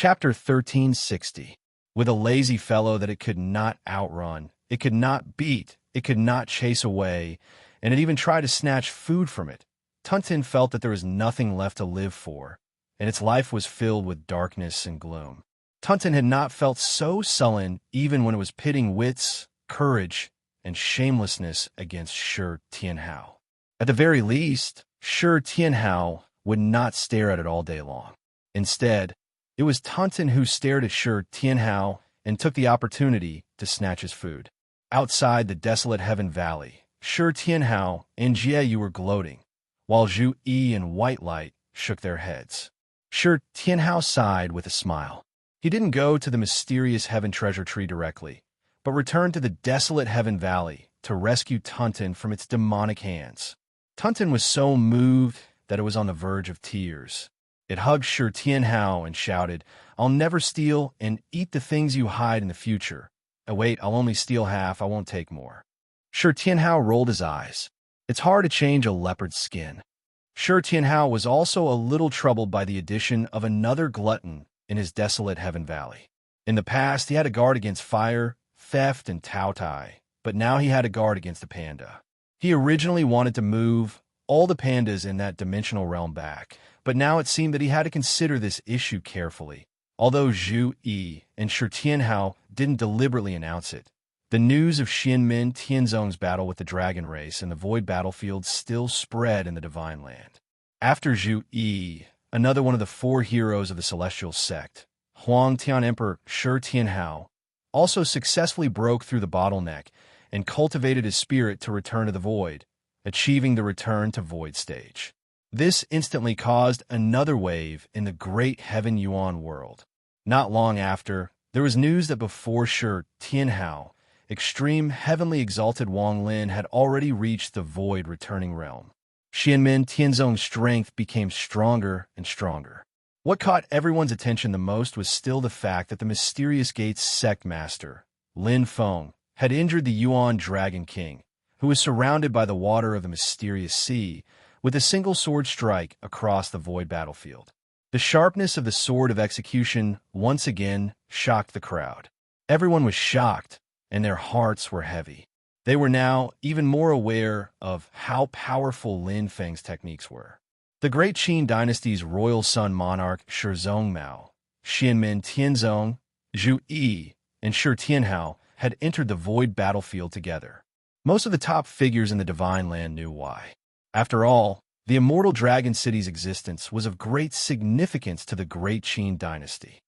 Chapter 1360. With a lazy fellow that it could not outrun, it could not beat, it could not chase away, and it even tried to snatch food from it, Tuntin felt that there was nothing left to live for, and its life was filled with darkness and gloom. Tuntin had not felt so sullen even when it was pitting wits, courage, and shamelessness against Shi Tianhao. At the very least, Shi Tianhao would not stare at it all day long. Instead, it was Tuntin who stared at Shi Tianhao and took the opportunity to snatch his food. Outside the desolate Heaven Valley, Shi Tianhao and Jieyu were gloating, while Zhu Yi and White Light shook their heads. Shi Tianhao sighed with a smile. He didn't go to the mysterious Heaven Treasure Tree directly, but returned to the desolate Heaven Valley to rescue Tuntin from its demonic hands. Tuntin was so moved that it was on the verge of tears. It hugged Shi Tianhao and shouted, "I'll never steal and eat the things you hide in the future. Oh, wait, I'll only steal half, I won't take more." Shi Tianhao rolled his eyes. It's hard to change a leopard's skin. Shi Tianhao was also a little troubled by the addition of another glutton in his desolate Heaven Valley. In the past, he had a guard against fire, theft, and Taotai, but now he had a guard against a panda. He originally wanted to move all the pandas in that dimensional realm back, but now it seemed that he had to consider this issue carefully. Although Zhu Yi and Shi Tianhao didn't deliberately announce it, the news of Xianmin Tianzong's battle with the dragon race and the void battlefield still spread in the divine land. After Zhu Yi, another one of the four heroes of the celestial sect, Huang Tian Emperor Shi Tianhao, also successfully broke through the bottleneck and cultivated his spirit to return to the void, achieving the return to void stage. This instantly caused another wave in the great Heaven Yuan world. Not long after, there was news that before Shi Tianhao, extreme heavenly exalted Wang Lin had already reached the void returning realm. Xianmin Tianzong's strength became stronger and stronger. What caught everyone's attention the most was still the fact that the mysterious gate's sect master, Lin Feng, had injured the Yuan Dragon King, who was surrounded by the water of the mysterious sea, with a single sword strike across the void battlefield. The sharpness of the sword of execution once again shocked the crowd. Everyone was shocked, and their hearts were heavy. They were now even more aware of how powerful Lin Feng's techniques were. The great Qin dynasty's royal son monarch Shi Zongmao, Xianmin Tianzong, Zhu Yi, and Shi Tianhao had entered the void battlefield together. Most of the top figures in the divine land knew why. After all, the immortal dragon city's existence was of great significance to the great Qin dynasty.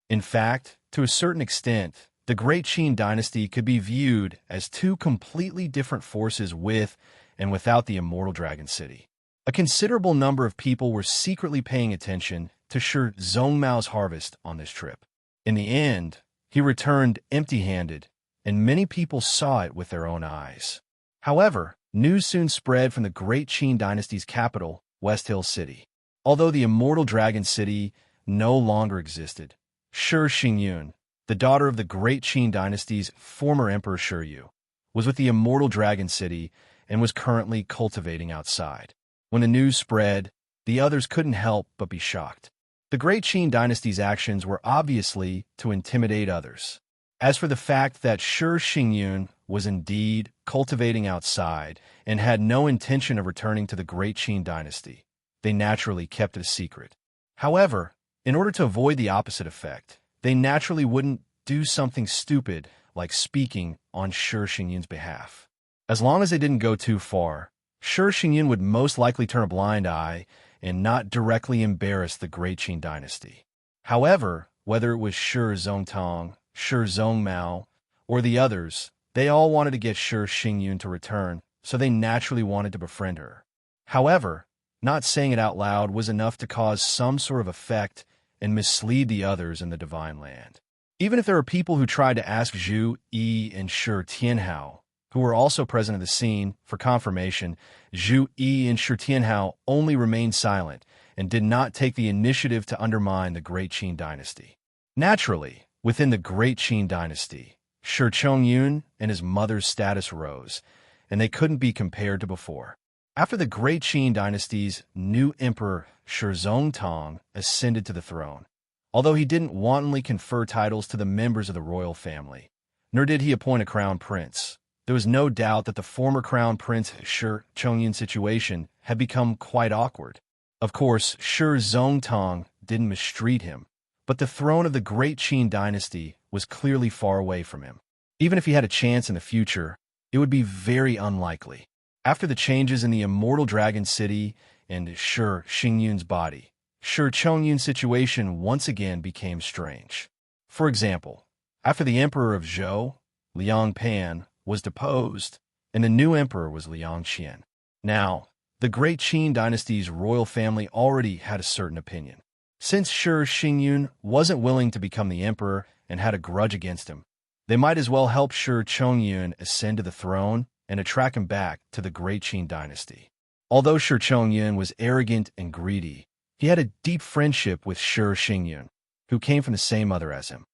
In fact, to a certain extent, the great Qin dynasty could be viewed as two completely different forces with and without the immortal dragon city. A considerable number of people were secretly paying attention to Shi Zongmao's harvest on this trip. In the end, he returned empty-handed, and many people saw it with their own eyes. However, news soon spread from the great Qin dynasty's capital, West Hill City. Although the immortal dragon city no longer existed, Shi Xingyun, the daughter of the great Qin dynasty's former emperor Shiyu, was with the immortal dragon city and was currently cultivating outside. When the news spread, the others couldn't help but be shocked. The great Qin dynasty's actions were obviously to intimidate others. As for the fact that Shi Xingyun was indeed cultivating outside and had no intention of returning to the great Qin dynasty, they naturally kept it a secret. However, in order to avoid the opposite effect, they naturally wouldn't do something stupid like speaking on Shi Xingyun's behalf. As long as they didn't go too far, Shi Xingyun would most likely turn a blind eye and not directly embarrass the great Qin dynasty. However, whether it was Shi Zongtong, Shi Zongmao, or the others, they all wanted to get Shi Xingyun to return, so they naturally wanted to befriend her. However, not saying it out loud was enough to cause some sort of effect and mislead the others in the divine land. Even if there were people who tried to ask Zhu Yi and Shi Tianhao, who were also present at the scene, for confirmation, Zhu Yi and Shi Tianhao only remained silent and did not take the initiative to undermine the great Qin dynasty. Naturally, within the great Qin dynasty, Shi Chongyun and his mother's status rose, and they couldn't be compared to before. After the great Qin dynasty's new emperor Shi Zongtong ascended to the throne, although he didn't wantonly confer titles to the members of the royal family, nor did he appoint a crown prince. There was no doubt that the former crown prince Shi Chongyun's situation had become quite awkward. Of course, Shi Zongtong didn't mistreat him, but the throne of the great Qin dynasty was clearly far away from him. Even if he had a chance in the future, it would be very unlikely. After the changes in the immortal dragon city and Shi Xingyun's body, Shi Chongyun's situation once again became strange. For example, after the emperor of Zhou, Liang Pan, was deposed, and the new emperor was Liang Qian. Now, the great Qin dynasty's royal family already had a certain opinion. Since Shi Xingyun wasn't willing to become the emperor and had a grudge against him, they might as well help Shi Chongyun ascend to the throne and attract him back to the great Qin dynasty. Although Shi Chongyun was arrogant and greedy, he had a deep friendship with Shi Xingyun, who came from the same mother as him.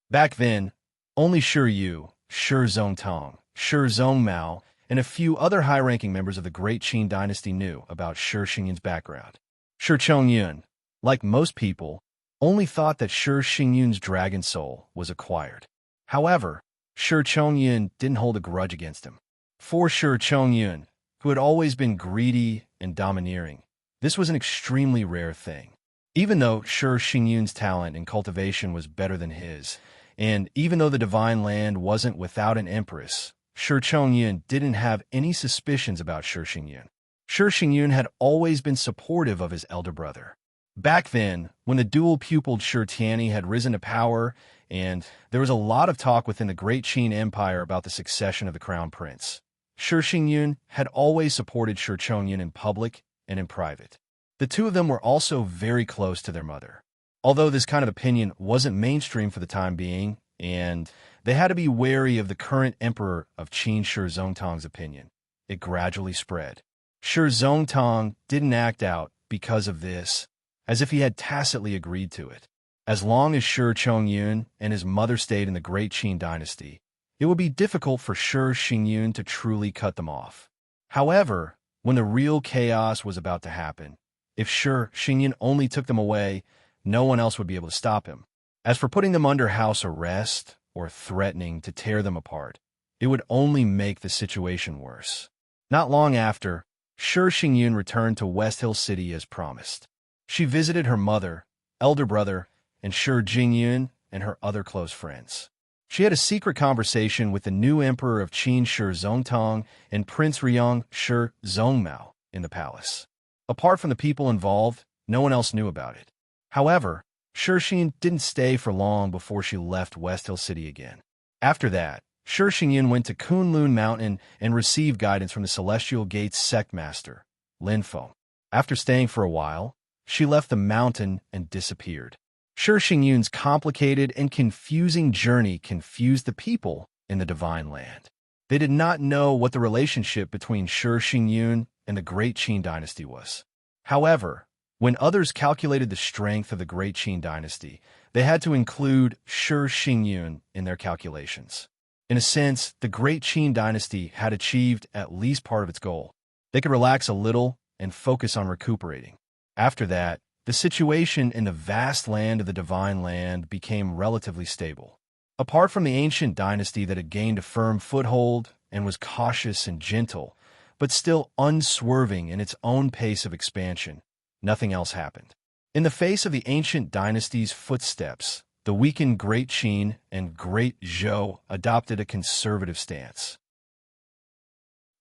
Back then, only Shi Yu, Shi Zongtong, Shi Zongmao, and a few other high-ranking members of the great Qin dynasty knew about Shi Xingyun's background. Shi Chongyun, like most people, only thought that Shi Xingyun's dragon soul was acquired. However, Shi Chongyun didn't hold a grudge against him. For Shi Chongyun, who had always been greedy and domineering, this was an extremely rare thing. Even though Shi Xingyun's talent and cultivation was better than his, and even though the divine land wasn't without an empress, Shi Chongyun didn't have any suspicions about Shi Xingyun. Shi Xingyun had always been supportive of his elder brother. Back then, when the dual-pupiled Shi Tianyi had risen to power, and there was a lot of talk within the great Qin Empire about the succession of the crown prince, Shi Xingyun had always supported Shi Chongyun in public and in private. The two of them were also very close to their mother. Although this kind of opinion wasn't mainstream for the time being, and they had to be wary of the current emperor of Qin Shi Zongtong's opinion, it gradually spread. Shi Zongtong didn't act out because of this, as if he had tacitly agreed to it. As long as Shi Chongyun and his mother stayed in the great Qin dynasty, it would be difficult for Shi Xingyun to truly cut them off. However, when the real chaos was about to happen, if Shi Xingyun only took them away, no one else would be able to stop him. As for putting them under house arrest or threatening to tear them apart, it would only make the situation worse. Not long after, Shi Xingyun returned to West Hill City as promised. She visited her mother, elder brother, and Shi Jingyun and her other close friends. She had a secret conversation with the new emperor of Qin Shi Zongtong and Prince Riyang Shi Zongmao in the palace. Apart from the people involved, no one else knew about it. However, Shi Xingyun didn't stay for long before she left West Hill City again. After that, Shi Xingyun went to Kunlun Mountain and received guidance from the Celestial Gates sect master, Lin Feng. After staying for a while, she left the mountain and disappeared. Shi Xingyun's complicated and confusing journey confused the people in the Divine Land. They did not know what the relationship between Shi Xingyun and the Great Qin dynasty was. However, when others calculated the strength of the Great Qin dynasty, they had to include Shi Xingyun in their calculations. In a sense, the Great Qin dynasty had achieved at least part of its goal. They could relax a little and focus on recuperating. After that, the situation in the vast land of the Divine Land became relatively stable. Apart from the ancient dynasty that had gained a firm foothold and was cautious and gentle, but still unswerving in its own pace of expansion, nothing else happened. In the face of the ancient dynasty's footsteps, the weakened Great Qin and Great Zhou adopted a conservative stance.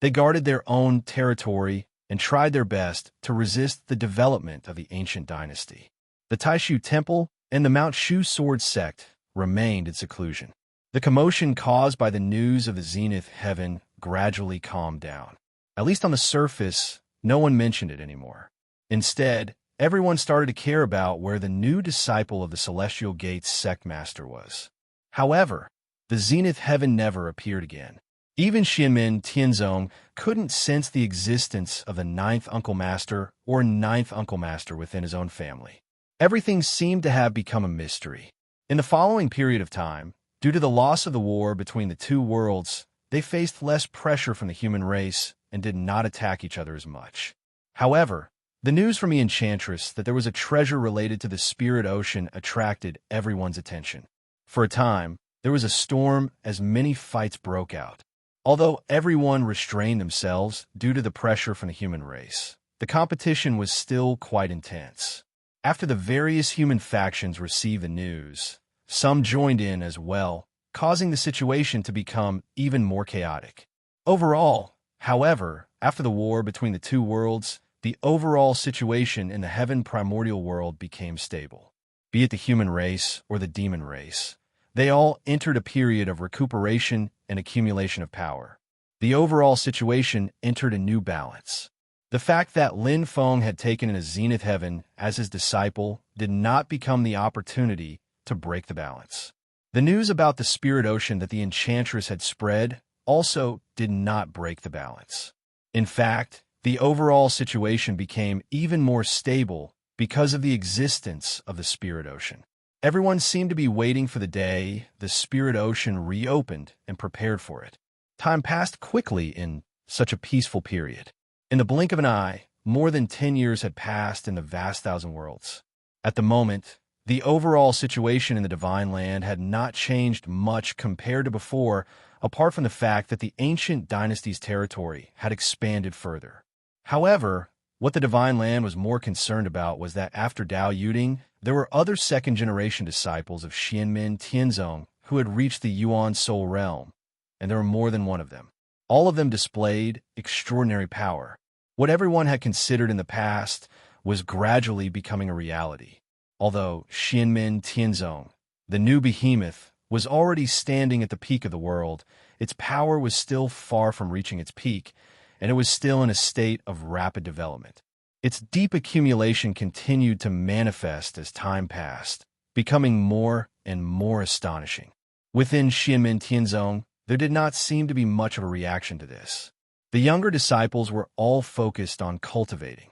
They guarded their own territory and tried their best to resist the development of the ancient dynasty. The Taishu Temple and the Mount Shu Sword sect remained in seclusion. The commotion caused by the news of the zenith heaven gradually calmed down. At least on the surface, no one mentioned it anymore. Instead, everyone started to care about where the new disciple of the Celestial Gates sect master was. However, the zenith heaven never appeared again. Even Xianmin Tianzong couldn't sense the existence of the ninth uncle master or ninth uncle master within his own family. Everything seemed to have become a mystery. In the following period of time, due to the loss of the war between the two worlds, they faced less pressure from the human race and did not attack each other as much. However, The news from the enchantress that there was a treasure related to the spirit ocean attracted everyone's attention. For a time, there was a storm as many fights broke out. Although everyone restrained themselves due to the pressure from the human race, the competition was still quite intense. After the various human factions received the news, some joined in as well, causing the situation to become even more chaotic. Overall, however, after the war between the two worlds, the overall situation in the heaven primordial world became stable. Be it the human race or the demon race, they all entered a period of recuperation and accumulation of power. The overall situation entered a new balance. The fact that Lin Feng had taken in a zenith heaven as his disciple did not become the opportunity to break the balance. The news about the spirit ocean that the enchantress had spread also did not break the balance. In fact, the overall situation became even more stable because of the existence of the spirit ocean. Everyone seemed to be waiting for the day the spirit ocean reopened and prepared for it. Time passed quickly in such a peaceful period. In the blink of an eye, more than 10 years had passed in the vast thousand worlds. At the moment, the overall situation in the Divine Land had not changed much compared to before, apart from the fact that the ancient dynasty's territory had expanded further. However, what the Divine Land was more concerned about was that after Dao Yuding, there were other second-generation disciples of Xianmin Tianzong who had reached the Yuan Soul Realm, and there were more than one of them. All of them displayed extraordinary power. What everyone had considered in the past was gradually becoming a reality. Although Xianmin Tianzong, the new behemoth, was already standing at the peak of the world, its power was still far from reaching its peak, and it was still in a state of rapid development. Its deep accumulation continued to manifest as time passed, becoming more and more astonishing. Within Xianmin Tianzong, there did not seem to be much of a reaction to this. The younger disciples were all focused on cultivating.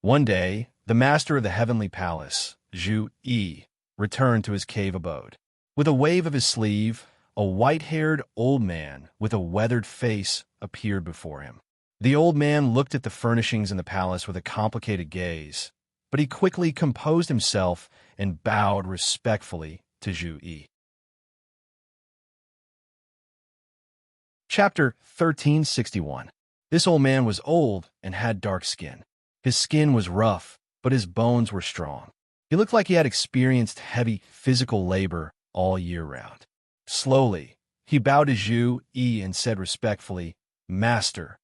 One day, the master of the heavenly palace, Zhu Yi, returned to his cave abode. With a wave of his sleeve, a white-haired old man with a weathered face appeared before him. The old man looked at the furnishings in the palace with a complicated gaze, but he quickly composed himself and bowed respectfully to Zhu Yi. Chapter 1361. This old man was old and had dark skin. His skin was rough, but his bones were strong. He looked like he had experienced heavy physical labor all year round. Slowly, he bowed to Zhu Yi and said respectfully, "Master."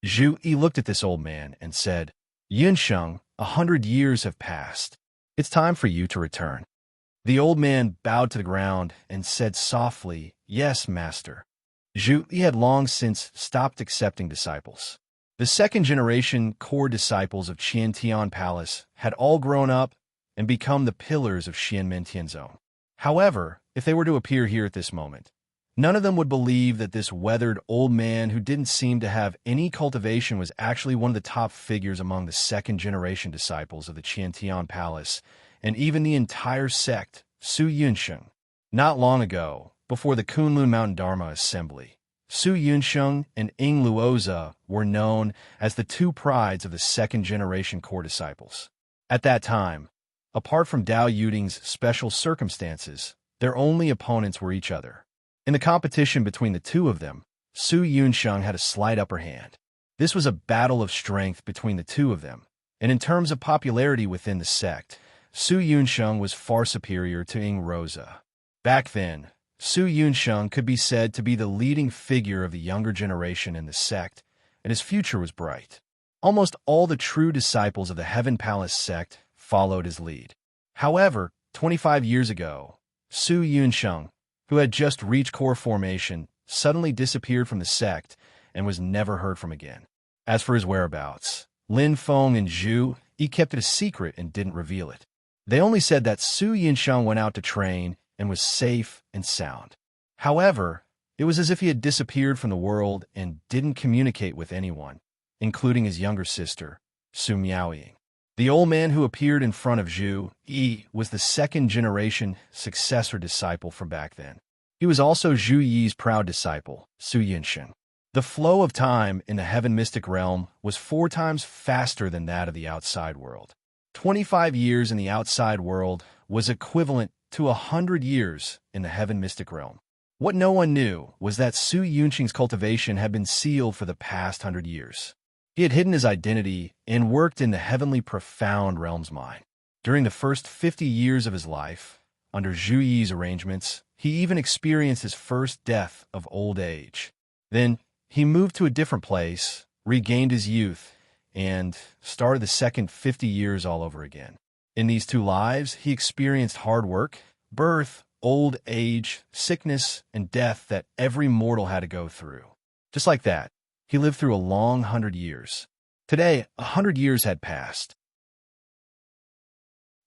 Zhu Yi looked at this old man and said, "Yunsheng, 100 years have passed. It's time for you to return." The old man bowed to the ground and said softly, "Yes, master." Zhu Yi had long since stopped accepting disciples. The second-generation core disciples of Qiantian Palace had all grown up and become the pillars of Xianmin Tianzong. However, if they were to appear here at this moment, none of them would believe that this weathered old man who didn't seem to have any cultivation was actually one of the top figures among the second-generation disciples of the Qiantian Palace, and even the entire sect, Su Yunsheng. Not long ago, before the Kunlun Mountain Dharma Assembly, Su Yunsheng and Ing Luoza were known as the two prides of the second-generation core disciples. At that time, apart from Dao Yuding's special circumstances, their only opponents were each other. In the competition between the two of them, Su Yunsheng had a slight upper hand. This was a battle of strength between the two of them, and in terms of popularity within the sect, Su Yunsheng was far superior to Ing Rosa. Back then, Su Yunsheng could be said to be the leading figure of the younger generation in the sect, and his future was bright. Almost all the true disciples of the Heaven Palace sect followed his lead. However, 25 years ago, Su Yunsheng, who had just reached core formation, suddenly disappeared from the sect and was never heard from again. As for his whereabouts, Lin Feng and Zhu Yi kept it a secret and didn't reveal it. They only said that Su Yunsheng went out to train and was safe and sound. However, it was as if he had disappeared from the world and didn't communicate with anyone, including his younger sister, Su Miaoying. The old man who appeared in front of Zhu Yi was the second-generation successor disciple from back then. He was also Zhu Yi's proud disciple, Su Yunsheng. The flow of time in the heaven mystic realm was 4 times faster than that of the outside world. 25 years in the outside world was equivalent to 100 years in the heaven mystic realm. What no one knew was that Su Yunqing's cultivation had been sealed for the past 100 years. He had hidden his identity and worked in the heavenly profound realm's mind. During the first 50 years of his life, under Zhu Yi's arrangements, he even experienced his first death of old age. Then, he moved to a different place, regained his youth, and started the second 50 years all over again. In these 2 lives, he experienced hard work, birth, old age, sickness, and death that every mortal had to go through. Just like that, he lived through a long 100 years. Today, 100 years had passed.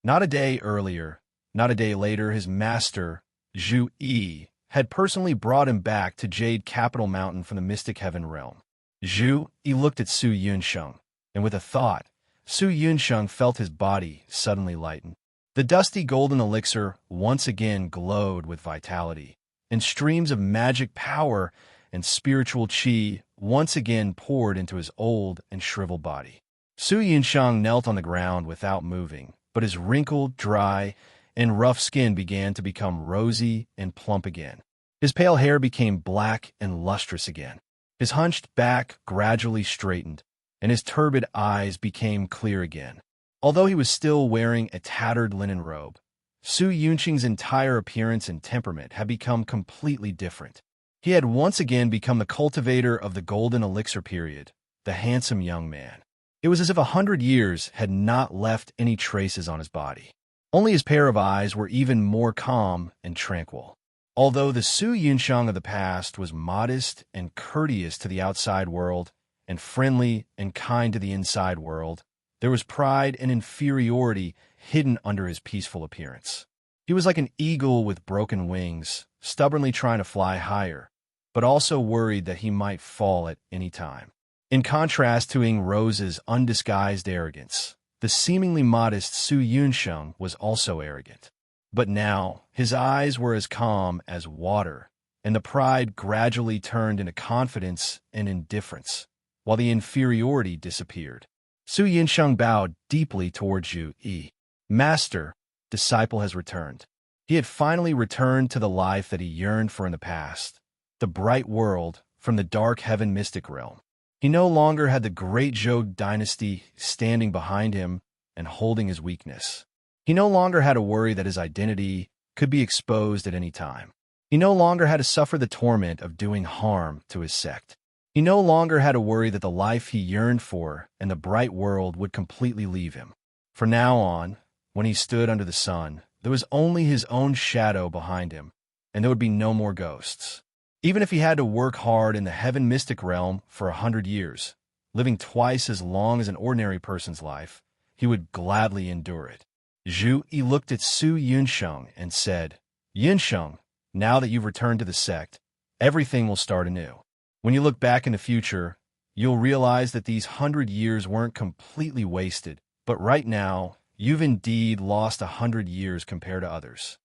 Not a day earlier, not a day later, his master, Zhu Yi, had personally brought him back to Jade Capital Mountain from the mystic heaven realm. Zhu Yi looked at Su Yunsheng, and with a thought, Su Yunsheng felt his body suddenly lighten. The dusty golden elixir once again glowed with vitality, and streams of magic power and spiritual qi once again poured into his old and shriveled body. Su Yunsheng knelt on the ground without moving, but his wrinkled, dry, and rough skin began to become rosy and plump again. His pale hair became black and lustrous again. His hunched back gradually straightened, and his turbid eyes became clear again. Although he was still wearing a tattered linen robe, Su Yunqing's entire appearance and temperament had become completely different. He had once again become the cultivator of the golden elixir period, the handsome young man. It was as if 100 years had not left any traces on his body. Only his pair of eyes were even more calm and tranquil. Although the Su Yunsheng of the past was modest and courteous to the outside world, and friendly and kind to the inside world, there was pride and inferiority hidden under his peaceful appearance. He was like an eagle with broken wings, stubbornly trying to fly higher, but also worried that he might fall at any time. In contrast to Ying Rose's undisguised arrogance, the seemingly modest Su Yunsheng was also arrogant. But now, his eyes were as calm as water, and the pride gradually turned into confidence and indifference, while the inferiority disappeared. Su Yunsheng bowed deeply toward Zhu Yi. Master, disciple has returned. He had finally returned to the life that he yearned for in the past, the bright world from the dark heaven mystic realm. He no longer had the great Zhou dynasty standing behind him and holding his weakness. He no longer had to worry that his identity could be exposed at any time. He no longer had to suffer the torment of doing harm to his sect. He no longer had to worry that the life he yearned for and the bright world would completely leave him. From now on, when he stood under the sun, there was only his own shadow behind him, and there would be no more ghosts. Even if he had to work hard in the heaven mystic realm for 100 years, living twice as long as an ordinary person's life, he would gladly endure it. Zhu Yi looked at Su Yunsheng and said, Yunsheng, now that you've returned to the sect, everything will start anew. When you look back in the future, you'll realize that these 100 years weren't completely wasted, but right now, you've indeed lost 100 years compared to others.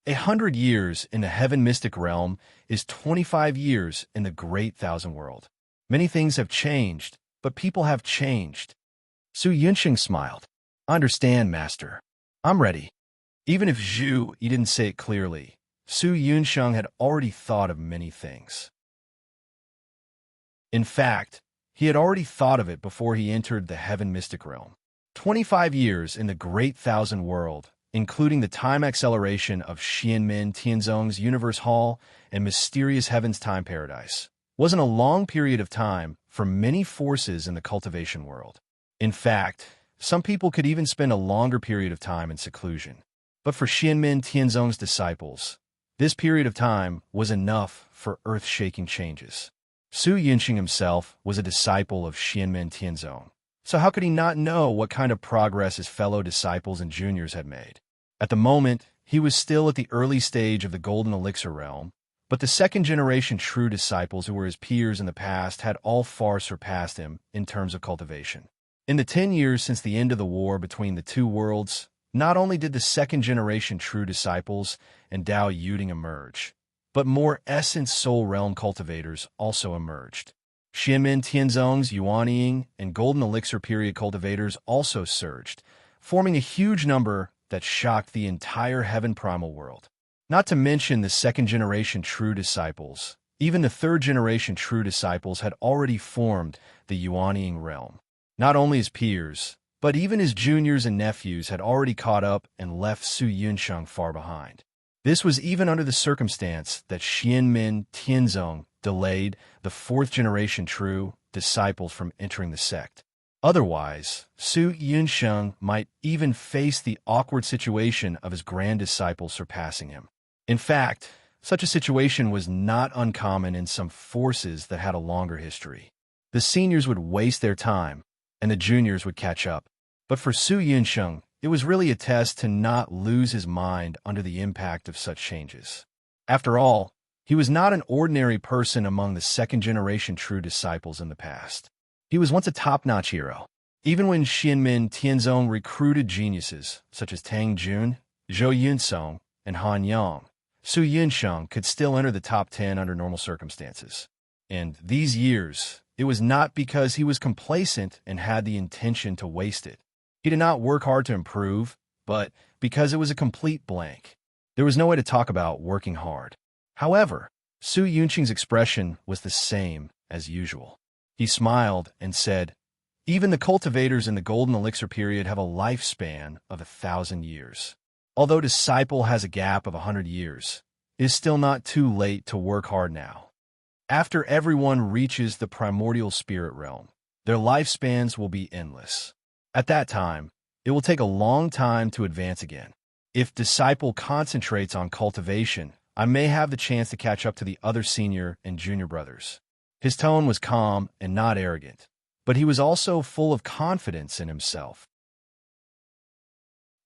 100 years in the heaven mystic realm is 25 years in the great thousand world. Many things have changed, but people have changed. Su Yunsheng smiled. I understand, Master. I'm ready. Even if Zhu Yi didn't say it clearly, Su Yunsheng had already thought of many things. In fact, he had already thought of it before he entered the heaven mystic realm. 25 years in the great thousand world, including the time acceleration of Xianmen Tianzong's Universe Hall and Mysterious Heaven's Time Paradise, wasn't a long period of time for many forces in the cultivation world. In fact, some people could even spend a longer period of time in seclusion. But for Xianmen Tianzong's disciples, this period of time was enough for earth-shaking changes. Su Yunqing himself was a disciple of Xianmen Tianzong, so how could he not know what kind of progress his fellow disciples and juniors had made? At the moment, he was still at the early stage of the golden elixir realm, but the second-generation true disciples who were his peers in the past had all far surpassed him in terms of cultivation. In the 10 years since the end of the war between the two worlds, not only did the second-generation true disciples and Dao Yuding emerge, but more essence soul realm cultivators also emerged. Xianmin Tianzong's Yuanying and Golden Elixir period cultivators also surged, forming a huge number that shocked the entire heaven primal world. Not to mention the second-generation true disciples. Even the third-generation true disciples had already formed the Yuanying realm. Not only his peers, but even his juniors and nephews had already caught up and left Su Yunsheng far behind. This was even under the circumstance that Xianmin Tianzong delayed the fourth-generation true disciples from entering the sect. Otherwise, Su Yunsheng might even face the awkward situation of his grand disciples surpassing him. In fact, such a situation was not uncommon in some forces that had a longer history. The seniors would waste their time, and the juniors would catch up. But for Su Yunsheng, it was really a test to not lose his mind under the impact of such changes. After all, he was not an ordinary person among the second-generation true disciples in the past. He was once a top-notch hero. Even when Xianmin Tianzong recruited geniuses such as Tang Jun, Zhou Yunsong, and Han Yang, Su Yunsheng could still enter the top 10 under normal circumstances. And these years, it was not because he was complacent and had the intention to waste it. He did not work hard to improve, but because it was a complete blank. There was no way to talk about working hard. However, Su Yunsheng's expression was the same as usual. He smiled and said, "Even the cultivators in the Golden Elixir period have a lifespan of 1,000 years. Although disciple has a gap of 100 years, it is still not too late to work hard now. After everyone reaches the primordial spirit realm, their lifespans will be endless. At that time, it will take a long time to advance again. If disciple concentrates on cultivation, I may have the chance to catch up to the other senior and junior brothers." His tone was calm and not arrogant, but he was also full of confidence in himself.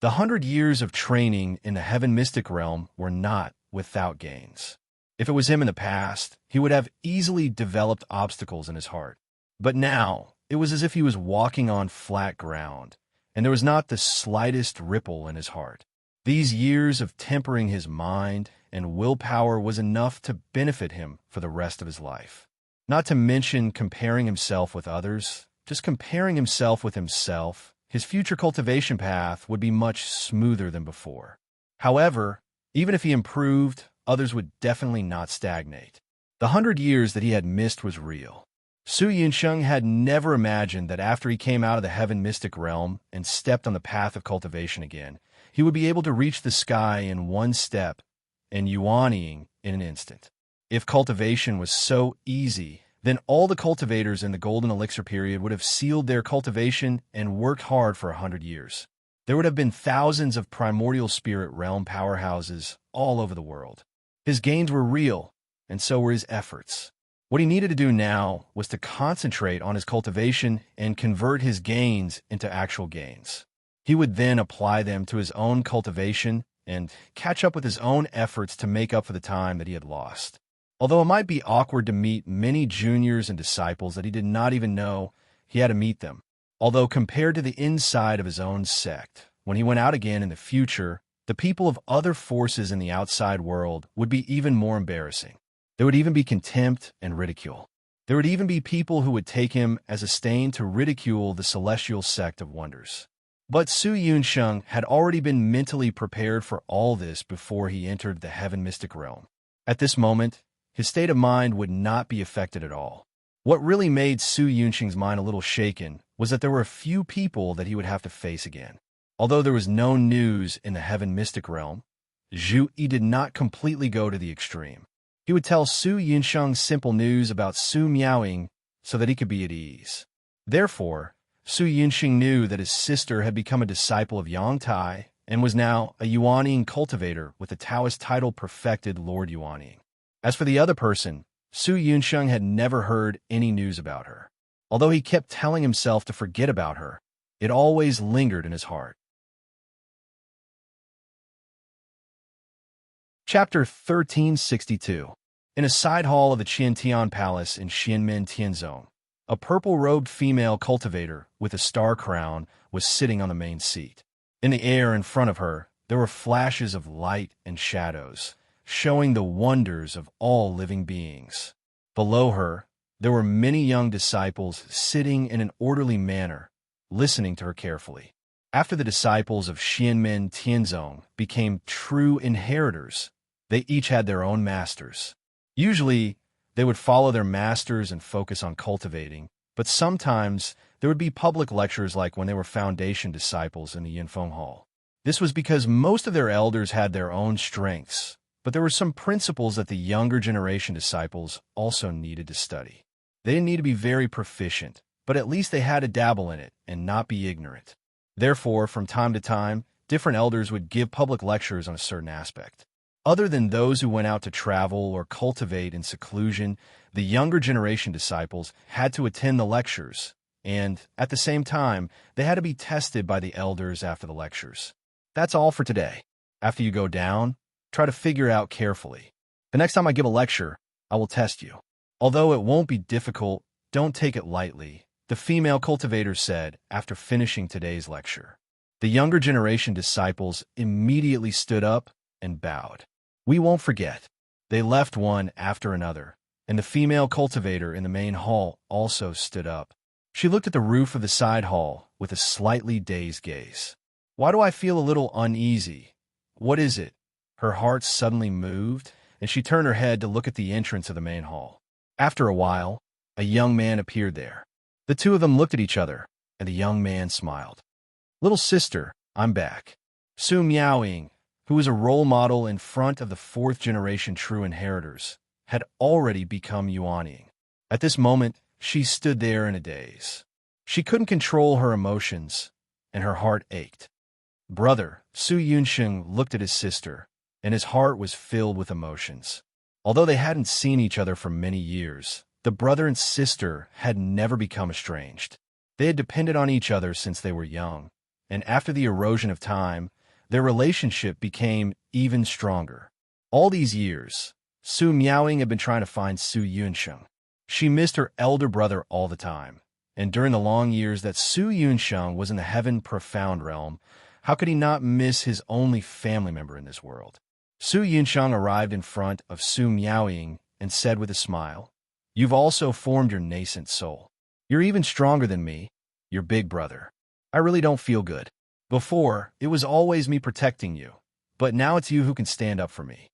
The 100 years of training in the heaven mystic realm were not without gains. If it was him in the past, he would have easily developed obstacles in his heart. But now, it was as if he was walking on flat ground, and there was not the slightest ripple in his heart. These years of tempering his mind and willpower was enough to benefit him for the rest of his life. Not to mention comparing himself with others, just comparing himself with himself, his future cultivation path would be much smoother than before. However, even if he improved, others would definitely not stagnate. The 100 years that he had missed was real. Su Yunsheng had never imagined that after he came out of the heaven mystic realm and stepped on the path of cultivation again, he would be able to reach the sky in one step and yuanying in an instant. If cultivation was so easy, then all the cultivators in the Golden Elixir period would have sealed their cultivation and worked hard for 100 years. There would have been thousands of primordial spirit realm powerhouses all over the world. His gains were real, and so were his efforts. What he needed to do now was to concentrate on his cultivation and convert his gains into actual gains. He would then apply them to his own cultivation and catch up with his own efforts to make up for the time that he had lost. Although it might be awkward to meet many juniors and disciples that he did not even know he had to meet them. Although compared to the inside of his own sect, when he went out again in the future, the people of other forces in the outside world would be even more embarrassing. There would even be contempt and ridicule. There would even be people who would take him as a stain to ridicule the celestial sect of wonders. But Su Yunsheng had already been mentally prepared for all this before he entered the heaven mystic realm. At this moment, his state of mind would not be affected at all. What really made Su Yunsheng's mind a little shaken was that there were a few people that he would have to face again. Although there was no news in the heaven mystic realm, Zhu Yi did not completely go to the extreme. He would tell Su Yunsheng simple news about Su Miaoying so that he could be at ease. Therefore, Su Yunsheng knew that his sister had become a disciple of Yang Tai and was now a Yuanying cultivator with the Taoist title perfected Lord Yuanying. As for the other person, Su Yunsheng had never heard any news about her. Although he kept telling himself to forget about her, it always lingered in his heart. Chapter 1362. In a side hall of the Qiantian Palace in Xianmin Tianzong, a purple-robed female cultivator with a star crown was sitting on the main seat. In the air in front of her, there were flashes of light and shadows, showing the wonders of all living beings. Below her, There were many young disciples sitting in an orderly manner, listening to her carefully. After the disciples of Xianmen Tianzong became true inheritors, they each had their own masters. Usually, they would follow their masters and focus on cultivating, but sometimes there would be public lectures like when they were foundation disciples in the Yinfeng Hall. This was because most of their elders had their own strengths, but there were some principles that the younger generation disciples also needed to study. They didn't need to be very proficient, but at least they had to dabble in it and not be ignorant. Therefore, from time to time, different elders would give public lectures on a certain aspect. Other than those who went out to travel or cultivate in seclusion, the younger generation disciples had to attend the lectures, and, at the same time, they had to be tested by the elders after the lectures. That's all for today. After you go down, try to figure out carefully. The next time I give a lecture, I will test you. Although it won't be difficult, don't take it lightly, the female cultivator said after finishing today's lecture. The younger generation disciples immediately stood up and bowed. We won't forget. They left one after another, and the female cultivator in the main hall also stood up. She looked at the roof of the side hall with a slightly dazed gaze. Why do I feel a little uneasy? What is it? Her heart suddenly moved, and she turned her head to look at the entrance of the main hall. After a while, a young man appeared there. The two of them looked at each other, and the young man smiled. Little sister, I'm back. Su Miaoying, who was a role model in front of the fourth-generation true inheritors, had already become Yuanying. At this moment, she stood there in a daze. She couldn't control her emotions, and her heart ached. Brother, Su Yunsheng looked at his sister, and his heart was filled with emotions. Although they hadn't seen each other for many years, the brother and sister had never become estranged. They had depended on each other since they were young, and after the erosion of time, their relationship became even stronger. All these years, Su Miaoying had been trying to find Su Yunsheng. She missed her elder brother all the time, and during the long years that Su Yunsheng was in the heaven profound realm, how could he not miss his only family member in this world? Su Yunsheng arrived in front of Su Miaoying and said with a smile, "You've also formed your nascent soul. You're even stronger than me, your big brother. I really don't feel good. Before, it was always me protecting you, but now it's you who can stand up for me."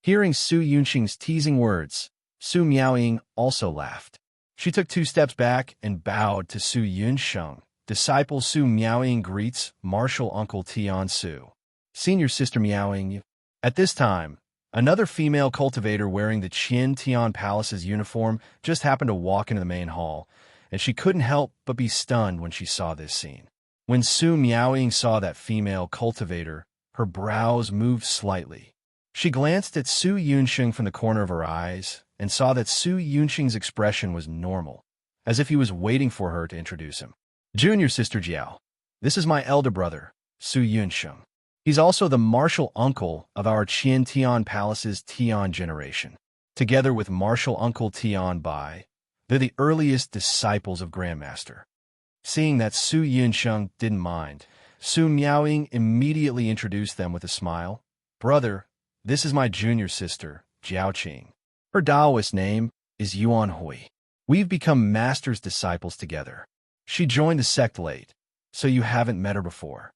Hearing Su Yunsheng's teasing words, Su Miaoying also laughed. She took 2 steps back and bowed to Su Yunsheng. Disciple Su Miaoying greets Martial Uncle Tian Su. Senior Sister Miaoying. At this time, another female cultivator wearing the Qin Tian Palace's uniform just happened to walk into the main hall, and she couldn't help but be stunned when she saw this scene. When Su Miaoying saw that female cultivator, her brows moved slightly. She glanced at Su Yunsheng from the corner of her eyes and saw that Su Yunsheng's expression was normal, as if he was waiting for her to introduce him. Junior Sister Jiao, this is my elder brother, Su Yunsheng. He's also the martial uncle of our Qin Tian Palace's Tian generation. Together with martial uncle Tian Bai, they're the earliest disciples of Grandmaster. Seeing that Su Yunsheng didn't mind, Su Miaoying immediately introduced them with a smile. Brother, this is my junior sister, Jiaoqing. Her Taoist name is Yuan Hui. We've become master's disciples together. She joined the sect late, so you haven't met her before.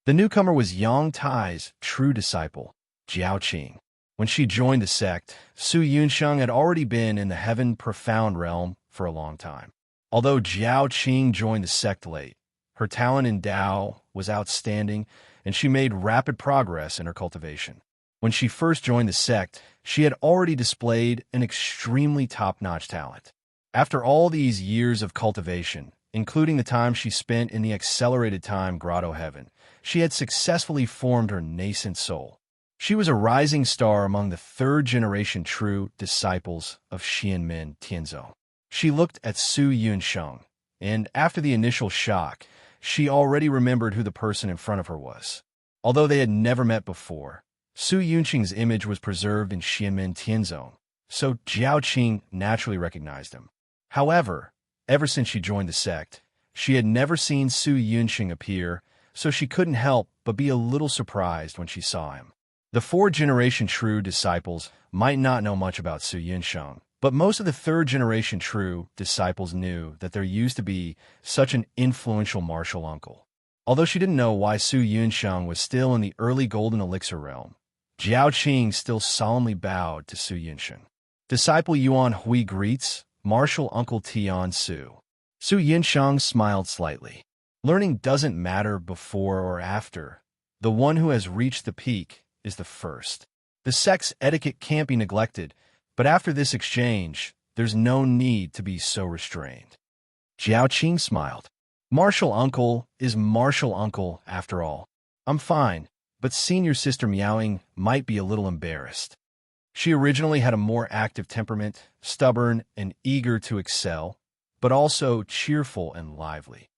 The newcomer was Yang Tai's true disciple, Jiaoqing. When she joined the sect, Su Yunsheng had already been in the heaven profound realm for a long time. Although Jiaoqing joined the sect late, her talent in Tao was outstanding, and she made rapid progress in her cultivation. When she first joined the sect, she had already displayed an extremely top-notch talent. After all these years of cultivation, including the time she spent in the accelerated time grotto heaven, she had successfully formed her nascent soul. She was a rising star among the third-generation true disciples of Xianmen Tianzong. She looked at Su Yunsheng, and after the initial shock, she already remembered who the person in front of her was. Although they had never met before, Su Yunsheng's image was preserved in Xianmen Tianzong, so Jiaoqing naturally recognized him. However, ever since she joined the sect, she had never seen Su Yunsheng appear, so she couldn't help but be a little surprised when she saw him. The fourth-generation true disciples might not know much about Su Yunsheng, But most of the third-generation true disciples knew that there used to be such an influential martial uncle. Although she didn't know why Su Yunsheng was still in the early golden elixir realm, Jiao Qing still solemnly bowed to Su Yunsheng. Disciple Yuan Hui greets martial uncle Tian Su. Su Yunsheng smiled slightly. Learning doesn't matter before or after. The one who has reached the peak is the first. The sect's etiquette can't be neglected, but after this exchange, there's no need to be so restrained. Jiao Qing smiled. Martial uncle is martial uncle after all. I'm fine, but senior sister Miaoying might be a little embarrassed. She originally had a more active temperament, stubborn and eager to excel, but also cheerful and lively.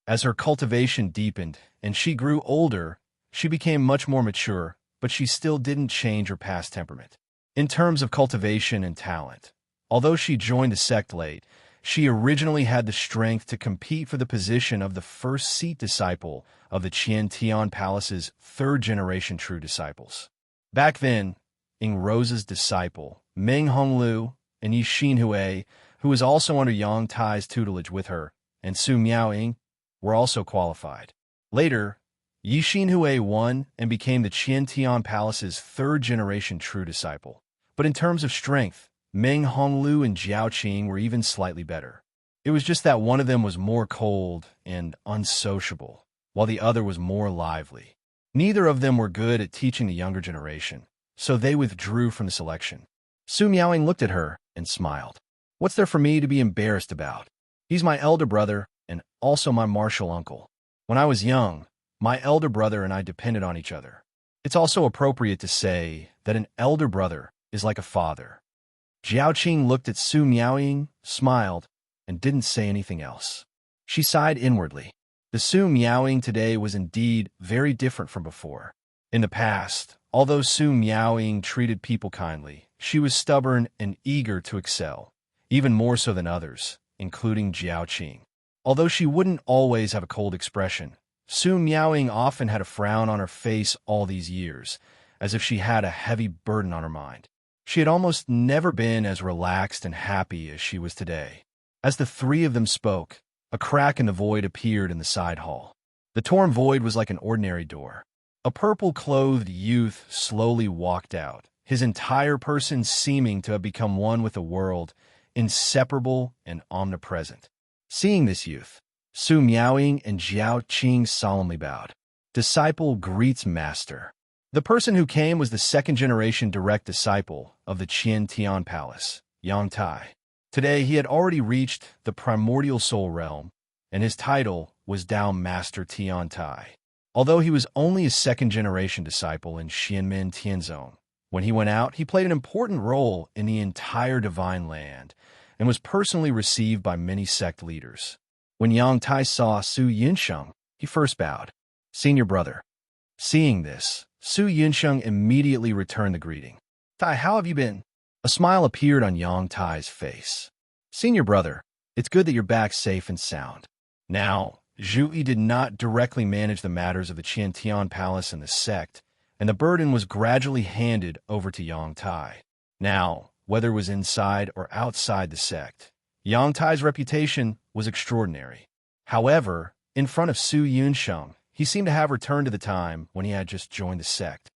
As her cultivation deepened and she grew older, she became much more mature, but she still didn't change her past temperament. In terms of cultivation and talent, although she joined the sect late, she originally had the strength to compete for the position of the first seat disciple of the Qian Tian Palace's third-generation true disciples. Back then, Ying Rose's disciple, Meng Honglu, and Yi Xinhui, who was also under Yang Tai's tutelage with her, and Su Miaoying, were also qualified. Later, Yi Xinhui won and became the Qian Tian Palace's third-generation true disciple. But in terms of strength, Meng Honglu and Jiao Qing were even slightly better. It was just that one of them was more cold and unsociable, while the other was more lively. Neither of them were good at teaching the younger generation, so they withdrew from the selection. Su Miaoying looked at her and smiled. What's there for me to be embarrassed about? He's my elder brother and also my martial uncle. When I was young, my elder brother and I depended on each other. It's also appropriate to say that an elder brother is like a father. Jiao Qing looked at Su Miaoying, smiled, and didn't say anything else. She sighed inwardly. The Su Miaoying today was indeed very different from before. In the past, although Su Miaoying treated people kindly, she was stubborn and eager to excel, even more so than others, including Jiao Qing. Although she wouldn't always have a cold expression, Su Miaoying often had a frown on her face all these years, as if she had a heavy burden on her mind. She had almost never been as relaxed and happy as she was today. As the three of them spoke, a crack in the void appeared in the side hall. The torn void was like an ordinary door. A purple-clothed youth slowly walked out, his entire person seeming to have become one with the world, inseparable and omnipresent. Seeing this youth, Su Miaoying and Jiao Qing solemnly bowed. Disciple greets master. The person who came was the second-generation direct disciple of the Qian Tian Palace, Yang Tai. Today, he had already reached the primordial soul realm, and his title was Dao Master Tian Tai. Although he was only a second-generation disciple in Xianmen Tianzong, when he went out, he played an important role in the entire divine land and was personally received by many sect leaders. When Yang Tai saw Su Yunsheng, he first bowed. Senior brother. Seeing this, Su Yunsheng immediately returned the greeting. Tai, how have you been? A smile appeared on Yang Tai's face. Senior brother, it's good that you're back safe and sound. Now, Zhu Yi did not directly manage the matters of the Qian Tian Palace and the sect, and the burden was gradually handed over to Yang Tai. Now, whether it was inside or outside the sect, Yang Tai's reputation was extraordinary. However, in front of Su Yunsheng, he seemed to have returned to the time when he had just joined the sect.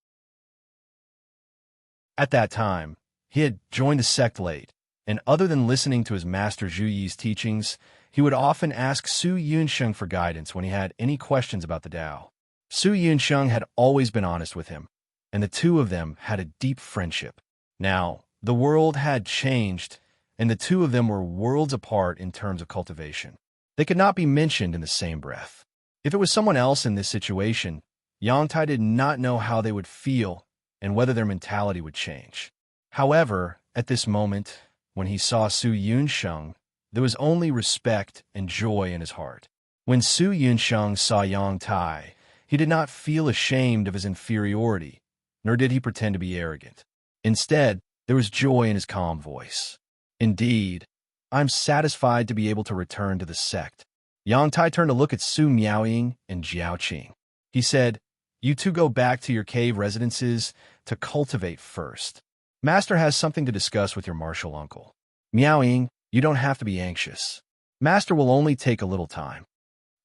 At that time, he had joined the sect late, and other than listening to his master Zhu Yi's teachings, he would often ask Su Yunsheng for guidance when he had any questions about the Tao. Su Yunsheng had always been honest with him, and the two of them had a deep friendship. Now, the world had changed, and the two of them were worlds apart in terms of cultivation. They could not be mentioned in the same breath. If it was someone else in this situation, Yang Tai did not know how they would feel and whether their mentality would change. However, at this moment, when he saw Su Yunsheng, there was only respect and joy in his heart. When Su Yunsheng saw Yang Tai, he did not feel ashamed of his inferiority, nor did he pretend to be arrogant. Instead, there was joy in his calm voice. Indeed, I'm satisfied to be able to return to the sect. Yang Tai turned to look at Su Miaoying and Jiao Qing. He said, You two go back to your cave residences to cultivate first. Master has something to discuss with your martial uncle. Miao-ying, you don't have to be anxious. Master will only take a little time.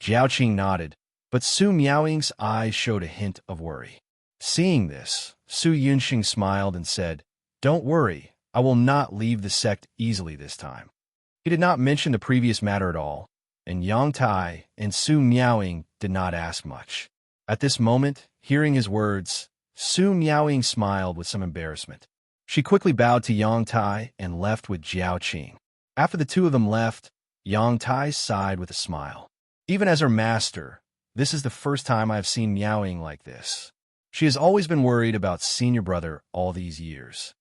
Jiao-qing nodded, but Su Miao-ying's eyes showed a hint of worry. Seeing this, Su Yunxing smiled and said, "Don't worry, I will not leave the sect easily this time." He did not mention the previous matter at all, and Yang Tai and Su Miao-ying did not ask much. At this moment, hearing his words, Su Miao-ying smiled with some embarrassment. She quickly bowed to Yang Tai and left with Jiao-qing. After the two of them left, Yang Tai sighed with a smile. Even as her master, this is the first time I have seen Miao-ying like this. She has always been worried about senior brother all these years.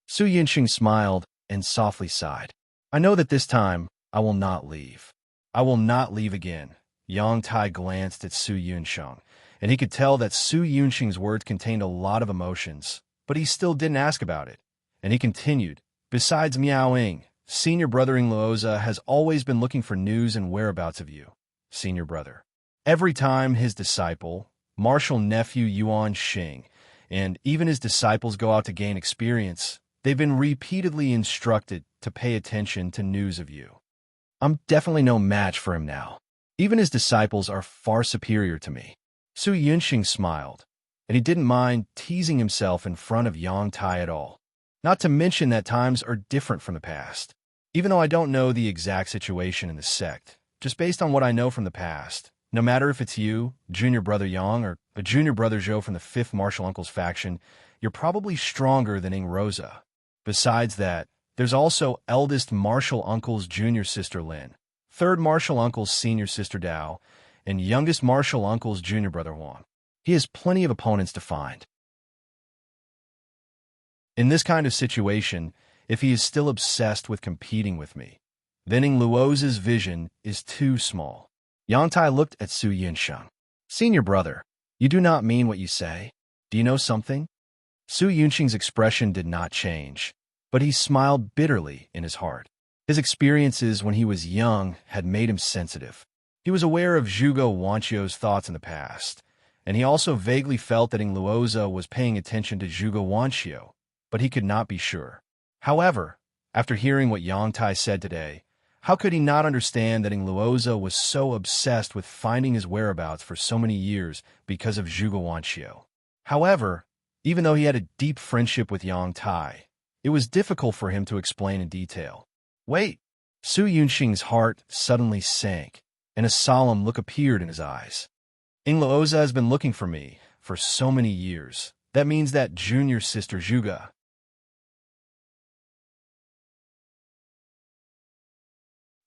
Su Yunxing smiled and softly sighed. I know that this time I will not leave. I will not leave again. Yang Tai glanced at Su Yunxing, and he could tell that Su Yunxing's words contained a lot of emotions, but he still didn't ask about it. And he continued, besides Miao-ying, senior brother Ing Luoza has always been looking for news and whereabouts of you, senior brother. Every time his disciple, martial nephew Yuan Xing, and even his disciples go out to gain experience, they've been repeatedly instructed to pay attention to news of you. I'm definitely no match for him now. Even his disciples are far superior to me. Su Yunxing smiled, and he didn't mind teasing himself in front of Yang Tai at all. Not to mention that times are different from the past. Even though I don't know the exact situation in the sect, just based on what I know from the past, no matter if it's you, junior brother Yang, or a junior brother Zhou from the 5th Martial Uncles faction, you're probably stronger than Ing Rosa. Besides that, there's also eldest Martial Uncle's junior sister Lin, 3rd Martial Uncle's senior sister Dao, and youngest Martial Uncle's junior brother Huang. He has plenty of opponents to find. In this kind of situation, if he is still obsessed with competing with me, then Ing Luoza's vision is too small. Yang Tai looked at Su Yunxing. Senior brother, you do not mean what you say. Do you know something? Su Yunxing's expression did not change, but he smiled bitterly in his heart. His experiences when he was young had made him sensitive. He was aware of Zhuge Wanqiu's thoughts in the past, and he also vaguely felt that Ing Luoza was paying attention to Zhuge Wanqiu, but he could not be sure. However, after hearing what Yang Tai said today, how could he not understand that Ing Luoza was so obsessed with finding his whereabouts for so many years because of Zhuge Wanqiu? However, even though he had a deep friendship with Yang Tai, it was difficult for him to explain in detail. Wait! Su Yunxing's heart suddenly sank, and a solemn look appeared in his eyes. Ing Luoza has been looking for me for so many years. That means that junior sister Zhuge.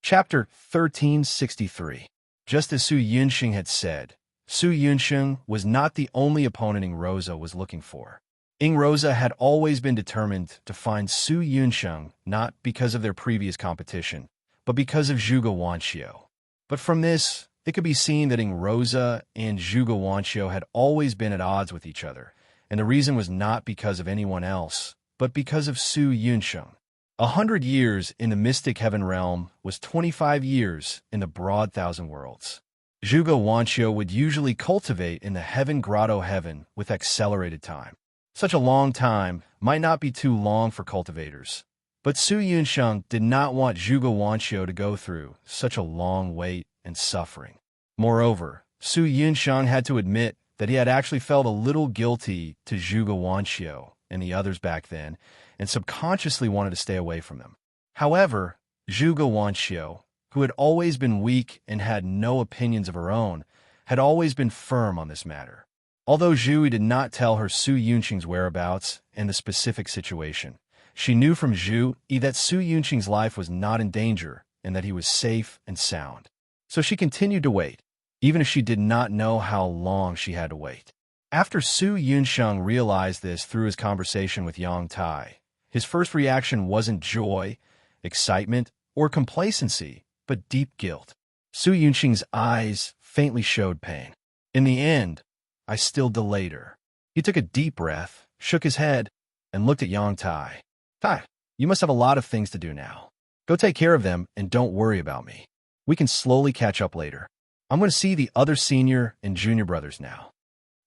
Chapter 1363. Just as Su Yunxing had said, Su Yunxing was not the only opponent Ing Rosa was looking for. Ing Rosa had always been determined to find Su Yunxing not because of their previous competition, but because of Zhuge Wanqiu. But from this, it could be seen that Ing Rosa and Zhuge Wanqiu had always been at odds with each other, and the reason was not because of anyone else, but because of Su Yunxing. 100 years in the mystic heaven realm was 25 years in the broad thousand worlds. Zhuge Wanqiu would usually cultivate in the heaven grotto heaven with accelerated time. Such a long time might not be too long for cultivators, but Su Yunxing did not want Zhuge Wanqiu to go through such a long wait and suffering. Moreover, Su Yunxing had to admit that he had actually felt a little guilty to Zhuge Wanqiu and the others back then, and subconsciously wanted to stay away from them. However, Zhuge Wanqiu, who had always been weak and had no opinions of her own, had always been firm on this matter. Although Zhu did not tell her Su Yunxing's whereabouts and the specific situation, she knew from Zhu that Su Yunxing's life was not in danger and that he was safe and sound. So she continued to wait, even if she did not know how long she had to wait. After Su Yunxing realized this through his conversation with Yang Tai, his first reaction wasn't joy, excitement, or complacency, but deep guilt. Su Yunxing's eyes faintly showed pain. In the end, I still delayed her. He took a deep breath, shook his head, and looked at Yang Tai. Tai, you must have a lot of things to do now. Go take care of them and don't worry about me. We can slowly catch up later. I'm going to see the other senior and junior brothers now.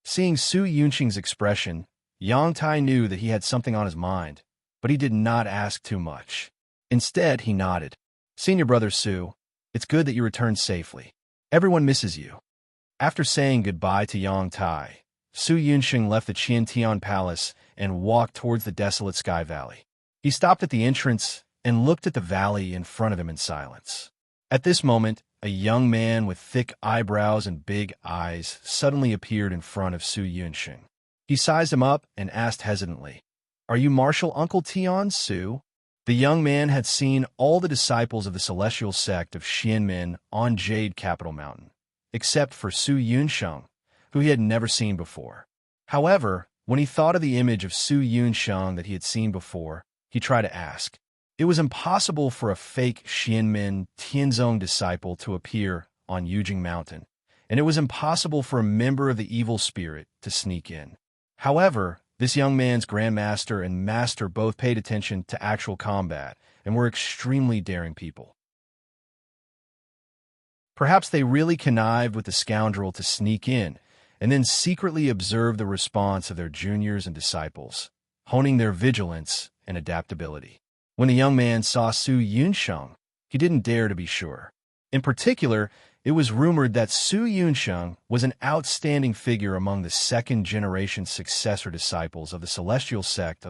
Seeing Su Yunxing's expression, Yang Tai knew that he had something on his mind, but he did not ask too much. Instead, he nodded. "Senior brother Su, it's good that you returned safely. Everyone misses you." After saying goodbye to Yang Tai, Su Yunsheng left the Qiantian Palace and walked towards the desolate Sky Valley. He stopped at the entrance and looked at the valley in front of him in silence. At this moment, a young man with thick eyebrows and big eyes suddenly appeared in front of Su Yunsheng. He sized him up and asked hesitantly, "Are you Martial Uncle Tian, Su?" The young man had seen all the disciples of the celestial sect of Xianmin on Jade Capital Mountain, except for Su Yunsheng, who he had never seen before. However, when he thought of the image of Su Yunsheng that he had seen before, he tried to ask. It was impossible for a fake Xianmin Tianzong disciple to appear on Yujing Mountain, and it was impossible for a member of the evil spirit to sneak in. However, this young man's grandmaster and master both paid attention to actual combat and were extremely daring people. Perhaps they really connived with the scoundrel to sneak in and then secretly observe the response of their juniors and disciples, honing their vigilance and adaptability. When the young man saw Su Yunsheng, he didn't dare to be sure. In particular, it was rumored that Su Yunsheng was an outstanding figure among the second-generation successor disciples of the Celestial Sect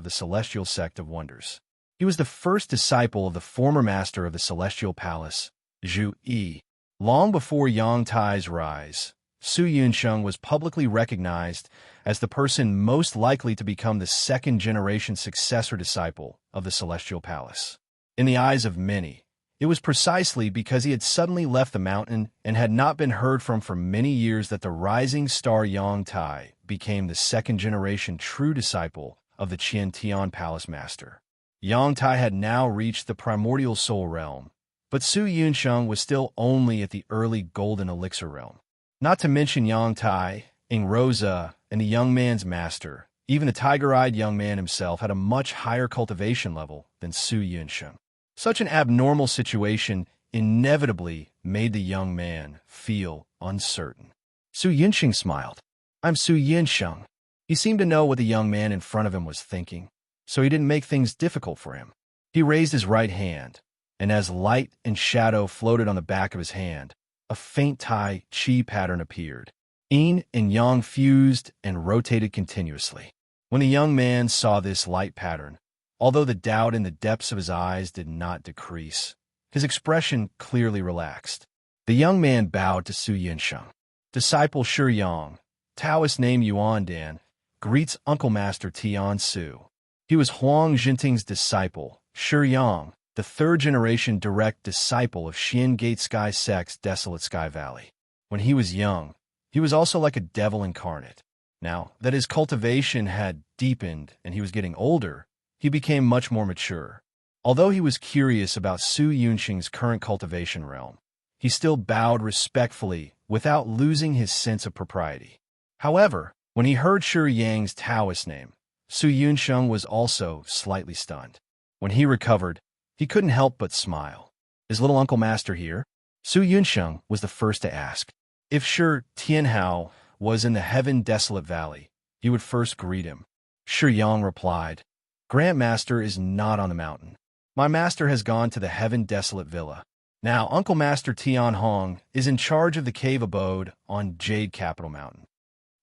of Wonders. He was the first disciple of the former master of the Celestial Palace, Zhu Yi. Long before Yang Tai's rise, Su Yunsheng was publicly recognized as the person most likely to become the second-generation successor disciple of the Celestial Palace. In the eyes of many, it was precisely because he had suddenly left the mountain and had not been heard from for many years that the rising star Yang Tai became the second-generation true disciple of the Qiantian Palace Master. Yang Tai had now reached the primordial soul realm, but Su Yunsheng was still only at the early golden elixir realm. Not to mention Yang Tai, Ing Rosa, and the young man's master, even the tiger-eyed young man himself had a much higher cultivation level than Su Yunsheng. Such an abnormal situation inevitably made the young man feel uncertain. Su Yunsheng smiled. "I'm Su Yunsheng." He seemed to know what the young man in front of him was thinking, so he didn't make things difficult for him. He raised his right hand, and as light and shadow floated on the back of his hand, a faint Tai Chi pattern appeared. Yin and Yang fused and rotated continuously. When the young man saw this light pattern, although the doubt in the depths of his eyes did not decrease, his expression clearly relaxed. The young man bowed to Su Yunsheng. "Disciple Shi Yang, Taoist name Yuan Dan, greets Uncle Master Tian Su." He was Huang Jinting's disciple, Shi Yang, the third-generation direct disciple of Xian Gate Sky Sect's desolate Sky Valley. When he was young, he was also like a devil incarnate. Now that his cultivation had deepened and he was getting older, he became much more mature. Although he was curious about Su Yunsheng's current cultivation realm, he still bowed respectfully without losing his sense of propriety. However, when he heard Shi Yang's Taoist name, Su Yunsheng was also slightly stunned. When he recovered, he couldn't help but smile. "Is little Uncle Master here?" Su Yunsheng was the first to ask. If Shi Tianhao was in the heaven desolate valley, he would first greet him. Shi Yang replied, "Grandmaster is not on the mountain. My master has gone to the heaven desolate villa. Now Uncle Master Tian Hong is in charge of the cave abode on Jade Capital Mountain."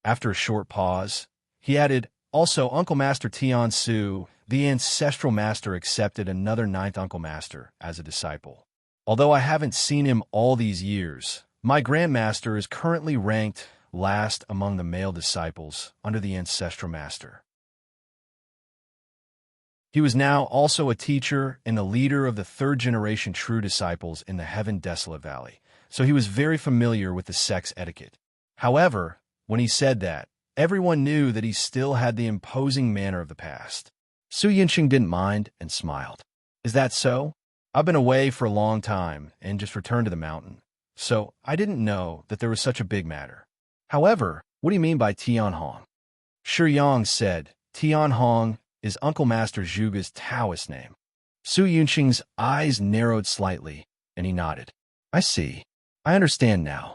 After a short pause, he added, "Also Uncle Master Tian Su, the ancestral master, accepted another ninth Uncle Master as a disciple. Although I haven't seen him all these years, my Grandmaster is currently ranked last among the male disciples under the Ancestral Master." He was now also a teacher and the leader of the third-generation true disciples in the Heaven Desolate Valley, so he was very familiar with the sect's etiquette. However, when he said that, everyone knew that he still had the imposing manner of the past. Su Yunsheng didn't mind and smiled. "Is that so? I've been away for a long time and just returned to the mountain, so I didn't know that there was such a big matter. However, what do you mean by Tian Hong?" Shi Yang said, "Tian Hong is Uncle Master Zhuge's Taoist name." Su Yunsheng's eyes narrowed slightly, and he nodded. "I see. I understand now."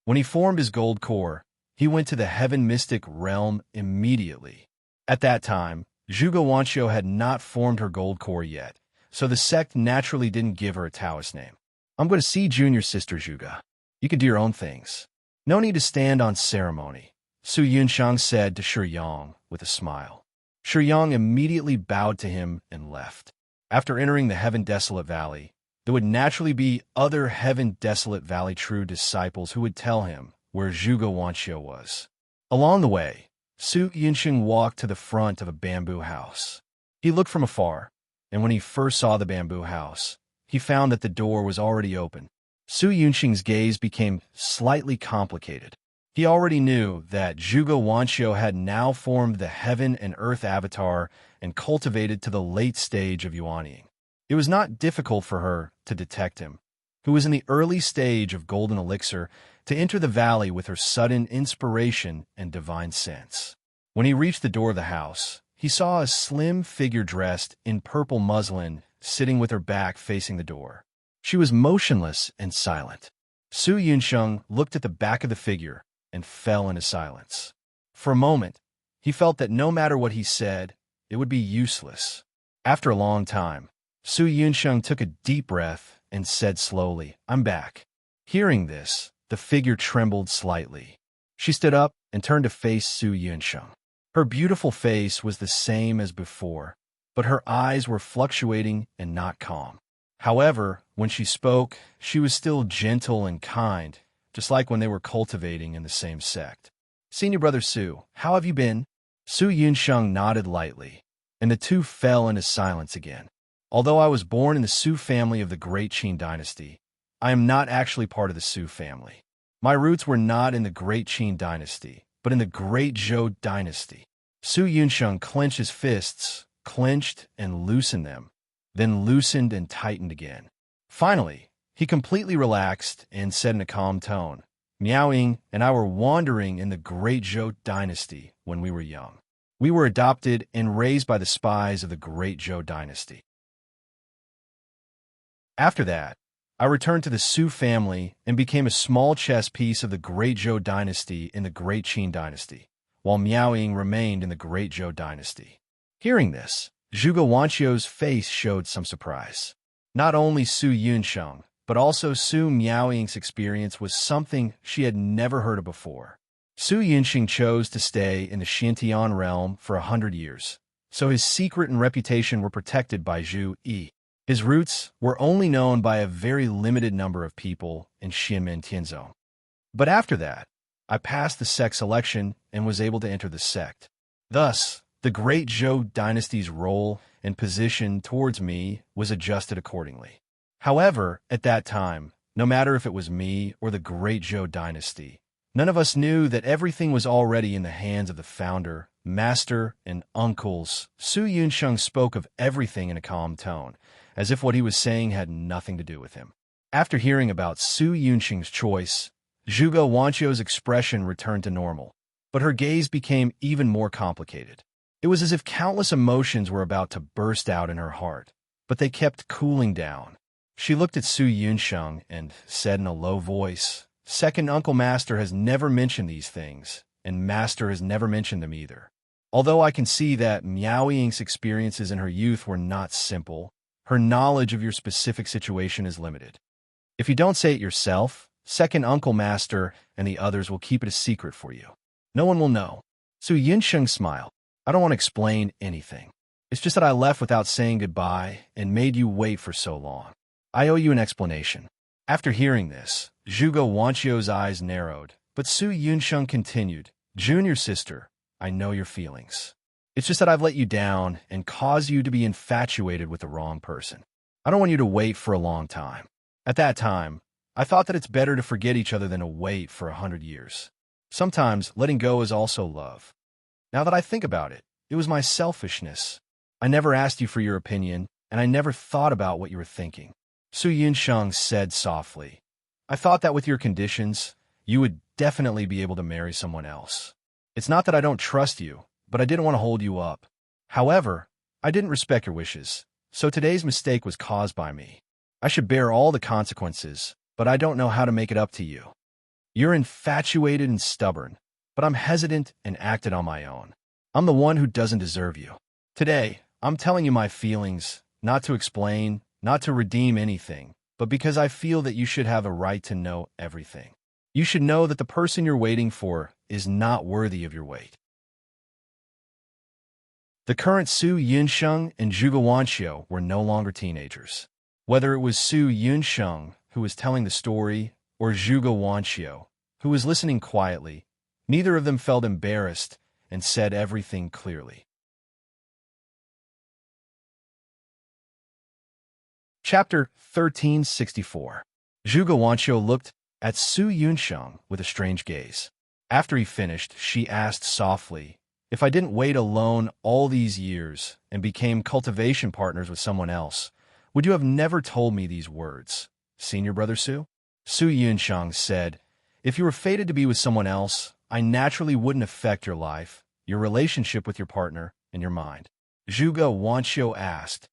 When he formed his gold core, he went to the heaven mystic realm immediately. At that time, Zhuge Wanqiu had not formed her gold core yet, so the sect naturally didn't give her a Taoist name. I'm going to see junior sister Zhuge. You can do your own things. No need to stand on ceremony, Su Yunsheng said to Shi Yang with a smile. Shi Yang immediately bowed to him and left. After entering the Heaven Desolate Valley, there would naturally be other Heaven Desolate Valley true disciples who would tell him where Zhuge Wanqiu was. Along the way, Su Yunsheng walked to the front of a bamboo house. He looked from afar, and when he first saw the bamboo house, he found that the door was already open. Su Yunsheng's gaze became slightly complicated. He already knew that Zhuge Wanqiu had now formed the heaven and earth avatar and cultivated to the late stage of yuanying. It was not difficult for her to detect him, who was in the early stage of golden elixir, to enter the valley with her sudden inspiration and divine sense. When he reached the door of the house, he saw a slim figure dressed in purple muslin sitting with her back facing the door. She was motionless and silent. Su Yunsheng looked at the back of the figure and fell into silence. For a moment, he felt that no matter what he said, it would be useless. After a long time, Su Yunsheng took a deep breath and said slowly, "I'm back." Hearing this, the figure trembled slightly. She stood up and turned to face Su Yunsheng. Her beautiful face was the same as before, but her eyes were fluctuating and not calm. However, when she spoke, she was still gentle and kind, just like when they were cultivating in the same sect. "Senior brother Su, how have you been?" Su Yunsheng nodded lightly, and the two fell into silence again. "Although I was born in the Su family of the Great Qin dynasty, I am not actually part of the Su family. My roots were not in the Great Qin dynasty, but in the Great Zhou dynasty." Su Yunsheng clenched his fists, clenched and loosened them, then loosened and tightened again. Finally, he completely relaxed and said in a calm tone, "Miaoying and I were wandering in the Great Zhou dynasty when we were young. We were adopted and raised by the spies of the Great Zhou dynasty. After that, I returned to the Su family and became a small chess piece of the Great Zhou dynasty in the Great Qin dynasty, while Miaoying remained in the Great Zhou dynasty." Hearing this, Zhuge Wanqiu's face showed some surprise. Not only Su Yunsheng, but also Su Miaoying's experience was something she had never heard of before. Su Yunsheng chose to stay in the Xintian realm for 100 years, so his secret and reputation were protected by Zhu Yi. His roots were only known by a very limited number of people in Xianmen Tianzhou. But after that, I passed the sect selection and was able to enter the sect. Thus, the Great Zhou dynasty's role and position towards me was adjusted accordingly. However, at that time, no matter if it was me or the Great Zhou dynasty, none of us knew that everything was already in the hands of the founder, master, and uncles. Su Yunsheng spoke of everything in a calm tone, as if what he was saying had nothing to do with him. After hearing about Su Yunsheng's choice, Zhuge Wanqiu's expression returned to normal, but her gaze became even more complicated. It was as if countless emotions were about to burst out in her heart, but they kept cooling down. She looked at Su Yunsheng and said in a low voice, "Second Uncle Master has never mentioned these things, and Master has never mentioned them either. Although I can see that Miaoying's experiences in her youth were not simple, her knowledge of your specific situation is limited. If you don't say it yourself, Second Uncle Master and the others will keep it a secret for you. No one will know." Su Yunsheng smiled. "I don't want to explain anything. It's just that I left without saying goodbye and made you wait for so long. I owe you an explanation." After hearing this, Zhuge Wanqiu's eyes narrowed, but Su Yunsheng continued, "Junior sister, I know your feelings. It's just that I've let you down and caused you to be infatuated with the wrong person. I don't want you to wait for a long time. At that time, I thought that it's better to forget each other than to wait for 100 years. Sometimes letting go is also love. Now that I think about it, it was my selfishness. I never asked you for your opinion, and I never thought about what you were thinking." Su Yunsheng said softly, "I thought that with your conditions, you would definitely be able to marry someone else. It's not that I don't trust you, but I didn't want to hold you up. However, I didn't respect your wishes, so today's mistake was caused by me. I should bear all the consequences, but I don't know how to make it up to you. You're infatuated and stubborn, but I'm hesitant and acted on my own. I'm the one who doesn't deserve you. Today, I'm telling you my feelings, not to explain, not to redeem anything, but because I feel that you should have a right to know everything. You should know that the person you're waiting for is not worthy of your wait. The current Su Yunsheng and Zhuge Wanxiu were no longer teenagers. Whether it was Su Yunsheng, who was telling the story, or Zhuge Wanxiu, who was listening quietly, neither of them felt embarrassed and said everything clearly. Chapter 1364. Zhuge Wanxiu looked at Su Yunsheng with a strange gaze. After he finished, she asked softly, "If I didn't wait alone all these years and became cultivation partners with someone else, would you have never told me these words, senior brother Su?" Su Yunsheng said, "If you were fated to be with someone else, I naturally wouldn't affect your life, your relationship with your partner, and your mind." Zhuge Wanxiu asked,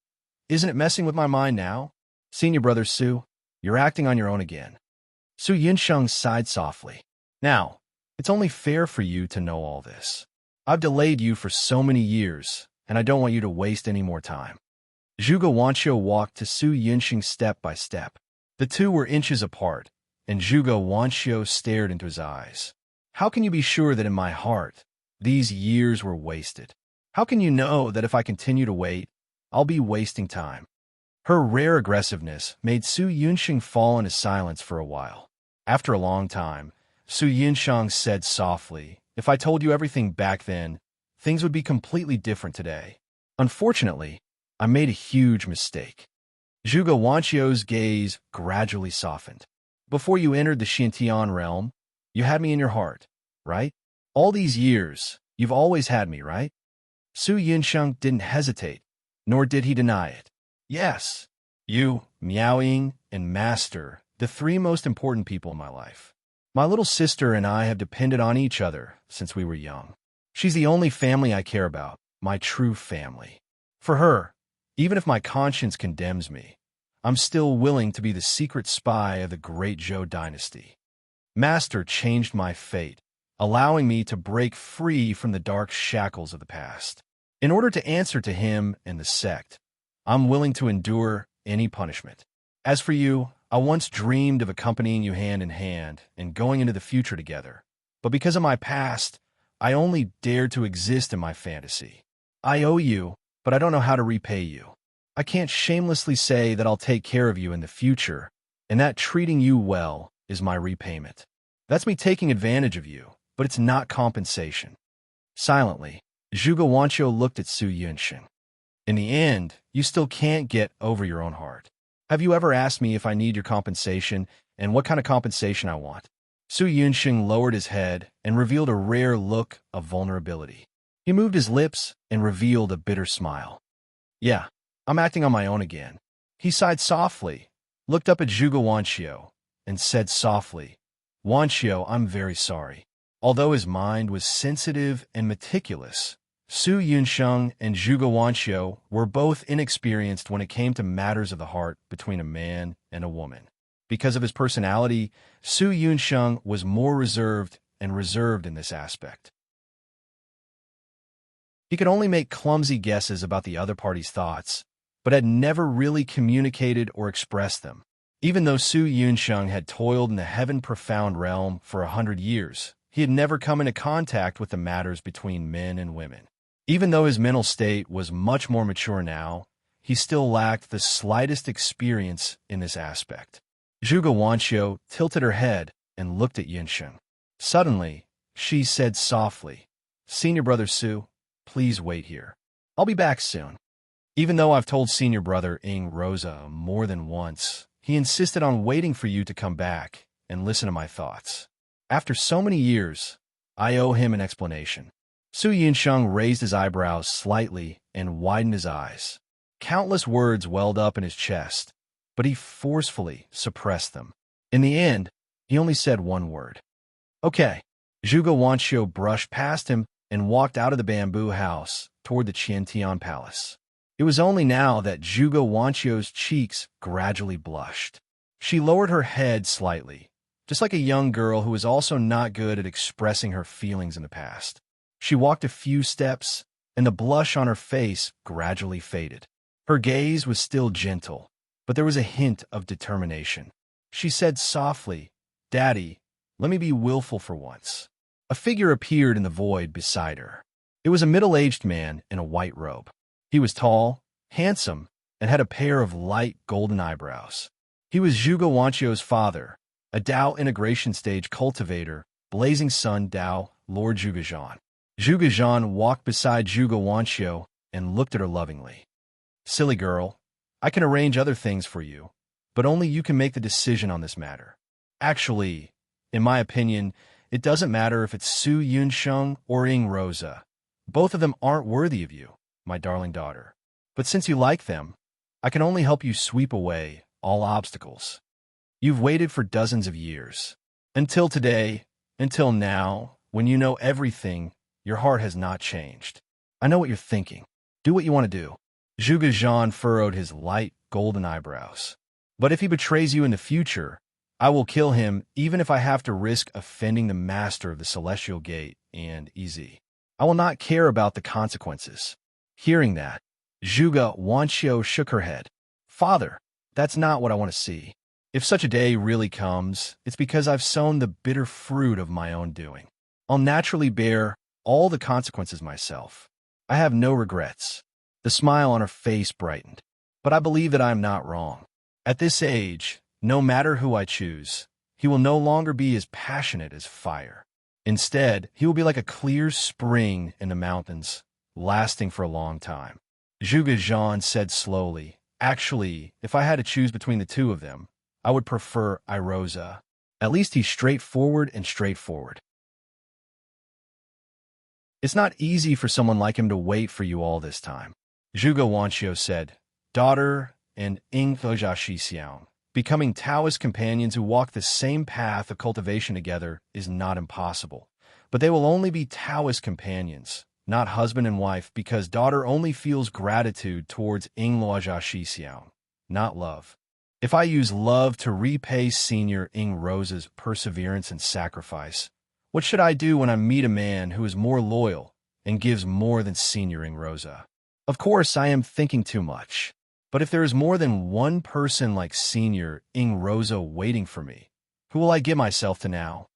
"Isn't it messing with my mind now? Senior brother Su, you're acting on your own again." Su Yunsheng sighed softly. "Now, it's only fair for you to know all this. I've delayed you for so many years, and I don't want you to waste any more time." Zhuge Wanxiu walked to Su Yunsheng step by step. The two were inches apart, and Zhuge Wanxiu stared into his eyes. "How can you be sure that in my heart, these years were wasted? How can you know that if I continue to wait, I'll be wasting time?" Her rare aggressiveness made Su Yunsheng fall into silence for a while. After a long time, Su Yunsheng said softly, "If I told you everything back then, things would be completely different today. Unfortunately, I made a huge mistake." Zhuge Wanxiu's gaze gradually softened. "Before you entered the Xiantian realm, you had me in your heart, right? All these years, you've always had me, right?" Su Yunsheng didn't hesitate, nor did he deny it. "Yes, you, Miaoying, and Master, the three most important people in my life. My little sister and I have depended on each other since we were young. She's the only family I care about, my true family. For her, even if my conscience condemns me, I'm still willing to be the secret spy of the great Zhou dynasty. Master changed my fate, allowing me to break free from the dark shackles of the past. In order to answer to him and the sect, I'm willing to endure any punishment. As for you, I once dreamed of accompanying you hand in hand and going into the future together. But because of my past, I only dared to exist in my fantasy. I owe you, but I don't know how to repay you. I can't shamelessly say that I'll take care of you in the future, and that treating you well is my repayment. That's me taking advantage of you, but it's not compensation." Silently, Zhuge Wanxiu looked at Su Yunsheng. "In the end, you still can't get over your own heart. Have you ever asked me if I need your compensation and what kind of compensation I want?" Su Yunsheng lowered his head and revealed a rare look of vulnerability. He moved his lips and revealed a bitter smile. "Yeah, I'm acting on my own again." He sighed softly, looked up at Zhuge Wanxiu, and said softly, "Wanxiu, I'm very sorry." Although his mind was sensitive and meticulous, Su Yunsheng and Zhuge Wanxiu were both inexperienced when it came to matters of the heart between a man and a woman. Because of his personality, Su Yunsheng was more reserved in this aspect. He could only make clumsy guesses about the other party's thoughts, but had never really communicated or expressed them. Even though Su Yunsheng had toiled in the heaven-profound realm for 100 years, he had never come into contact with the matters between men and women. Even though his mental state was much more mature now, he still lacked the slightest experience in this aspect. Zhuge Wanxiu tilted her head and looked at Yunsheng. Suddenly, she said softly, "Senior brother Su, please wait here. I'll be back soon." Even though I've told senior brother Ing Rosa more than once, he insisted on waiting for you to come back and listen to my thoughts. After so many years, I owe him an explanation. Su Yunsheng raised his eyebrows slightly and widened his eyes. Countless words welled up in his chest, but he forcefully suppressed them. In the end, he only said one word. "Okay." Zhuge Wanxiu brushed past him and walked out of the bamboo house toward the Qiantian palace. It was only now that Zhuge Wanxiu's cheeks gradually blushed. She lowered her head slightly, just like a young girl who was also not good at expressing her feelings in the past. She walked a few steps and the blush on her face gradually faded. Her gaze was still gentle, but there was a hint of determination. She said softly, "Daddy, let me be willful for once." A figure appeared in the void beside her. It was a middle-aged man in a white robe. He was tall, handsome, and had a pair of light golden eyebrows. He was Zhuge Wanqiu's father, a Dao integration stage cultivator, Blazing Sun Dao, Lord Zhuge. Zhuge walked beside Zhuge Wanqiu and looked at her lovingly. "Silly girl, I can arrange other things for you, but only you can make the decision on this matter. Actually, in my opinion, it doesn't matter if it's Su Yunsheng or Ying Rosa. Both of them aren't worthy of you, my darling daughter. But since you like them, I can only help you sweep away all obstacles. You've waited for dozens of years. Until today, until now, when you know everything, your heart has not changed. I know what you're thinking. Do what you want to do." Zhuge furrowed his light golden eyebrows. "But if he betrays you in the future, I will kill him even if I have to risk offending the master of the Celestial Gate and EZ. I will not care about the consequences." Hearing that, Zhuge Wanqiu shook her head. "Father, that's not what I want to see. If such a day really comes, it's because I've sown the bitter fruit of my own doing. I'll naturally bear all the consequences myself. I have no regrets." The smile on her face brightened. "But I believe that I am not wrong. At this age, no matter who I choose, he will no longer be as passionate as fire. Instead, he will be like a clear spring in the mountains, lasting for a long time." Zhuge said slowly, "Actually, if I had to choose between the two of them, I would prefer Irosa. At least he's straightforward and straightforward. It's not easy for someone like him to wait for you all this time." Zhuge Wanqiu said, "Daughter and Xixiang, becoming Taoist companions who walk the same path of cultivation together is not impossible. But they will only be Taoist companions, not husband and wife, because daughter only feels gratitude towards Xixiang, not love. If I use love to repay Senior Ying Rosa's perseverance and sacrifice, what should I do when I meet a man who is more loyal and gives more than Senior Ying Rosa? Of course, I am thinking too much. But if there is more than one person like Senior Ying Rosa waiting for me, who will I give myself to now?"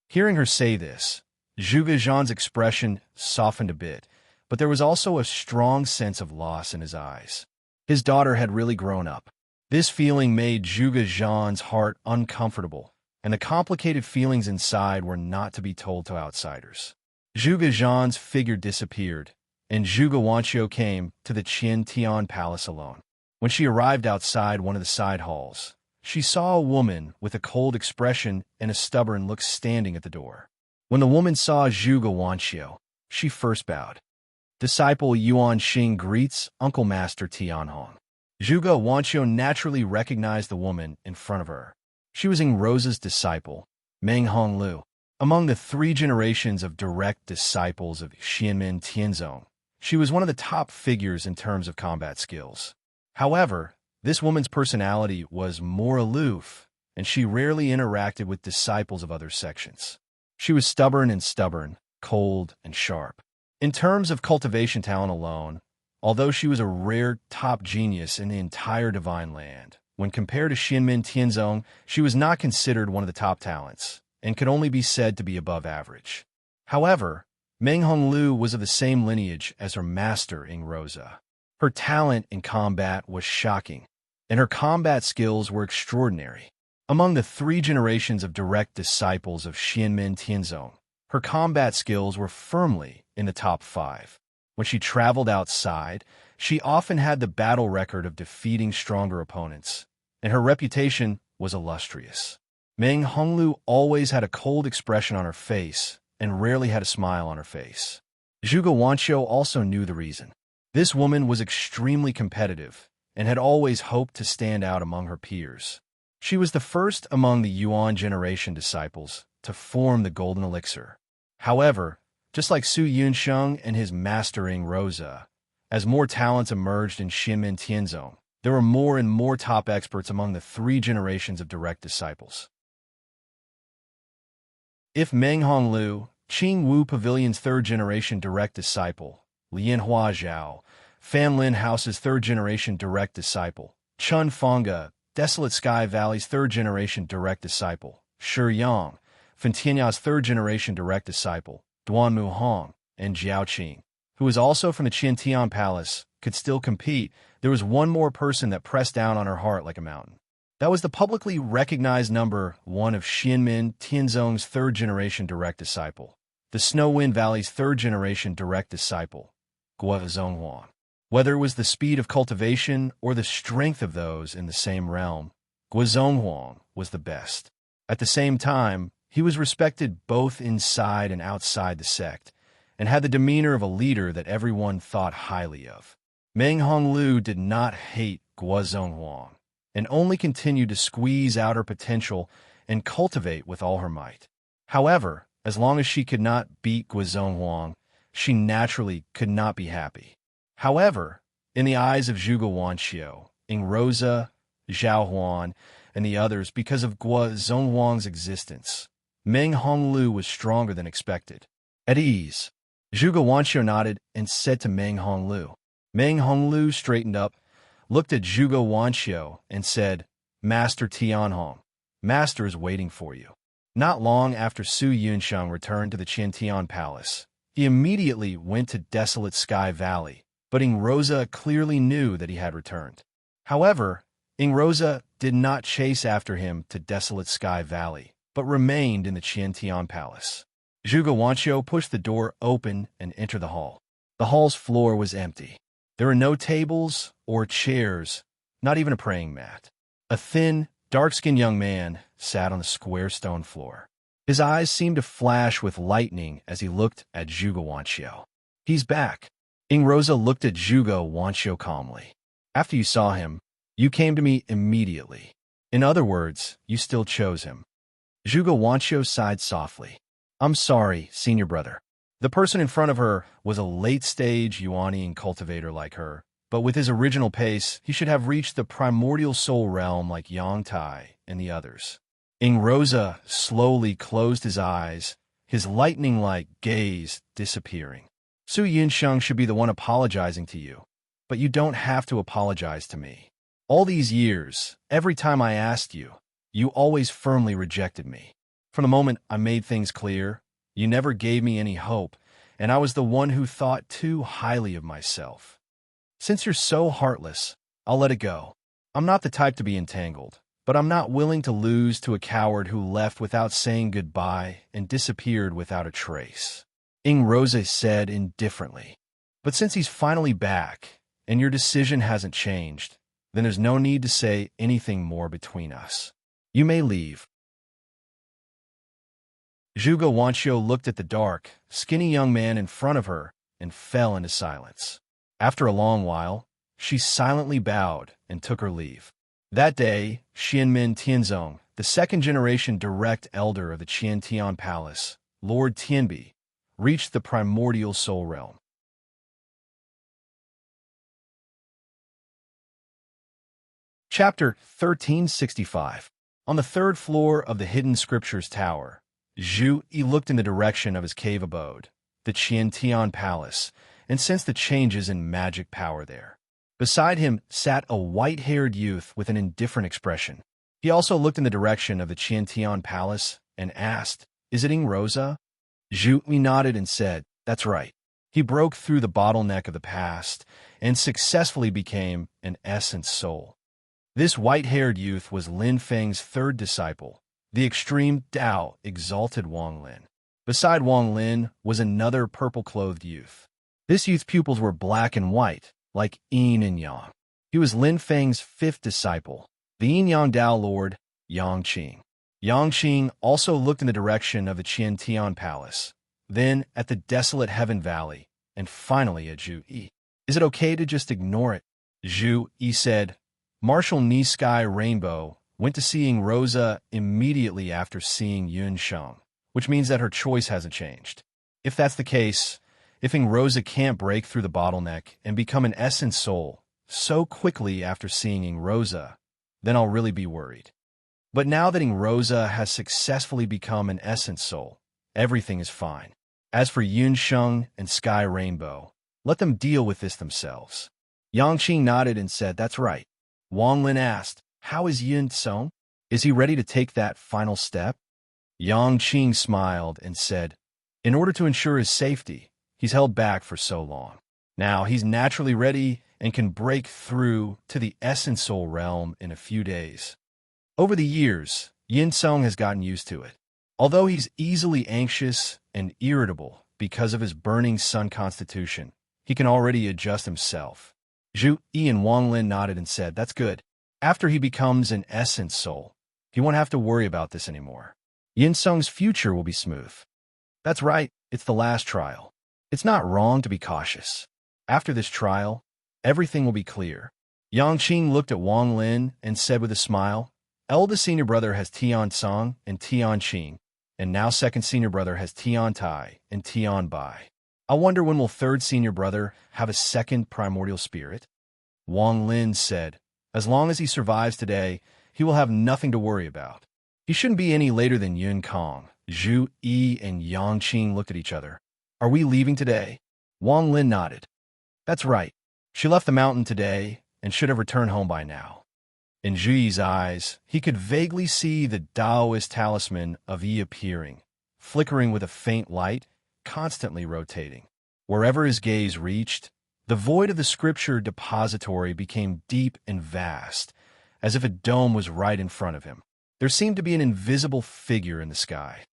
Hearing her say this, Zhuge expression softened a bit, but there was also a strong sense of loss in his eyes. His daughter had really grown up. This feeling made Zhuge heart uncomfortable, and the complicated feelings inside were not to be told to outsiders. Zhuge figure disappeared, and Zhuge Wanqiu came to the Qin Tian Palace alone. When she arrived outside one of the side halls, she saw a woman with a cold expression and a stubborn look standing at the door. When the woman saw Zhuge Wanqiu, she first bowed. "Disciple Yuan Xing greets Uncle Master Tianhong." Zhuge Wanqiu naturally recognized the woman in front of her. She was Ying Rosa's disciple, Meng Honglu. Among the 3 generations of direct disciples of Xianmen Tianzong, she was one of the top figures in terms of combat skills. However, this woman's personality was more aloof, and she rarely interacted with disciples of other sections. She was stubborn, cold, and sharp. In terms of cultivation talent alone, although she was a rare top genius in the entire Divine Land, when compared to Xianmen Tianzong, she was not considered one of the top talents, and could only be said to be above average. However, Meng Honglu was of the same lineage as her master, Ying Rosa. Her talent in combat was shocking, and her combat skills were extraordinary. Among the 3 generations of direct disciples of Xianmen Tianzong, her combat skills were firmly in the top 5. When she traveled outside, she often had the battle record of defeating stronger opponents, and her reputation was illustrious. Meng Honglu always had a cold expression on her face and rarely had a smile on her face. Zhuge Wanqiu also knew the reason. This woman was extremely competitive and had always hoped to stand out among her peers. She was the first among the Yuan generation disciples to form the Golden Elixir. However, just like Su Yunsheng and his master Ying Rosa, as more talents emerged in Xianmen Tianzong, there were more and more top experts among the 3 generations of direct disciples. If Meng Honglu, Qing Wu Pavilion's 3rd generation direct disciple, Lianhua Zhao, Fan Lin House's third-generation direct disciple, Chun Fengge, Desolate Sky Valley's third-generation direct disciple, Shi Yang, Fentianya's third-generation direct disciple, Duan Muhong, and Jiao Qing, who was also from the Qiantian Palace, could still compete. There was one more person that pressed down on her heart like a mountain. That was the publicly recognized number 1 of Xianmin Tianzong's third-generation direct disciple, the Snow Wind Valley's third-generation direct disciple, Guo Zhonghuang. Whether it was the speed of cultivation or the strength of those in the same realm, Guo Zhonghuang was the best. At the same time, he was respected both inside and outside the sect, and had the demeanor of a leader that everyone thought highly of. Meng Honglu did not hate Guo Zhonghuang, and only continued to squeeze out her potential and cultivate with all her might. However, as long as she could not beat Guo Zhonghuang, she naturally could not be happy. However, in the eyes of Zhuge Wanqiu, Ingroza, Zhao Huan, and the others, because of Guo Zhonghuang's existence, Meng Honglu was stronger than expected. At ease, Zhuge Wanqiu nodded and said to Meng Honglu. Meng Honglu straightened up, looked at Zhuge Wanqiu, and said, "Master Tianhong, Master is waiting for you." Not long after Su Yunsheng returned to the Qiantian Palace, he immediately went to Desolate Sky Valley, but Ingroza clearly knew that he had returned. However, Ingroza did not chase after him to Desolate Sky Valley, but remained in the Qiantian Palace. Zhuge Wanqiu pushed the door open and entered the hall. The hall's floor was empty. There were no tables or chairs, not even a praying mat. A thin, dark-skinned young man sat on the square stone floor. His eyes seemed to flash with lightning as he looked at Zhuge Wanqiu. "He's back." Ingroza looked at Zhuge Wanqiu calmly. "After you saw him, you came to me immediately. In other words, you still chose him." Zhuge Wanqiu sighed softly. "I'm sorry, senior brother." The person in front of her was a late-stage Yuanian cultivator like her, but with his original pace, he should have reached the primordial soul realm like Yang Tai and the others. Ingroza slowly closed his eyes, his lightning-like gaze disappearing. "Su Yunsheng should be the one apologizing to you, but you don't have to apologize to me. All these years, every time I asked you, you always firmly rejected me. From the moment I made things clear, you never gave me any hope, and I was the one who thought too highly of myself. Since you're so heartless, I'll let it go. I'm not the type to be entangled, but I'm not willing to lose to a coward who left without saying goodbye and disappeared without a trace." Ingroza said indifferently. "But since he's finally back, and your decision hasn't changed, then there's no need to say anything more between us. You may leave." Zhuge Wanqiu looked at the dark, skinny young man in front of her and fell into silence. After a long while, she silently bowed and took her leave. That day, Xianmin Tianzong, the second-generation direct elder of the Qiantian Palace, Lord Tianbi, reached the primordial soul realm. Chapter 1365. On the third floor of the Hidden Scriptures Tower, Zhu Yi looked in the direction of his cave abode, the Qiantian Palace, and sensed the changes in magic power there. Beside him sat a white-haired youth with an indifferent expression. He also looked in the direction of the Qiantian Palace and asked, "Is it Ingroza?" Zhu Yi nodded and said, "That's right." He broke through the bottleneck of the past and successfully became an essence soul. This white-haired youth was Lin Feng's third disciple, the extreme Tao exalted Wang Lin. Beside Wang Lin was another purple-clothed youth. This youth's pupils were black and white, like yin and yang. He was Lin Feng's fifth disciple, the yin-yang Tao Lord, Yang Qing. Yang Qing also looked in the direction of the Qiantian Palace, then at the desolate Heaven Valley, and finally at Zhu Yi. "Is it okay to just ignore it?" Zhu Yi said. Marshal Ni Sky Rainbow went to seeing Rosa immediately after seeing Yun Sheng, which means that her choice hasn't changed. If that's the case, if Rosa can't break through the bottleneck and become an essence soul so quickly after seeing Rosa, then I'll really be worried. But now that Rosa has successfully become an essence soul, everything is fine. As for Yun Sheng and Sky Rainbow, Let them deal with this themselves. Yang Qing nodded and said, "That's right." Wang Lin asked, "How is Yin Song? Is he ready to take that final step?" Yang Qing smiled and said, "In order to ensure his safety, he's held back for so long. Now he's naturally ready and can break through to the essence soul realm in a few days." Over the years, Yin Song has gotten used to it. Although he's easily anxious and irritable because of his burning sun constitution, he can already adjust himself. Zhu Yi and Wang Lin nodded and said, "That's good. After he becomes an essence soul, he won't have to worry about this anymore. Yin Song's future will be smooth." "That's right. It's the last trial. It's not wrong to be cautious. After this trial, everything will be clear." Yang Qing looked at Wang Lin and said with a smile, "Eldest senior brother has Tian Song and Tian Qing, and now second senior brother has Tian Tai and Tian Bai. I wonder when will third senior brother have a second primordial spirit?" Wang Lin said, "As long as he survives today, he will have nothing to worry about. He shouldn't be any later than Yun Kong." Zhu Yi and Yang Qing looked at each other. "Are we leaving today?" Wang Lin nodded. "That's right. She left the mountain today and should have returned home by now." In Zhu Yi's eyes, he could vaguely see the Taoist talisman of Yi appearing, flickering with a faint light, constantly rotating. Wherever his gaze reached, the void of the scripture depository became deep and vast, as if a dome was right in front of him. There seemed to be an invisible figure in the sky.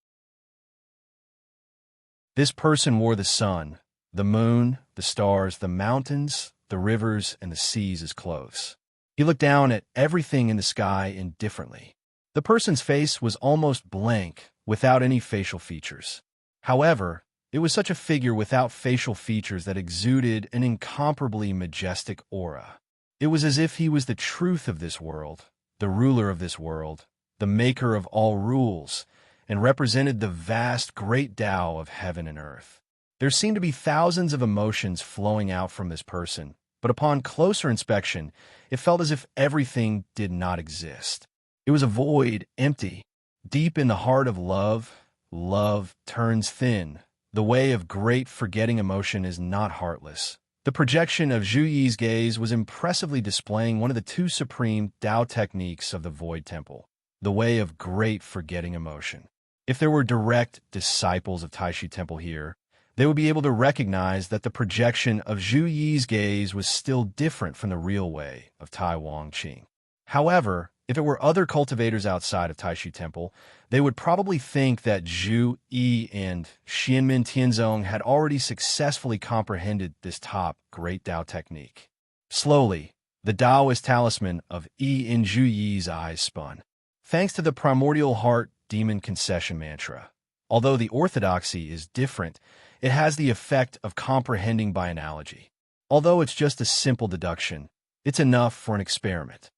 This person wore the sun, the moon, the stars, the mountains, the rivers, and the seas as clothes. He looked down at everything in the sky indifferently. The person's face was almost blank, without any facial features. However, it was such a figure without facial features that exuded an incomparably majestic aura. It was as if he was the truth of this world, the ruler of this world, the maker of all rules, and represented the vast great Tao of heaven and earth. There seemed to be thousands of emotions flowing out from this person, but upon closer inspection, it felt as if everything did not exist. It was a void, empty. Deep in the heart of love, love turns thin. The way of great forgetting emotion is not heartless. The projection of Zhu Yi's gaze was impressively displaying one of the two supreme Tao techniques of the Void Temple, the way of great forgetting emotion. If there were direct disciples of Taishu Temple here, they would be able to recognize that the projection of Zhu Yi's gaze was still different from the real way of Tai Wang Qing. However, if it were other cultivators outside of Taishu Temple, they would probably think that Zhu Yi and Xianmin Tianzong had already successfully comprehended this top great Tao technique. Slowly, the Taoist talisman of Yi in Zhu Yi's eyes spun. Thanks to the primordial heart demon concession mantra, although the orthodoxy is different, it has the effect of comprehending by analogy. Although it's just a simple deduction, it's enough for an experiment.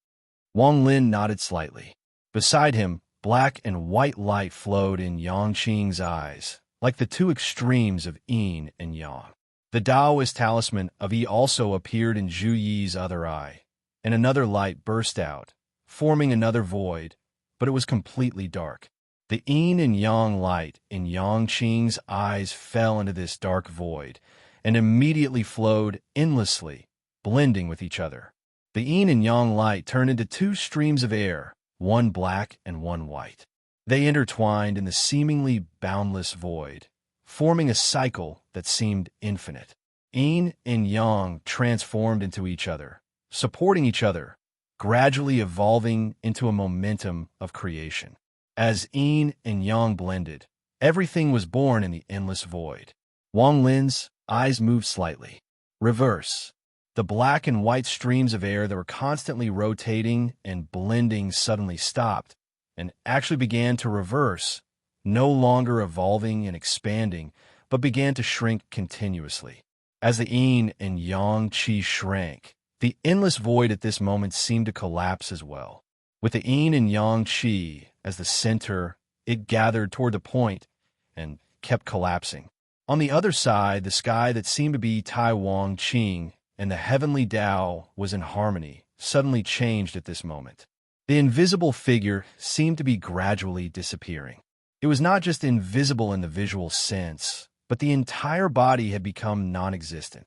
Wang Lin nodded slightly. Beside him, black and white light flowed in Yang Qing's eyes, like the two extremes of yin and yang. The Taoist talisman of Yi also appeared in Zhu Yi's other eye, and another light burst out, forming another void, but it was completely dark. The yin and yang light in Yang Qing's eyes fell into this dark void and immediately flowed endlessly, blending with each other. The yin and yang light turned into two streams of air, one black and one white. They intertwined in the seemingly boundless void, forming a cycle that seemed infinite. Yin and yang transformed into each other, supporting each other, gradually evolving into a momentum of creation. As yin and yang blended, everything was born in the endless void. Wang Lin's eyes moved slightly. Reverse. The black and white streams of air that were constantly rotating and blending suddenly stopped and actually began to reverse, no longer evolving and expanding, but began to shrink continuously. As the yin and yang qi shrank, the endless void at this moment seemed to collapse as well. With the yin and yang qi as the center, it gathered toward the point and kept collapsing. On the other side, the sky that seemed to be Tai Wang Qing and the heavenly Tao was in harmony, suddenly changed at this moment. The invisible figure seemed to be gradually disappearing. It was not just invisible in the visual sense, but the entire body had become non-existent.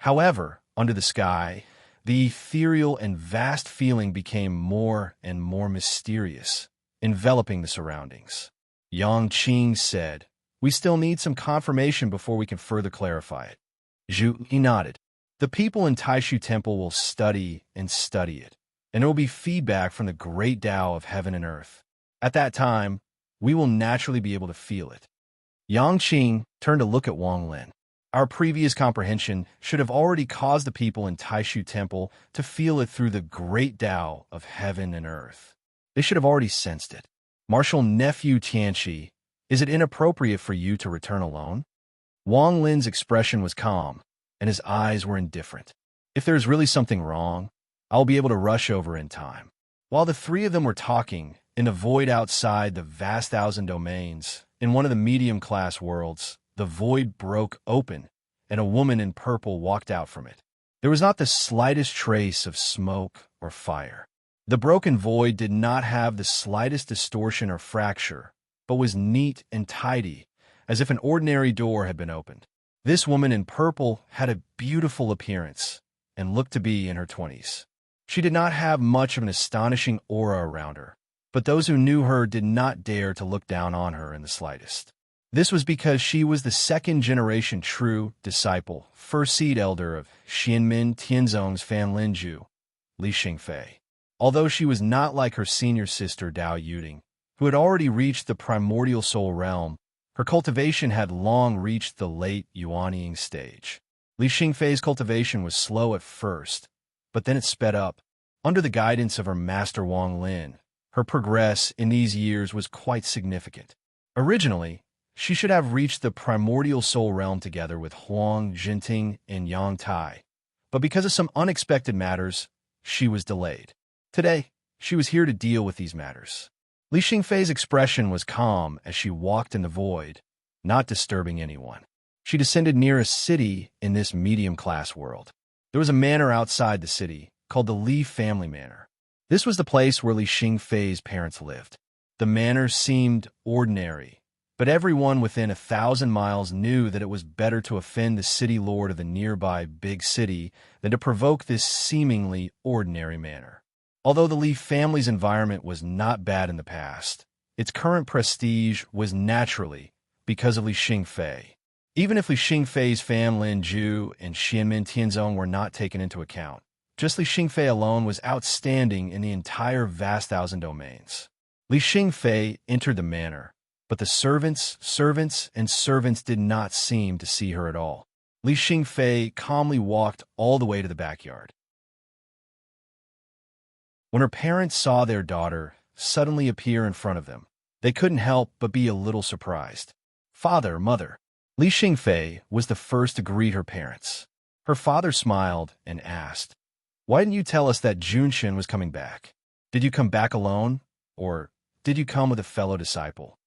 However, under the sky, the ethereal and vast feeling became more and more mysterious, enveloping the surroundings. Yang Qing said, "We still need some confirmation before we can further clarify it." Zhu Yi nodded. "The people in Taishu Temple will study and study it, and there will be feedback from the great Tao of heaven and earth. At that time, we will naturally be able to feel it." Yang Qing turned to look at Wang Lin. "Our previous comprehension should have already caused the people in Taishu Temple to feel it through the great Tao of heaven and earth. They should have already sensed it. Martial nephew Tianqi, is it inappropriate for you to return alone?" Wang Lin's expression was calm, and his eyes were indifferent. "If there's really something wrong, I'll be able to rush over in time." While the three of them were talking, in the void outside the vast thousand domains, in one of the medium-class worlds, the void broke open, and a woman in purple walked out from it. There was not the slightest trace of smoke or fire. The broken void did not have the slightest distortion or fracture, but was neat and tidy, as if an ordinary door had been opened. This woman in purple had a beautiful appearance and looked to be in her 20s. She did not have much of an astonishing aura around her, but those who knew her did not dare to look down on her in the slightest. This was because she was the second-generation true disciple, first seed elder of Xianmin Tianzong's Fan Linju, Li Xingfei. Although she was not like her senior sister Dao Yuding, who had already reached the primordial soul realm, her cultivation had long reached the late Yuanying stage. Li Xingfei's cultivation was slow at first, but then it sped up. Under the guidance of her master Wang Lin, her progress in these years was quite significant. Originally, she should have reached the primordial soul realm together with Huang Jinting and Yang Tai, but because of some unexpected matters, she was delayed. Today, she was here to deal with these matters. Li Xingfei's expression was calm as she walked in the void, not disturbing anyone. She descended near a city in this medium-class world. There was a manor outside the city, called the Li Family Manor. This was the place where Li Xingfei's parents lived. The manor seemed ordinary, but everyone within 1,000 miles knew that it was better to offend the city lord of the nearby big city than to provoke this seemingly ordinary manor. Although the Li family's environment was not bad in the past, its current prestige was naturally because of Li Xingfei. Even if Li Xingfei's Fan Linju and Xianmin Tianzong were not taken into account, just Li Xingfei alone was outstanding in the entire vast thousand domains. Li Xingfei entered the manor, but the servants did not seem to see her at all. Li Xingfei calmly walked all the way to the backyard. When her parents saw their daughter suddenly appear in front of them, they couldn't help but be a little surprised. "Father, mother." Li Xingfei was the first to greet her parents. Her father smiled and asked, "Why didn't you tell us that Junshin was coming back? Did you come back alone, or did you come with a fellow disciple?"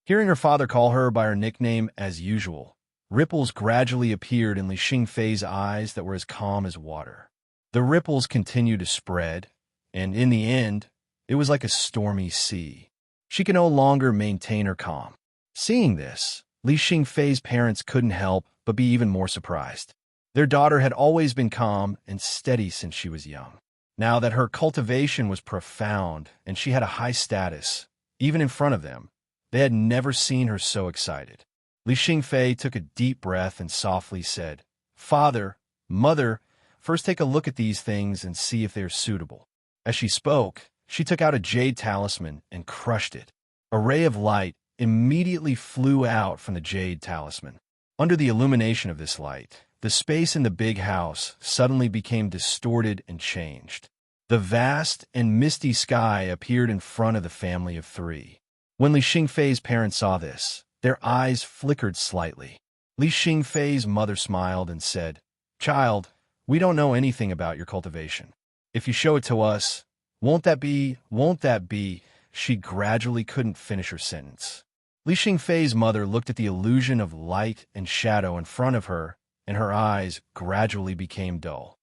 Hearing her father call her by her nickname as usual, ripples gradually appeared in Li Xingfei's eyes that were as calm as water. The ripples continued to spread, and in the end, it was like a stormy sea. She could no longer maintain her calm. Seeing this, Li Xingfei's parents couldn't help but be even more surprised. Their daughter had always been calm and steady since she was young. Now that her cultivation was profound and she had a high status, even in front of them, they had never seen her so excited. Li Xingfei took a deep breath and softly said, "Father, mother, first take a look at these things and see if they are suitable." As she spoke, she took out a jade talisman and crushed it. A ray of light immediately flew out from the jade talisman. Under the illumination of this light, the space in the big house suddenly became distorted and changed. The vast and misty sky appeared in front of the family of three. When Li Xingfei's parents saw this, their eyes flickered slightly. Li Xingfei's mother smiled and said, "Child, we don't know anything about your cultivation. If you show it to us, won't that be? She gradually couldn't finish her sentence. Li Xingfei's mother looked at the illusion of light and shadow in front of her, and her eyes gradually became dull.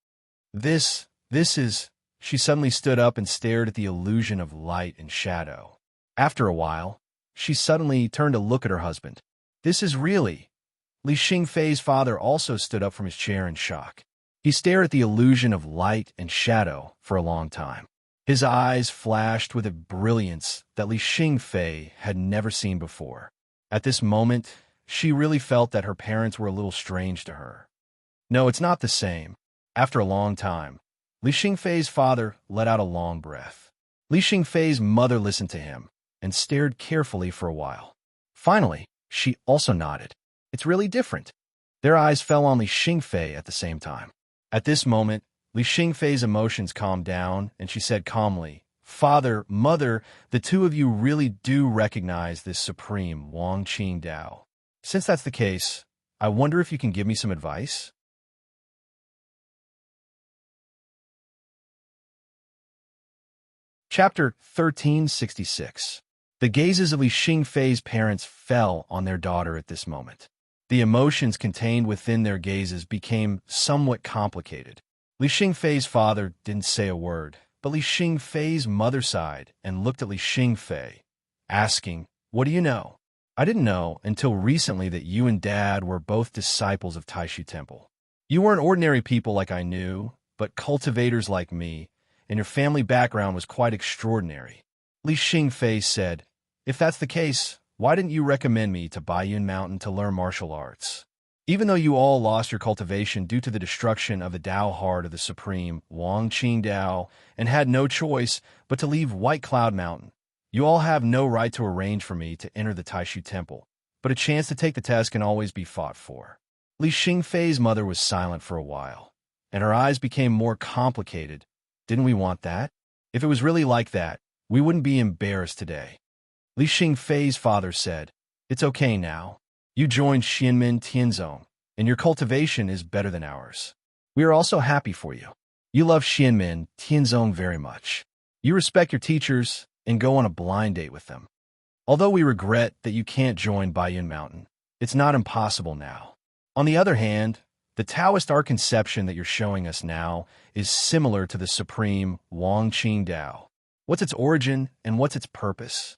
This is... She suddenly stood up and stared at the illusion of light and shadow. After a while, she suddenly turned to look at her husband. "This is really..." Li Xingfei's father also stood up from his chair in shock. He stared at the illusion of light and shadow for a long time. His eyes flashed with a brilliance that Li Xingfei had never seen before. At this moment, she really felt that her parents were a little strange to her. No, it's not the same. After a long time, Li Xingfei's father let out a long breath. Li Xingfei's mother listened to him and stared carefully for a while. Finally, she also nodded. It's really different. Their eyes fell on Li Xingfei at the same time. At this moment, Li Xingfei's emotions calmed down, and she said calmly, "Father, Mother, the two of you really do recognize this supreme Wang Qing Dao. Since that's the case, I wonder if you can give me some advice?" Chapter 1366. The gazes of Li Xingfei's parents fell on their daughter at this moment. The emotions contained within their gazes became somewhat complicated. Li Xingfei's father didn't say a word, but Li Xingfei's mother sighed and looked at Li Xingfei, asking, "What do you know?" "I didn't know until recently that you and Dad were both disciples of Taishu Temple. You weren't ordinary people like I knew, but cultivators like me, and your family background was quite extraordinary." Li Xingfei said, "If that's the case, why didn't you recommend me to Baiyun Mountain to learn martial arts? Even though you all lost your cultivation due to the destruction of the Dao heart of the supreme Wang Qing Dao and had no choice but to leave White Cloud Mountain, you all have no right to arrange for me to enter the Taishu Temple, but a chance to take the test can always be fought for." Li Xingfei's mother was silent for a while, and her eyes became more complicated. "Didn't we want that? If it was really like that, we wouldn't be embarrassed today." Li Xingfei's father said, "It's okay now. You joined Xianmen Tianzong, and your cultivation is better than ours. We are also happy for you. You love Xianmen Tianzong very much. You respect your teachers and go on a blind date with them. Although we regret that you can't join Baiyun Mountain, it's not impossible now. On the other hand, the Taoist art conception that you're showing us now is similar to the supreme Wang Qing Dao. What's its origin and what's its purpose?"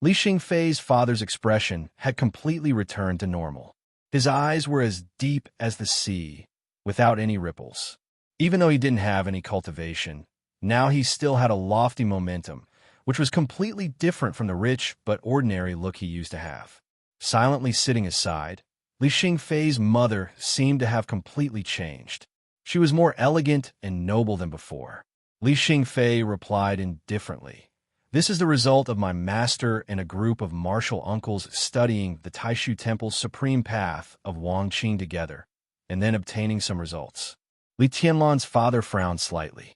Li Xingfei's father's expression had completely returned to normal. His eyes were as deep as the sea, without any ripples. Even though he didn't have any cultivation, now he still had a lofty momentum, which was completely different from the rich but ordinary look he used to have. Silently sitting aside, Li Xingfei's mother seemed to have completely changed. She was more elegant and noble than before. Li Xingfei replied indifferently, "This is the result of my master and a group of martial uncles studying the Taishu Temple's supreme path of Wang Qing together, and then obtaining some results." Li Tianlan's father frowned slightly.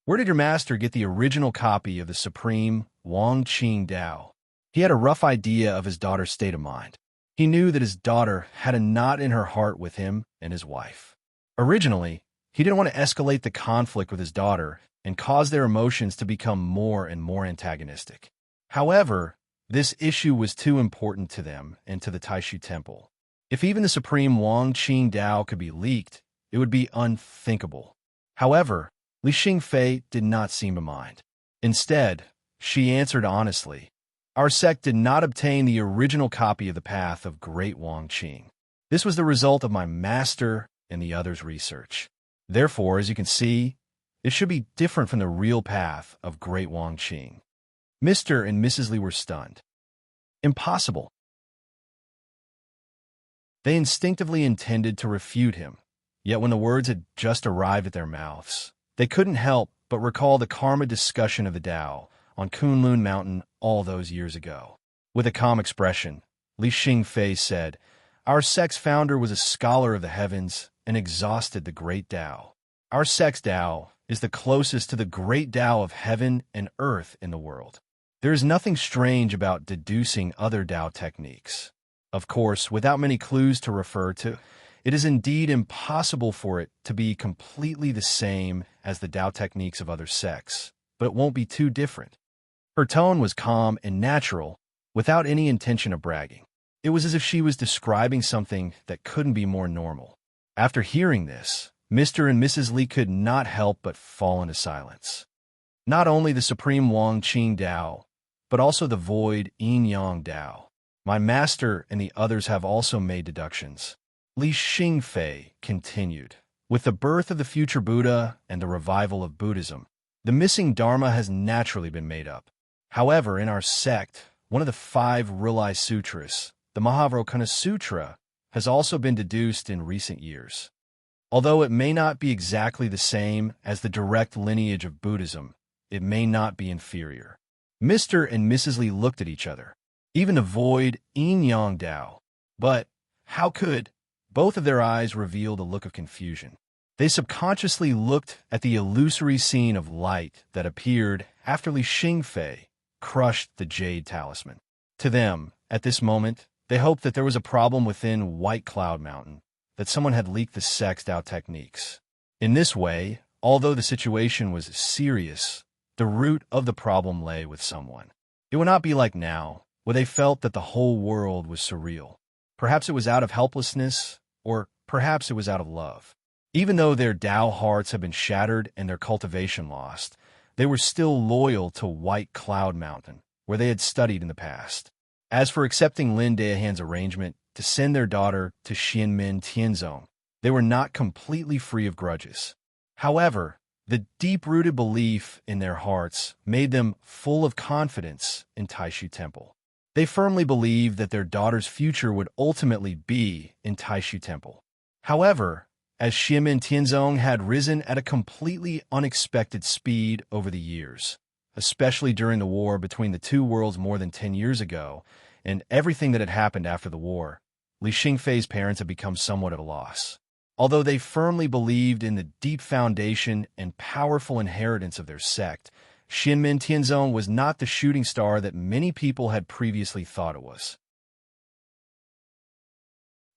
"Where did your master get the original copy of the supreme Wang Qing Dao?" He had a rough idea of his daughter's state of mind. He knew that his daughter had a knot in her heart with him and his wife. Originally, he didn't want to escalate the conflict with his daughter and cause their emotions to become more and more antagonistic. However, this issue was too important to them and to the Taishu Temple. If even the supreme Wang Qing Dao could be leaked, it would be unthinkable. However, Li Xingfei did not seem to mind. Instead, she answered honestly, "Our sect did not obtain the original copy of the path of Great Wang Qing. This was the result of my master and the others' research. Therefore, as you can see, it should be different from the real path of Great Wang Qing." Mr. and Mrs. Li were stunned. Impossible. They instinctively intended to refute him, yet when the words had just arrived at their mouths, they couldn't help but recall the karma discussion of the Tao on Kunlun Mountain all those years ago. With a calm expression, Li Xingfei said, "Our sect's founder was a scholar of the heavens and exhausted the great Tao. Our sect's Tao is the closest to the great Tao of heaven and earth in the world. There is nothing strange about deducing other Tao techniques. Of course, without many clues to refer to, it is indeed impossible for it to be completely the same as the Tao techniques of other sects, but it won't be too different." Her tone was calm and natural, without any intention of bragging. It was as if she was describing something that couldn't be more normal. After hearing this, Mr. and Mrs. Li could not help but fall into silence. Not only the supreme Wang Qing Dao, but also the void yin-yang Dao. My master and the others have also made deductions. Li Xingfei continued, With the birth of the future Buddha and the revival of Buddhism, the missing Dharma has naturally been made up. However, in our sect, one of the 5 Rilai Sutras, the Mahavajrayana Sutra, has also been deduced in recent years. Although it may not be exactly the same as the direct lineage of Buddhism, it may not be inferior. Mr. and Mrs. Lee looked at each other, even avoid yin-yang Dao. But how could? Both of their eyes revealed a look of confusion. They subconsciously looked at the illusory scene of light that appeared after Li Xingfei crushed the jade talisman. To them, at this moment, they hoped that there was a problem within White Cloud Mountain, that someone had leaked the sexed out techniques. In this way, although the situation was serious, the root of the problem lay with someone. It would not be like now, where they felt that the whole world was surreal. Perhaps it was out of helplessness, or perhaps it was out of love. Even though their Tao hearts had been shattered and their cultivation lost, they were still loyal to White Cloud Mountain, where they had studied in the past. As for accepting Lin Daohan's arrangement to send their daughter to Xianmen Tianzong, they were not completely free of grudges. However, the deep-rooted belief in their hearts made them full of confidence in Taishu Temple. They firmly believed that their daughter's future would ultimately be in Taishu Temple. However, as Xianmen Tianzong had risen at a completely unexpected speed over the years, especially during the war between the two worlds more than 10 years ago, and everything that had happened after the war, Li Xingfei's parents had become somewhat at a loss. Although they firmly believed in the deep foundation and powerful inheritance of their sect, Xianmen Tianzong was not the shooting star that many people had previously thought it was.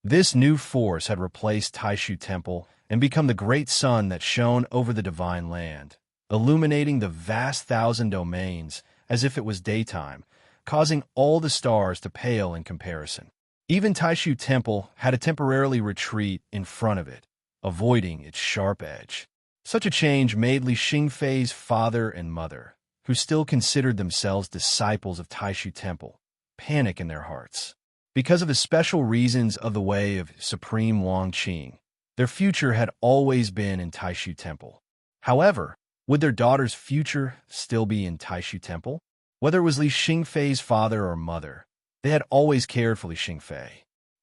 This new force had replaced Taishu Temple and become the great sun that shone over the divine land, illuminating the vast 1,000 domains as if it was daytime, causing all the stars to pale in comparison. Even Taishu Temple had to temporarily retreat in front of it, avoiding its sharp edge. Such a change made Li Xingfei's father and mother, who still considered themselves disciples of Taishu Temple, panic in their hearts. Because of the special reasons of the way of Supreme Wang Qing, their future had always been in Taishu Temple. However, would their daughter's future still be in Taishu Temple? Whether it was Li Xingfei's father or mother, they had always cared for Li Xingfei.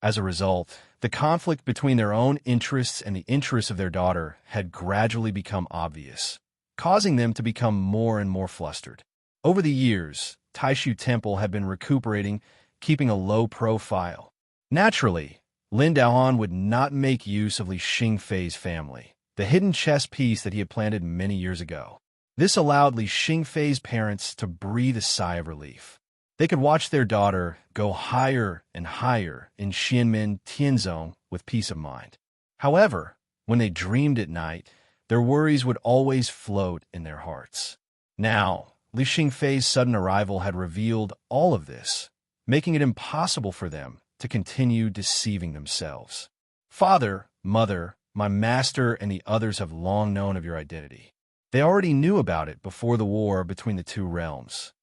As a result, the conflict between their own interests and the interests of their daughter had gradually become obvious, causing them to become more and more flustered. Over the years, Taishu Temple had been recuperating, keeping a low profile. Naturally, Lin Daohan would not make use of Li Xingfei's family, the hidden chess piece that he had planted many years ago. This allowed Li Xingfei's parents to breathe a sigh of relief. They could watch their daughter go higher and higher in Xianmen Tianzong with peace of mind. However, when they dreamed at night, their worries would always float in their hearts. Now, Li Xingfei's sudden arrival had revealed all of this, making it impossible for them to continue deceiving themselves. Father, mother, my master, and the others have long known of your identity. They already knew about it before the war between the two realms.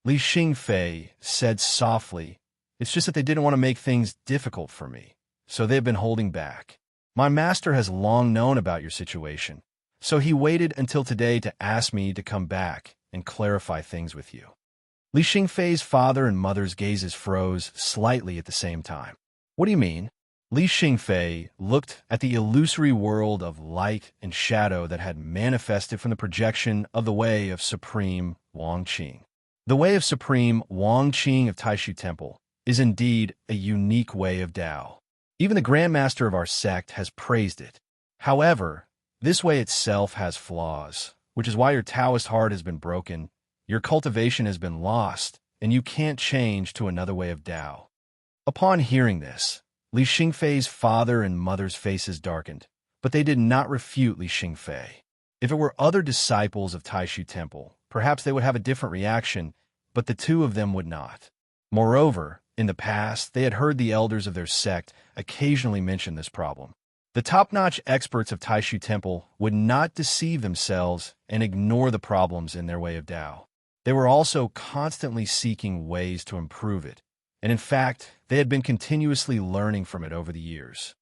Li Xingfei said softly, "It's just that they didn't want to make things difficult for me, so they've been holding back. My master has long known about your situation, so he waited until today to ask me to come back and clarify things with you." Li Xingfei's father and mother's gazes froze slightly at the same time. "What do you mean?" Li Xingfei looked at the illusory world of light and shadow that had manifested from the projection of the way of Supreme Wang Qing. The way of Supreme Wang Qing of Taishu Temple is indeed a unique way of Tao. Even the Grandmaster of our sect has praised it. However, this way itself has flaws, which is why your Taoist heart has been broken, your cultivation has been lost, and you can't change to another way of Tao. Upon hearing this, Li Xingfei's father and mother's faces darkened, but they did not refute Li Xingfei. If it were other disciples of Taishu Temple, perhaps they would have a different reaction, but the two of them would not. Moreover, in the past, they had heard the elders of their sect occasionally mention this problem. The top-notch experts of Taishu Temple would not deceive themselves and ignore the problems in their way of Tao. They were also constantly seeking ways to improve it, and in fact, they had been continuously learning from it over the years.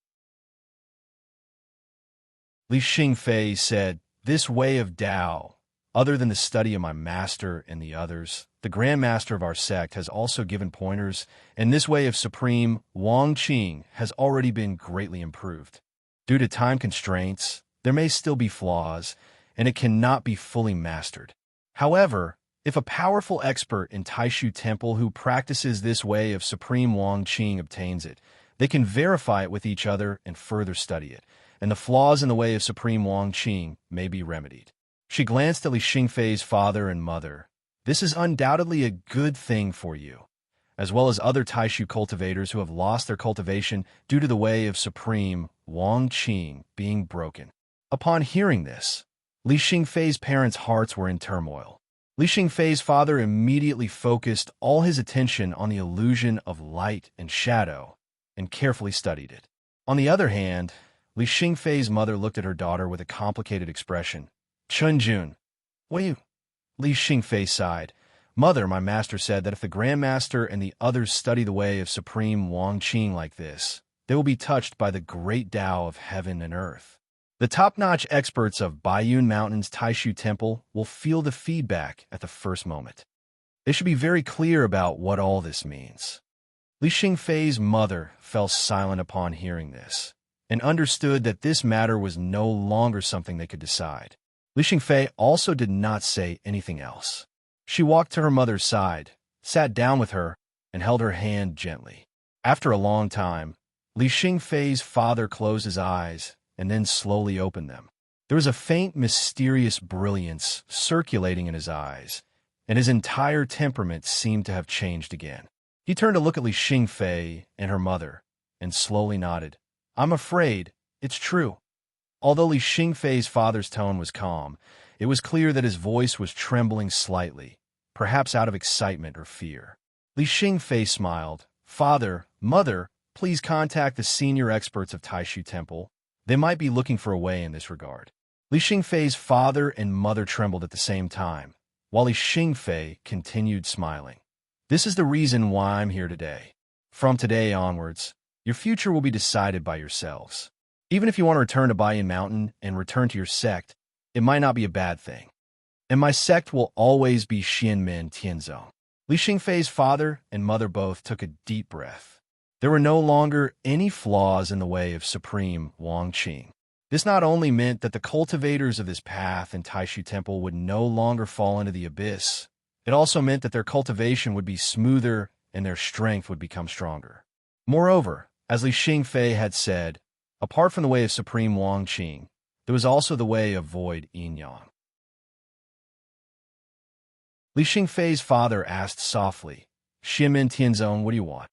Li Xingfei said, "This way of Tao, other than the study of my master and the others, the Grand Master of our sect has also given pointers, and this way of Supreme Wang Qing has already been greatly improved. Due to time constraints, there may still be flaws, and it cannot be fully mastered. However, if a powerful expert in Taishu Temple who practices this way of Supreme Wang Qing obtains it, they can verify it with each other and further study it, and the flaws in the way of Supreme Wang Qing may be remedied." She glanced at Li Xingfei's father and mother. "This is undoubtedly a good thing for you, as well as other Taishu cultivators who have lost their cultivation due to the way of Supreme Wang Qing being broken." Upon hearing this, Li Xingfei's parents' hearts were in turmoil. Li Xingfei's father immediately focused all his attention on the illusion of light and shadow and carefully studied it. On the other hand, Li Xingfei's mother looked at her daughter with a complicated expression. "Chunjun, what do you—" Li Xingfei sighed. "Mother, my master said that if the Grand Master and the others study the way of Supreme Wang Qing like this, they will be touched by the great Tao of heaven and earth. The top-notch experts of Baiyun Mountain's Taishu Temple will feel the feedback at the first moment. They should be very clear about what all this means." Li Xingfei's mother fell silent upon hearing this, and understood that this matter was no longer something they could decide. Li Xingfei also did not say anything else. She walked to her mother's side, sat down with her, and held her hand gently. After a long time, Li Xingfei's father closed his eyes and then slowly opened them. There was a faint, mysterious brilliance circulating in his eyes, and his entire temperament seemed to have changed again. He turned to look at Li Xingfei and her mother, and slowly nodded. "I'm afraid it's true." Although Li Xingfei's father's tone was calm, it was clear that his voice was trembling slightly, perhaps out of excitement or fear. Li Xingfei smiled. "Father, mother, please contact the senior experts of Taishu Temple. They might be looking for a way in this regard." Li Xingfei's father and mother trembled at the same time, while Li Xingfei continued smiling. "This is the reason why I'm here today. From today onwards, your future will be decided by yourselves. Even if you want to return to Baiyun Mountain and return to your sect, it might not be a bad thing. And my sect will always be Xianmen Tianzong." Li Xingfei's father and mother both took a deep breath. There were no longer any flaws in the way of Supreme Wang Qing. This not only meant that the cultivators of this path in Taishu Temple would no longer fall into the abyss, it also meant that their cultivation would be smoother and their strength would become stronger. Moreover, as Li Xingfei had said, apart from the way of Supreme Wang Qing, there was also the way of Void Yin Yang. Li Xingfei's father asked softly, "Xianmen Tianzong, what do you want?"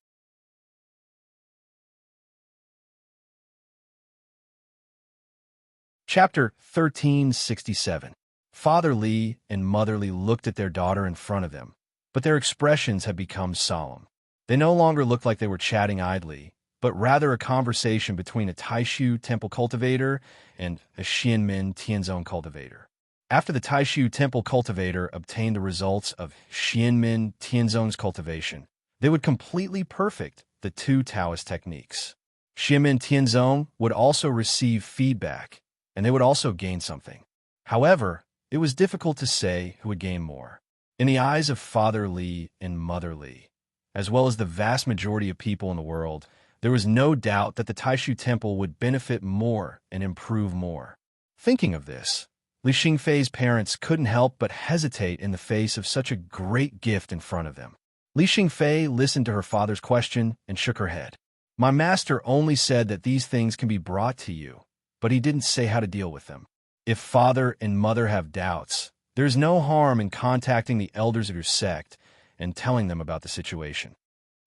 Chapter 1367. Father Li and Mother Li looked at their daughter in front of them, but their expressions had become solemn. They no longer looked like they were chatting idly, but rather a conversation between a Taishu Temple cultivator and a Xianmen Tianzong cultivator. After the Taishu Temple cultivator obtained the results of Xianmen Tianzong's cultivation, they would completely perfect the two Taoist techniques. Xianmen Tianzong would also receive feedback, and they would also gain something. However, it was difficult to say who would gain more. In the eyes of Father Li and Mother Li, as well as the vast majority of people in the world, there was no doubt that the Taishu Temple would benefit more and improve more. Thinking of this, Li Xingfei's parents couldn't help but hesitate in the face of such a great gift in front of them. Li Xingfei listened to her father's question and shook her head. "My master only said that these things can be brought to you, but he didn't say how to deal with them. If father and mother have doubts, there's no harm in contacting the elders of your sect and telling them about the situation."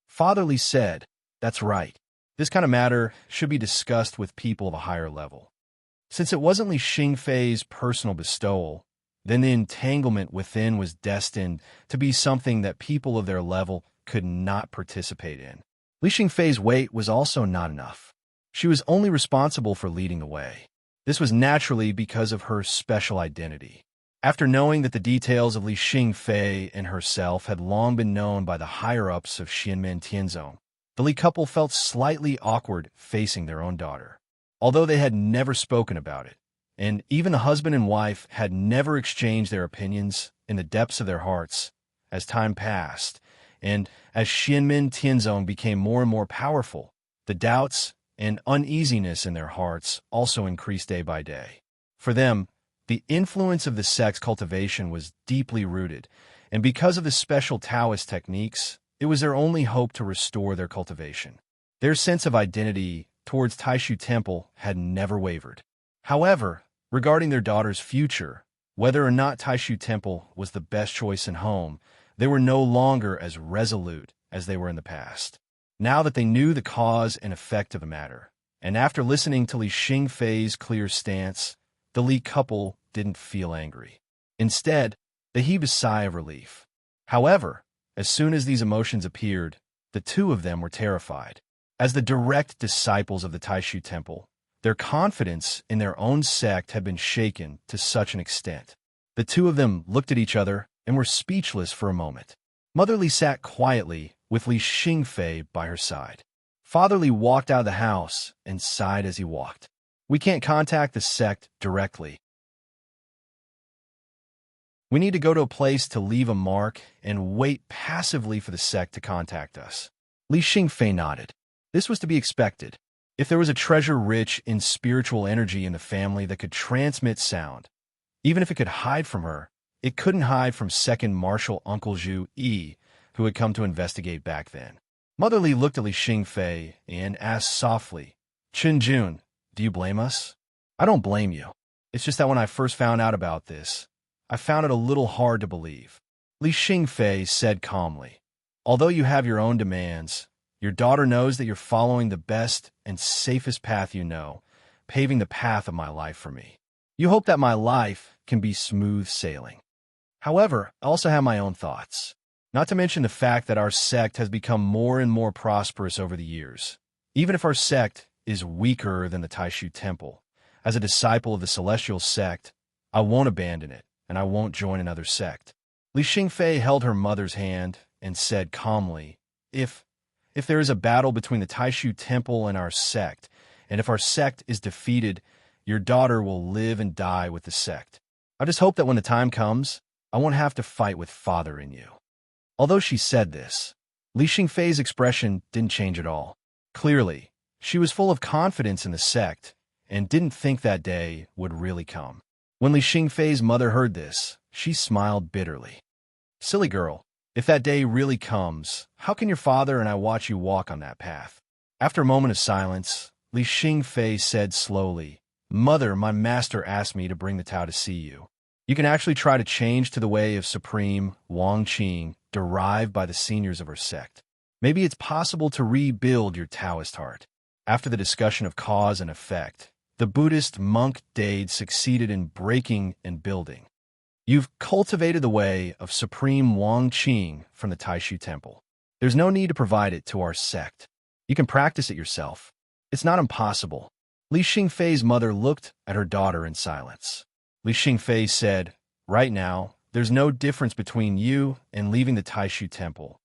Father Li said, "That's right. This kind of matter should be discussed with people of a higher level." Since it wasn't Li Xingfei's personal bestowal, then the entanglement within was destined to be something that people of their level could not participate in. Li Xingfei's weight was also not enough. She was only responsible for leading the way. This was naturally because of her special identity. After knowing that the details of Li Xingfei and herself had long been known by the higher-ups of Xianmen Tianzong, the Li couple felt slightly awkward facing their own daughter. Although they had never spoken about it, and even the husband and wife had never exchanged their opinions in the depths of their hearts. As time passed, and as Xianmen Tianzong became more and more powerful, the doubts and uneasiness in their hearts also increased day by day. For them, the influence of the sect's cultivation was deeply rooted, and because of the special Taoist techniques, it was their only hope to restore their cultivation. Their sense of identity towards Taishu Temple had never wavered. However, regarding their daughter's future, whether or not Taishu Temple was the best choice in home, they were no longer as resolute as they were in the past. Now that they knew the cause and effect of the matter, and after listening to Li Xingfei's clear stance, the Li couple didn't feel angry. Instead, they heaved a sigh of relief. However, as soon as these emotions appeared, the two of them were terrified. As the direct disciples of the Taishu Temple, their confidence in their own sect had been shaken to such an extent. The two of them looked at each other and were speechless for a moment. Mother Li sat quietly with Li Xingfei by her side. Father Li walked out of the house and sighed as he walked. We can't contact the sect directly. We need to go to a place to leave a mark and wait passively for the sect to contact us. Li Xingfei nodded. This was to be expected. If there was a treasure rich in spiritual energy in the family that could transmit sound, even if it could hide from her, it couldn't hide from Second Marshal Uncle Zhu Yi, who had come to investigate back then. Mother Li looked at Li Xingfei and asked softly, Chen Jun, do you blame us? I don't blame you. It's just that when I first found out about this, I found it a little hard to believe. Li Xingfei said calmly, although you have your own demands, your daughter knows that you're following the best and safest path you know, paving the path of my life for me. You hope that my life can be smooth sailing. However, I also have my own thoughts. Not to mention the fact that our sect has become more and more prosperous over the years. Even if our sect is weaker than the Taishu Temple, as a disciple of the Celestial Sect, I won't abandon it, and I won't join another sect. Li Xingfei held her mother's hand and said calmly, If there is a battle between the Taishu Temple and our sect, and if our sect is defeated, your daughter will live and die with the sect. I just hope that when the time comes, I won't have to fight with father in you. Although she said this, Li Xingfei's expression didn't change at all. Clearly, she was full of confidence in the sect and didn't think that day would really come. When Li Xingfei's mother heard this, she smiled bitterly. Silly girl, if that day really comes, how can your father and I watch you walk on that path? After a moment of silence, Li Xingfei said slowly, Mother, my master asked me to bring the Tao to see you. You can actually try to change to the way of Supreme Wang Qing, derived by the seniors of her sect. Maybe it's possible to rebuild your Taoist heart. After the discussion of cause and effect, the Buddhist monk Dade succeeded in breaking and building. You've cultivated the way of Supreme Wang Qing from the Taishu Temple. There's no need to provide it to our sect. You can practice it yourself. It's not impossible. Li Xingfei's mother looked at her daughter in silence. Li Xingfei said, Right now, there's no difference between you and leaving the Taishu Temple.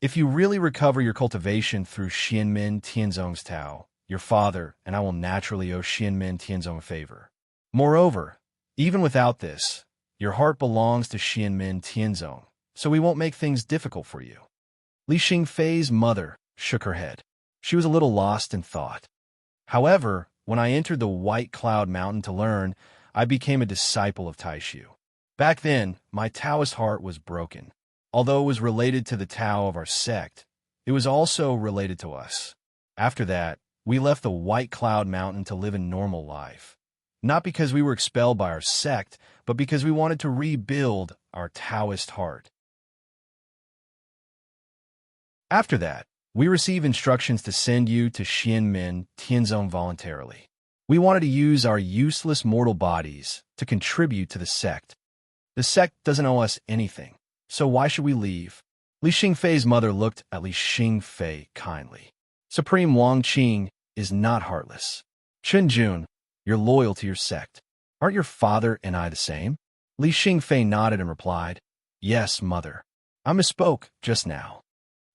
If you really recover your cultivation through Xianmen Tianzong's Tao, your father and I will naturally owe Xianmen Tianzong a favor. Moreover, even without this, your heart belongs to Xianmen Tianzong, so we won't make things difficult for you. Li Xingfei's mother shook her head. She was a little lost in thought. However, when I entered the White Cloud Mountain to learn, I became a disciple of Taishu. Back then, my Taoist heart was broken. Although it was related to the Tao of our sect, it was also related to us. After that, we left the White Cloud Mountain to live a normal life. Not because we were expelled by our sect, but because we wanted to rebuild our Taoist heart. After that, we received instructions to send you to Xianmen Tianzong voluntarily. We wanted to use our useless mortal bodies to contribute to the sect. The sect doesn't owe us anything, so why should we leave? Li Xingfei's mother looked at Li Xingfei kindly. Supreme Wang Qing is not heartless. Chen Jun, you're loyal to your sect. Aren't your father and I the same? Li Xingfei nodded and replied, Yes, mother. I misspoke just now.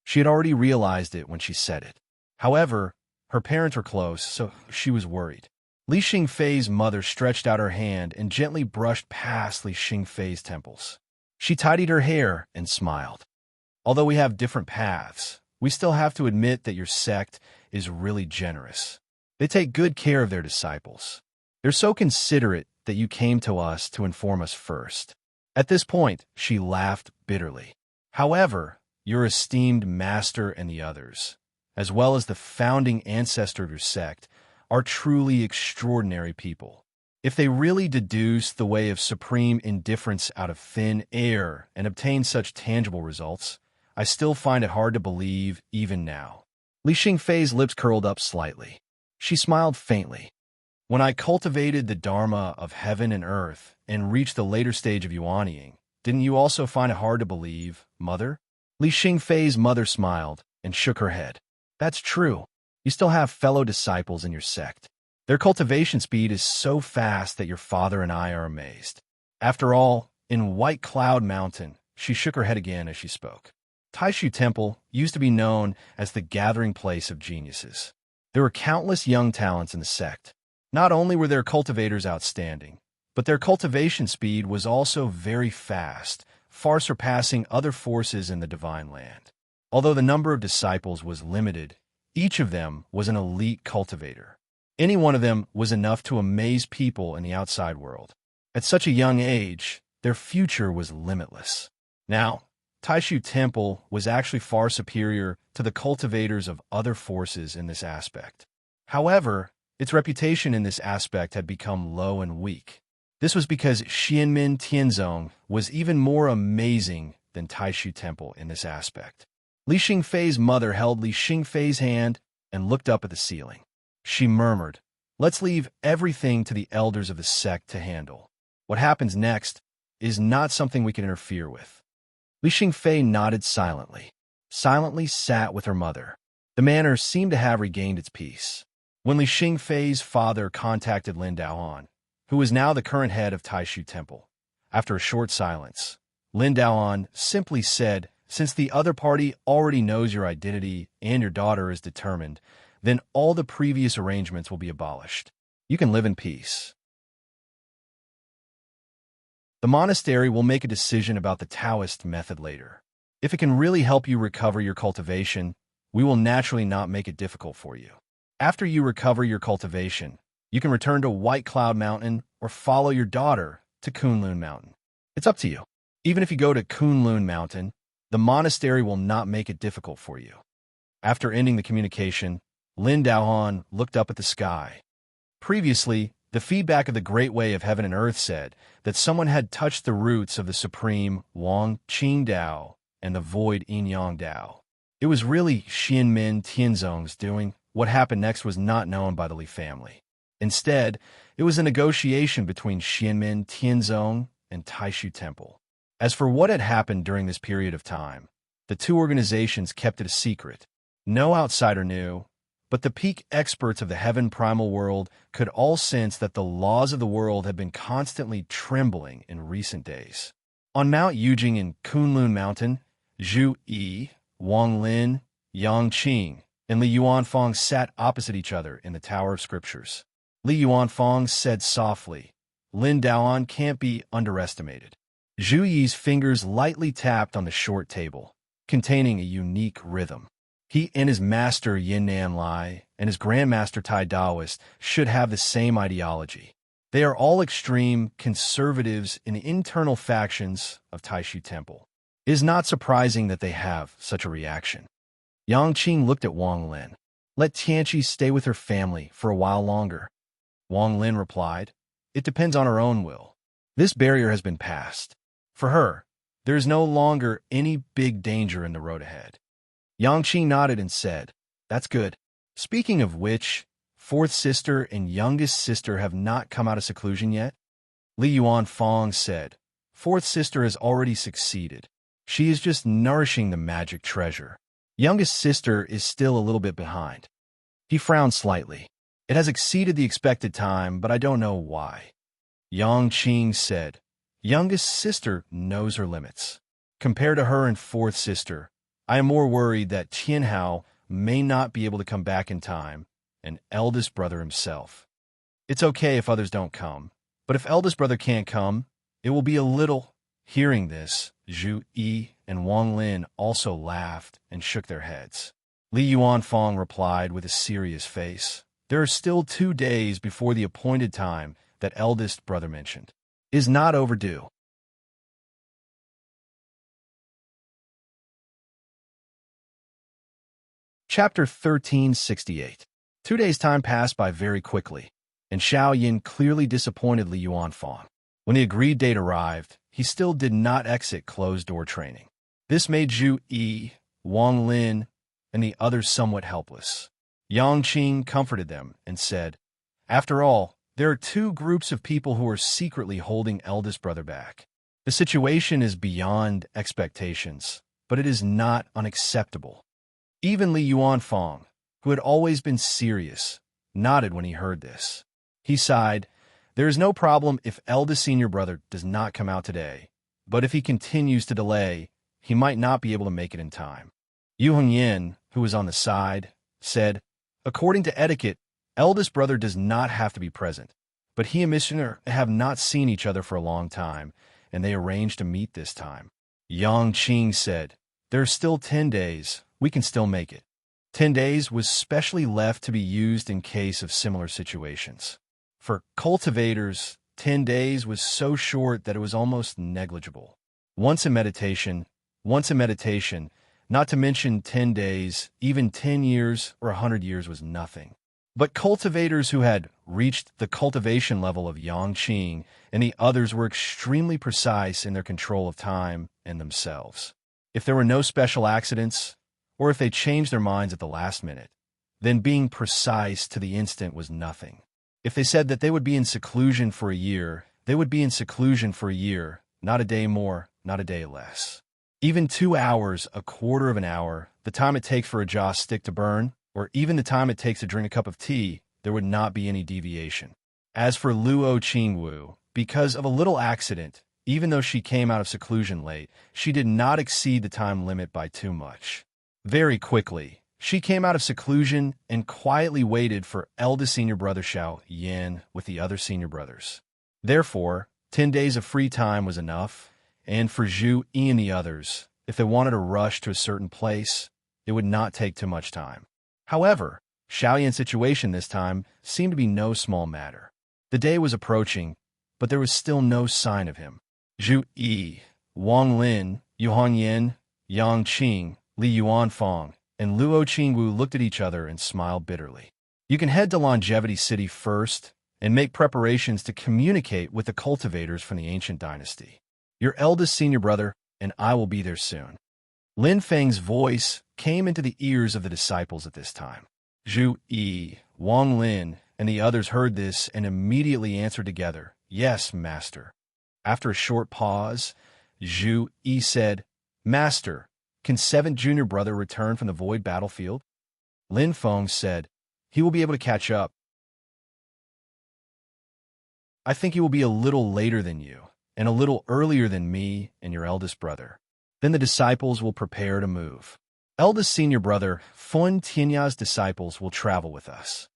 She had already realized it when she said it. However, her parents were close, so she was worried. Li Xingfei's mother stretched out her hand and gently brushed past Li Xingfei's temples. She tidied her hair and smiled. Although we have different paths, we still have to admit that your sect is really generous. They take good care of their disciples. They're so considerate that you came to us to inform us first. At this point, she laughed bitterly. However, your esteemed master and the others, as well as the founding ancestor of your sect, are truly extraordinary people. If they really deduce the way of supreme indifference out of thin air and obtain such tangible results, I still find it hard to believe even now. Li Xingfei's lips curled up slightly. She smiled faintly. When I cultivated the Dharma of heaven and earth and reached the later stage of yuanying, didn't you also find it hard to believe, Mother? Li Xingfei's mother smiled and shook her head. That's true. You still have fellow disciples in your sect. Their cultivation speed is so fast that your father and I are amazed. After all, in White Cloud Mountain, she shook her head again as she spoke. Taishu Temple used to be known as the gathering place of geniuses. There were countless young talents in the sect. Not only were their cultivators outstanding, but their cultivation speed was also very fast, far surpassing other forces in the Divine Land. Although the number of disciples was limited, each of them was an elite cultivator. Any one of them was enough to amaze people in the outside world. At such a young age, their future was limitless. Now, Taishu Temple was actually far superior to the cultivators of other forces in this aspect. However, its reputation in this aspect had become low and weak. This was because Xianmin Tianzong was even more amazing than Taishu Temple in this aspect. Li Xingfei's mother held Li Xingfei's hand and looked up at the ceiling. She murmured, "Let's leave everything to the elders of the sect to handle. What happens next is not something we can interfere with." Li Xingfei nodded silently sat with her mother. The manor seemed to have regained its peace. When Li Xingfei's father contacted Lin Daohan, who was now the current head of Taishu Temple, after a short silence, Lin Daohan simply said, "Since the other party already knows your identity and your daughter is determined, then all the previous arrangements will be abolished. You can live in peace." The monastery will make a decision about the Taoist method later. If it can really help you recover your cultivation, we will naturally not make it difficult for you. After you recover your cultivation, you can return to White Cloud Mountain or follow your daughter to Kunlun Mountain. It's up to you. Even if you go to Kunlun Mountain, the monastery will not make it difficult for you. After ending the communication, Lin Daohan looked up at the sky. Previously, the feedback of the Great Way of Heaven and Earth said that someone had touched the roots of the supreme Wang Qing Dao and the void Yin Yang Dao. It was really Xianmin Tianzong's doing. What happened next was not known by the Li family. Instead, it was a negotiation between Xianmin Tianzong and Taishu Temple. As for what had happened during this period of time, the two organizations kept it a secret. No outsider knew, but the peak experts of the heaven primal world could all sense that the laws of the world had been constantly trembling in recent days. On Mount Yujing in Kunlun Mountain, Zhu Yi, Wang Lin, Yang Qing, and Li Yuanfang sat opposite each other in the Tower of Scriptures. Li Yuanfang said softly, "Lin Daohan can't be underestimated." Zhu Yi's fingers lightly tapped on the short table, containing a unique rhythm. He and his master Yin-Nan Lai and his grandmaster Tai Daoist should have the same ideology. They are all extreme conservatives in the internal factions of Taishu Temple. It is not surprising that they have such a reaction. Yang Qing looked at Wang Lin. "Let Tianqi stay with her family for a while longer." Wang Lin replied, "It depends on her own will. This barrier has been passed. For her, there is no longer any big danger in the road ahead." Yang Qing nodded and said, "That's good. Speaking of which, fourth sister and youngest sister have not come out of seclusion yet?" Li Yuanfang said, "Fourth sister has already succeeded. She is just nourishing the magic treasure. Youngest sister is still a little bit behind." He frowned slightly. "It has exceeded the expected time, but I don't know why." Yang Qing said, "Youngest sister knows her limits. Compared to her and fourth sister, I am more worried that Tianhao may not be able to come back in time, and eldest brother himself." It's okay if others don't come, but if eldest brother can't come, it will be a little. Hearing this, Zhu Yi and Wang Lin also laughed and shook their heads. Li Yuanfang replied with a serious face, "There are still 2 days before the appointed time that eldest brother mentioned. Is not overdue." Chapter 1368. 2 days' time passed by very quickly, and Xiao Yin clearly disappointed Li Yuanfang. When the agreed date arrived, he still did not exit closed-door training. This made Zhu Yi, Wang Lin, and the others somewhat helpless. Yang Qing comforted them and said, "After all, there are 2 groups of people who are secretly holding eldest brother back. The situation is beyond expectations, but it is not unacceptable." Even Li Yuanfang, who had always been serious, nodded when he heard this. He sighed, "There is no problem if eldest senior brother does not come out today, but if he continues to delay, he might not be able to make it in time." Yu Hongyan, who was on the side, said, "According to etiquette, eldest brother does not have to be present, but he and Missioner have not seen each other for a long time, and they arranged to meet this time." Yang Qing said, "There are still 10 days. We can still make it." 10 days was specially left to be used in case of similar situations. For cultivators, 10 days was so short that it was almost negligible. Once in meditation, not to mention 10 days, even 10 years or 100 years was nothing. But cultivators who had reached the cultivation level of Yang Qing and the others were extremely precise in their control of time and themselves. If there were no special accidents, or if they changed their minds at the last minute, then being precise to the instant was nothing. If they said that they would be in seclusion for a year, they would be in seclusion for a year, not a day more, not a day less. Even 2 hours, a quarter of an hour, the time it takes for a jaw stick to burn, or even the time it takes to drink a cup of tea, there would not be any deviation. As for Luo Qingwu, because of a little accident, even though she came out of seclusion late, she did not exceed the time limit by too much. Very quickly, she came out of seclusion and quietly waited for eldest senior brother Xiao Yin with the other senior brothers. Therefore, 10 days of free time was enough, and for Zhu Yi and the others, if they wanted to rush to a certain place, it would not take too much time. However, Xiao Yin's situation this time seemed to be no small matter. The day was approaching, but there was still no sign of him. Zhu Yi, Wang Lin, Yu Hongyan, Yang Qing, Li Yuanfang, and Luo Qingwu looked at each other and smiled bitterly. "You can head to Longevity City first and make preparations to communicate with the cultivators from the ancient dynasty. Your eldest senior brother and I will be there soon." Lin Feng's voice came into the ears of the disciples at this time. Zhu Yi, Wang Lin, and the others heard this and immediately answered together, "Yes, Master." After a short pause, Zhu Yi said, "Master, can 7th junior brother return from the void battlefield?" Lin Feng said, "He will be able to catch up. I think he will be a little later than you, and a little earlier than me and your eldest brother. Then the disciples will prepare to move. Eldest senior brother Fun Tianya's disciples will travel with us."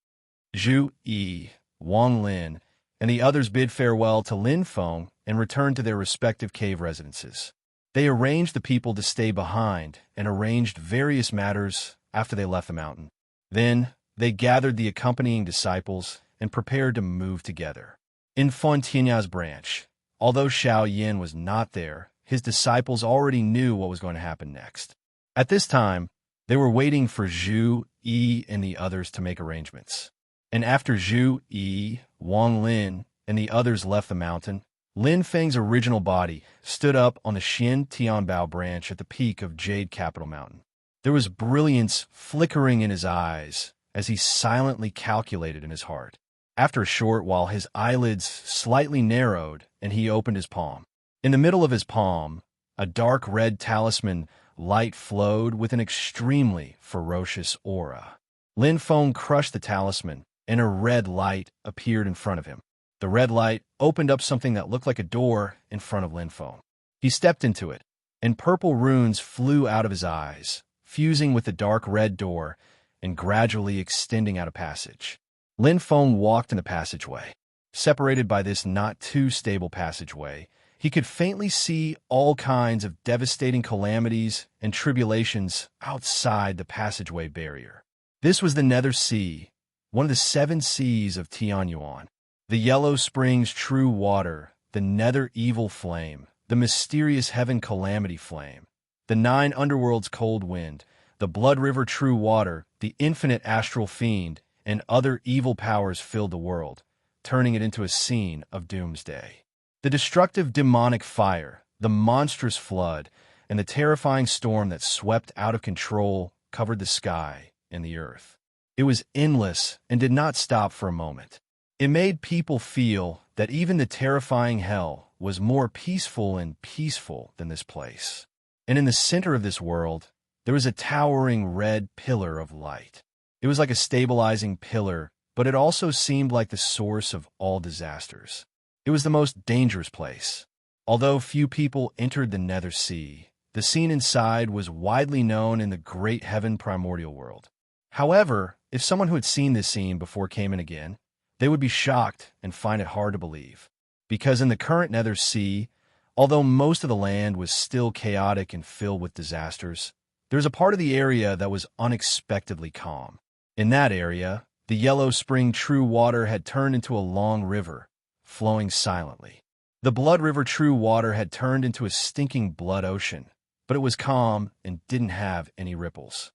Zhu Yi, Wang Lin, and the others bid farewell to Lin Feng and returned to their respective cave residences. They arranged the people to stay behind and arranged various matters after they left the mountain. Then they gathered the accompanying disciples and prepared to move together. In Fontinya's branch, although Xiao Yin was not there, his disciples already knew what was going to happen next. At this time, they were waiting for Zhu Yi and the others to make arrangements. And after Zhu Yi, Wang Lin, and the others left the mountain, Lin Feng's original body stood up on the Xin Tianbao branch at the peak of Jade Capital Mountain. There was brilliance flickering in his eyes as he silently calculated in his heart. After a short while, his eyelids slightly narrowed and he opened his palm. In the middle of his palm, a dark red talisman light flowed with an extremely ferocious aura. Lin Feng crushed the talisman, and a red light appeared in front of him. The red light opened up something that looked like a door in front of Lin Feng. He stepped into it, and purple runes flew out of his eyes, fusing with the dark red door and gradually extending out a passage. Lin Feng walked in the passageway. Separated by this not-too-stable passageway, he could faintly see all kinds of devastating calamities and tribulations outside the passageway barrier. This was the Nether Sea, one of the 7 seas of Tianyuan. The Yellow Spring's true water, the Nether Evil Flame, the mysterious Heaven Calamity Flame, the 9 Underworld's Cold Wind, the Blood River True Water, the Infinite Astral Fiend, and other evil powers filled the world, turning it into a scene of doomsday. The destructive demonic fire, the monstrous flood, and the terrifying storm that swept out of control covered the sky and the earth. It was endless and did not stop for a moment. It made people feel that even the terrifying hell was more peaceful and peaceful than this place. And in the center of this world, there was a towering red pillar of light. It was like a stabilizing pillar, but it also seemed like the source of all disasters. It was the most dangerous place. Although few people entered the Nether Sea, the scene inside was widely known in the Great Heaven Primordial World. However, if someone who had seen this scene before came in again, they would be shocked and find it hard to believe. Because in the current Nether Sea, although most of the land was still chaotic and filled with disasters, there was a part of the area that was unexpectedly calm. In that area, the Yellow Spring True Water had turned into a long river, flowing silently. The Blood River True Water had turned into a stinking blood ocean, but it was calm and didn't have any ripples.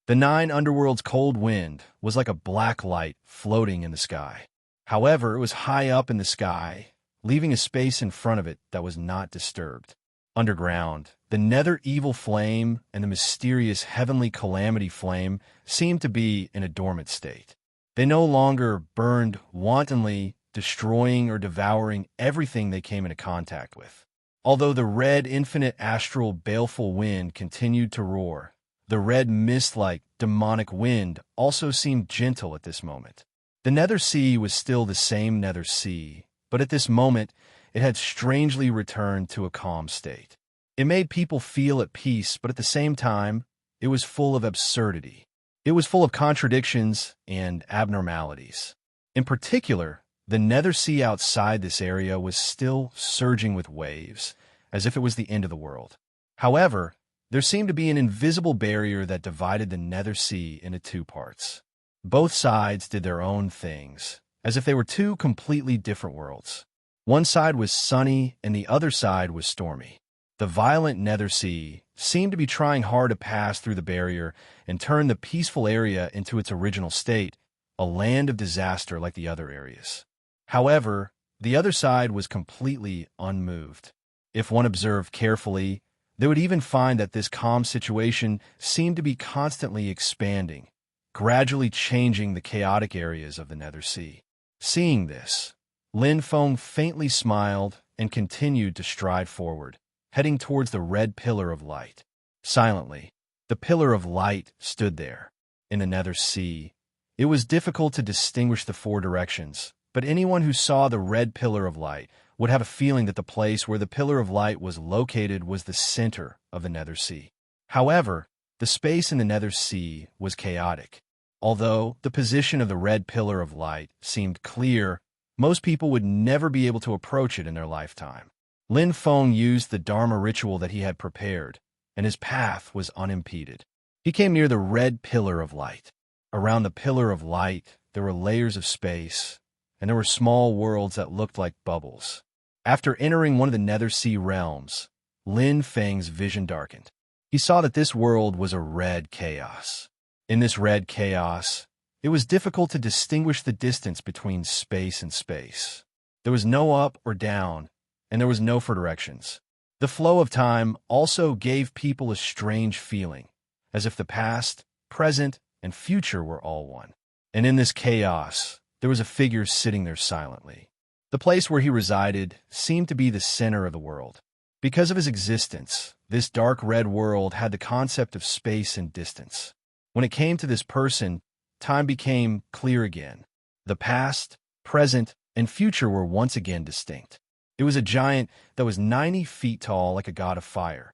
The 9 Underworld's Cold Wind was like a black light floating in the sky. However, it was high up in the sky, leaving a space in front of it that was not disturbed. Underground, the Nether Evil Flame and the mysterious Heavenly Calamity Flame seemed to be in a dormant state. They no longer burned wantonly, destroying or devouring everything they came into contact with. Although the red infinite astral baleful wind continued to roar, the red mist-like demonic wind also seemed gentle at this moment. The Nether Sea was still the same Nether Sea, but at this moment it had strangely returned to a calm state. It made people feel at peace, but at the same time, it was full of absurdity. It was full of contradictions and abnormalities. In particular, the Nether Sea outside this area was still surging with waves, as if it was the end of the world. However, there seemed to be an invisible barrier that divided the Nether Sea into 2 parts. Both sides did their own things, as if they were 2 completely different worlds. One side was sunny and the other side was stormy. The violent Nether Sea seemed to be trying hard to pass through the barrier and turn the peaceful area into its original state, a land of disaster like the other areas. However, the other side was completely unmoved. If one observed carefully, they would even find that this calm situation seemed to be constantly expanding, gradually changing the chaotic areas of the Nether Sea. Seeing this, Lin Feng faintly smiled and continued to stride forward, heading towards the red pillar of light. Silently, the pillar of light stood there. In the Nether Sea, it was difficult to distinguish the 4 directions, but anyone who saw the red pillar of light would have a feeling that the place where the pillar of light was located was the center of the Nether Sea. However, the space in the Nether Sea was chaotic. Although the position of the red pillar of light seemed clear, most people would never be able to approach it in their lifetime. Lin Feng used the Dharma ritual that he had prepared, and his path was unimpeded. He came near the red pillar of light. Around the pillar of light, there were layers of space, and there were small worlds that looked like bubbles. After entering one of the Nether Sea realms, Lin Feng's vision darkened. He saw that this world was a red chaos. In this red chaos, it was difficult to distinguish the distance between space and space. There was no up or down, and there was no 4 directions. The flow of time also gave people a strange feeling, as if the past, present, and future were all one. And in this chaos, there was a figure sitting there silently. The place where he resided seemed to be the center of the world. Because of his existence, this dark red world had the concept of space and distance. When it came to this person, time became clear again. The past, present, and future were once again distinct. It was a giant that was 90 feet tall like a god of fire.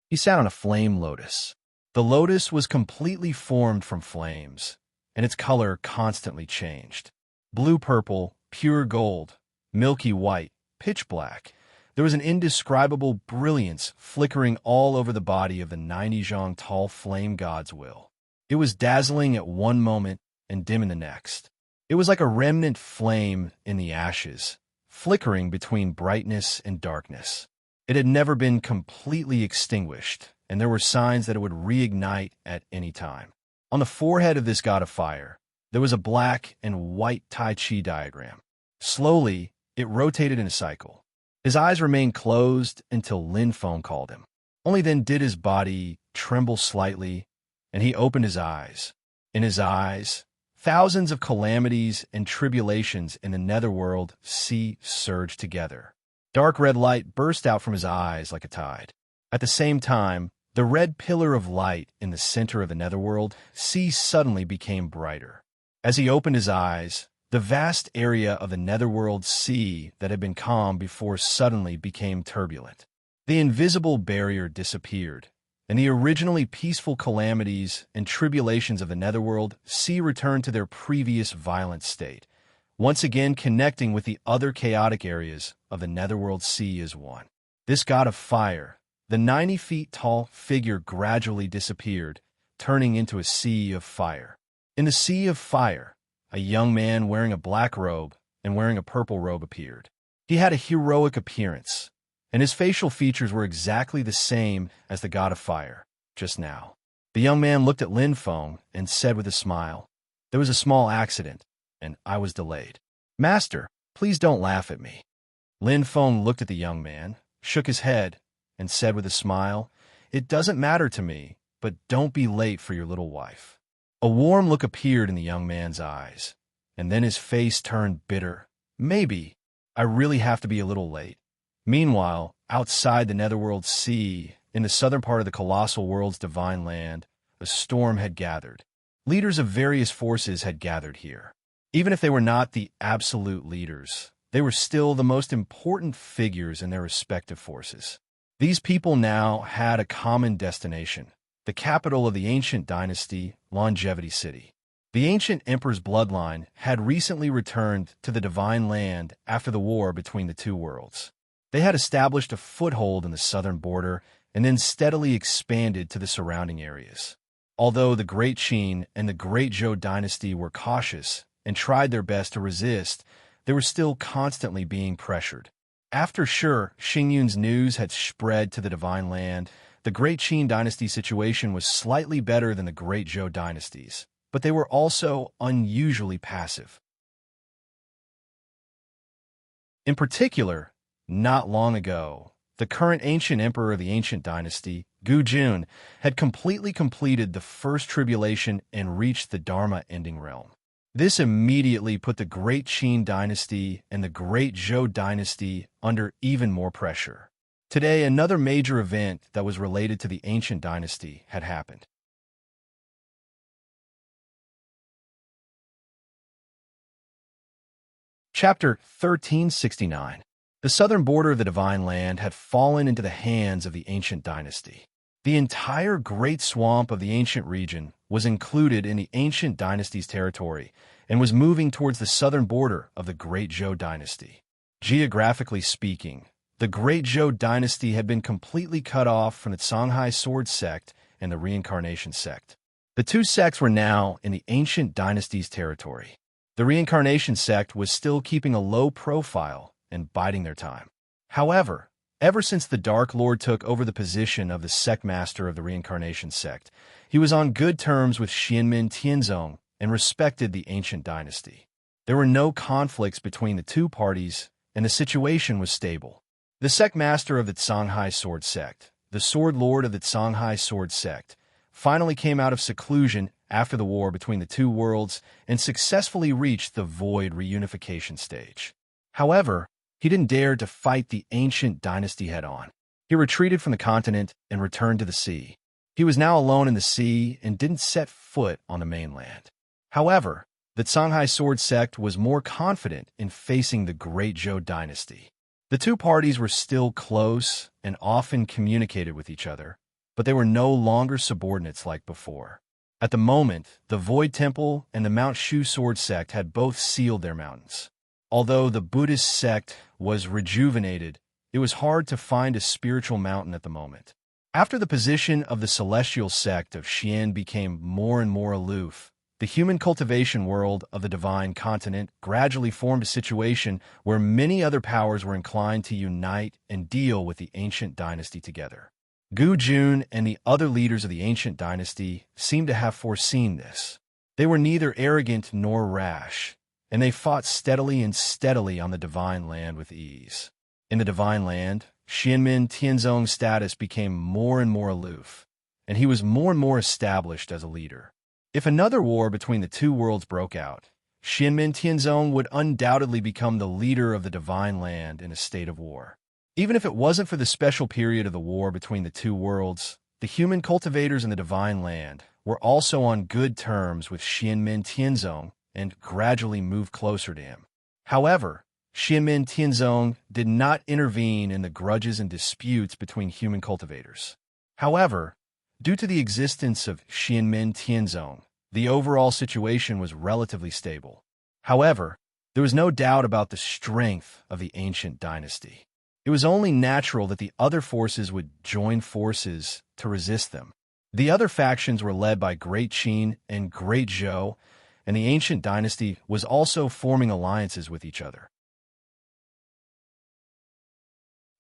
He sat on a flame lotus. The lotus was completely formed from flames, and its color constantly changed. Blue-purple, pure gold, milky white, pitch black. There was an indescribable brilliance flickering all over the body of the 90 tall flame god's will. It was dazzling at one moment and dim in the next. It was like a remnant flame in the ashes, flickering between brightness and darkness. It had never been completely extinguished, and there were signs that it would reignite at any time. On the forehead of this god of fire, there was a black and white Tai Chi diagram. Slowly, it rotated in a cycle. His eyes remained closed until Lin Feng called him. Only then did his body tremble slightly, and he opened his eyes. In his eyes, thousands of calamities and tribulations in the netherworld sea surged together. Dark red light burst out from his eyes like a tide. At the same time, the red pillar of light in the center of the netherworld sea suddenly became brighter. As he opened his eyes, the vast area of the netherworld sea that had been calm before suddenly became turbulent. The invisible barrier disappeared, and the originally peaceful calamities and tribulations of the netherworld sea returned to their previous violent state, once again connecting with the other chaotic areas of the netherworld sea as one. This god of fire, the 90 feet tall figure, gradually disappeared, turning into a sea of fire. In the sea of fire, a young man wearing a black robe and wearing a purple robe appeared. He had a heroic appearance, and his facial features were exactly the same as the god of fire, just now. The young man looked at Lin Feng and said with a smile, "There was a small accident, and I was delayed. Master, please don't laugh at me." Lin Feng looked at the young man, shook his head, and said with a smile, "It doesn't matter to me, but don't be late for your little wife." A warm look appeared in the young man's eyes, and then his face turned bitter. "Maybe I really have to be a little late." Meanwhile, outside the netherworld sea, in the southern part of the colossal world's divine land, a storm had gathered. Leaders of various forces had gathered here. Even if they were not the absolute leaders, they were still the most important figures in their respective forces. These people now had a common destination, the capital of the ancient dynasty, Longevity City. The ancient emperor's bloodline had recently returned to the divine land after the war between the two worlds. They had established a foothold in the southern border and then steadily expanded to the surrounding areas. Although the Great Qin and the Great Zhou dynasty were cautious and tried their best to resist, they were still constantly being pressured. After Xingyun's news had spread to the divine land, the Great Qin dynasty situation was slightly better than the Great Zhou dynasties, but they were also unusually passive. In particular, not long ago, the current ancient emperor of the ancient dynasty, Gu Jun, had completely completed the first tribulation and reached the Dharma ending realm. This immediately put the Great Qin dynasty and the Great Zhou dynasty under even more pressure. Today, another major event that was related to the ancient dynasty had happened. Chapter 1369. The southern border of the divine land had fallen into the hands of the ancient dynasty. The entire great swamp of the ancient region was included in the ancient dynasty's territory and was moving towards the southern border of the Great Zhou dynasty. Geographically speaking, the Great Zhou dynasty had been completely cut off from the Songhai sword sect and the reincarnation sect. The two sects were now in the ancient dynasty's territory. The reincarnation sect was still keeping a low profile and biding their time. However, ever since the Dark Lord took over the position of the sect master of the reincarnation sect, he was on good terms with Xianmin Tianzong and respected the ancient dynasty. There were no conflicts between the two parties, and the situation was stable. The sect master of the Songhai sword sect, the sword lord of the Songhai sword sect, finally came out of seclusion after the war between the two worlds and successfully reached the void reunification stage. However, he didn't dare to fight the ancient dynasty head-on. He retreated from the continent and returned to the sea. He was now alone in the sea and didn't set foot on the mainland. However, the Songhai sword sect was more confident in facing the Great Zhou dynasty. The two parties were still close and often communicated with each other, but they were no longer subordinates like before. At the moment, the Void Temple and the Mount Shu Sword sect had both sealed their mountains. Although the Buddhist sect was rejuvenated, it was hard to find a spiritual mountain at the moment. After the position of the celestial sect of Xian became more and more aloof, the human cultivation world of the divine continent gradually formed a situation where many other powers were inclined to unite and deal with the ancient dynasty together. Gu Jun and the other leaders of the ancient dynasty seemed to have foreseen this. They were neither arrogant nor rash, and they fought steadily on the divine land with ease. In the divine land, Xianmin Tianzong's status became more and more aloof, and he was more and more established as a leader. If another war between the two worlds broke out, Xianmin Tianzong would undoubtedly become the leader of the divine land in a state of war. Even if it wasn't for the special period of the war between the two worlds, the human cultivators in the divine land were also on good terms with Xianmin Tianzong and gradually moved closer to him. However, Xianmin Tianzong did not intervene in the grudges and disputes between human cultivators. However, due to the existence of Xianmin Tianzong, the overall situation was relatively stable. However, there was no doubt about the strength of the ancient dynasty. It was only natural that the other forces would join forces to resist them. The other factions were led by Great Qin and Great Zhou, and the ancient dynasty was also forming alliances with each other.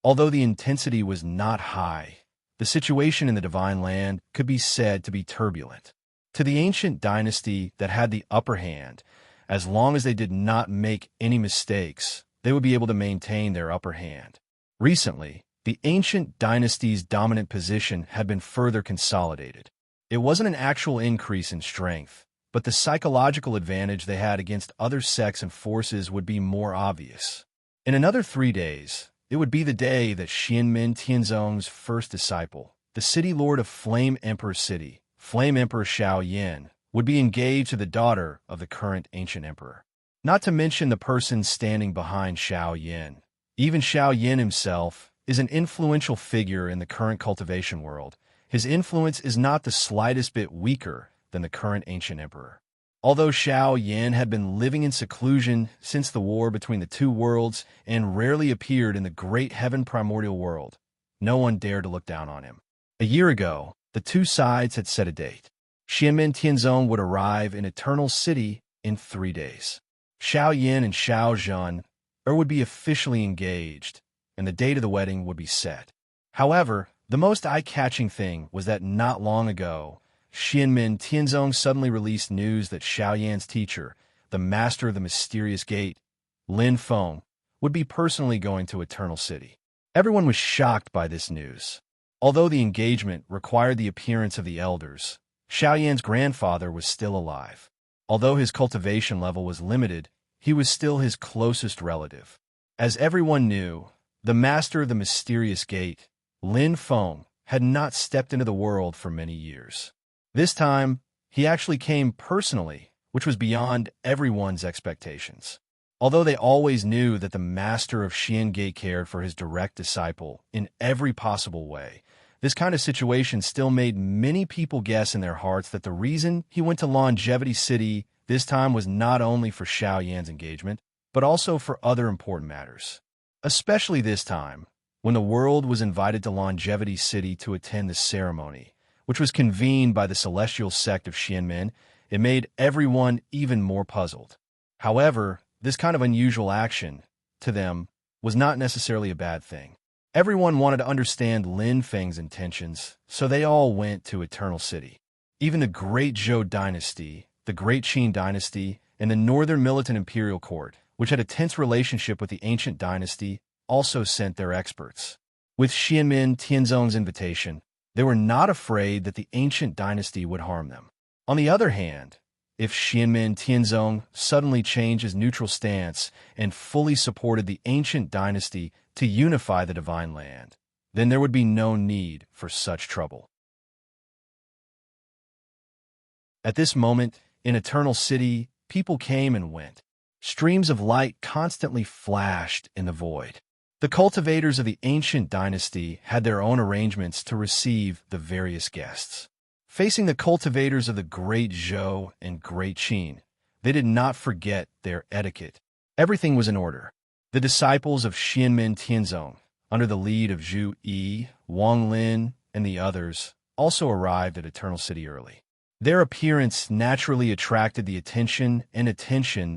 Although the intensity was not high, the situation in the divine land could be said to be turbulent. To the ancient dynasty that had the upper hand, as long as they did not make any mistakes, they would be able to maintain their upper hand. Recently, the ancient dynasty's dominant position had been further consolidated. It wasn't an actual increase in strength, but the psychological advantage they had against other sects and forces would be more obvious. In another 3 days, it would be the day that Xianmin Tianzong's first disciple, the city lord of Flame Emperor City, Flame Emperor Xiao Yan, would be engaged to the daughter of the current ancient emperor. Not to mention the person standing behind Xiao Yan. Even Xiao Yan himself is an influential figure in the current cultivation world. His influence is not the slightest bit weaker than the current ancient emperor. Although Xiao Yan had been living in seclusion since the war between the two worlds and rarely appeared in the great heaven primordial world, no one dared to look down on him. A year ago, the two sides had set a date. Xianmin Tianzong would arrive in Eternal City in 3 days. Xiao Yan and Xiao Zhan would be officially engaged, and the date of the wedding would be set. However, the most eye-catching thing was that not long ago, Xianmin Tianzong suddenly released news that Xiao Yan's teacher, the master of the mysterious gate, Lin Feng, would be personally going to Eternal City. Everyone was shocked by this news. Although the engagement required the appearance of the elders, Xiao Yan's grandfather was still alive. Although his cultivation level was limited, he was still his closest relative. As everyone knew, the master of the mysterious gate, Lin Feng, had not stepped into the world for many years. This time, he actually came personally, which was beyond everyone's expectations. Although they always knew that the master of Xian Gate cared for his direct disciple in every possible way, this kind of situation still made many people guess in their hearts that the reason he went to Longevity City this time was not only for Xiao Yan's engagement, but also for other important matters. Especially this time, when the world was invited to Longevity City to attend the ceremony, which was convened by the celestial sect of Xianmin, it made everyone even more puzzled. However, this kind of unusual action, to them, was not necessarily a bad thing. Everyone wanted to understand Lin Feng's intentions, so they all went to Eternal City. Even the Great Zhou dynasty, the Great Qin dynasty, and the Northern Militant Imperial Court, which had a tense relationship with the ancient dynasty, also sent their experts. With Xianmin Tianzong's invitation, they were not afraid that the ancient dynasty would harm them. On the other hand, if Xianmin Tianzong suddenly changed his neutral stance and fully supported the ancient dynasty to unify the divine land, then there would be no need for such trouble. At this moment, in Eternal City, people came and went. Streams of light constantly flashed in the void. The cultivators of the ancient dynasty had their own arrangements to receive the various guests. Facing the cultivators of the Great Zhou and Great Qin, they did not forget their etiquette. Everything was in order. The disciples of Xianmen Tianzong, under the lead of Zhu Yi, Wang Lin, and the others, also arrived at Eternal City early. Their appearance naturally attracted the attention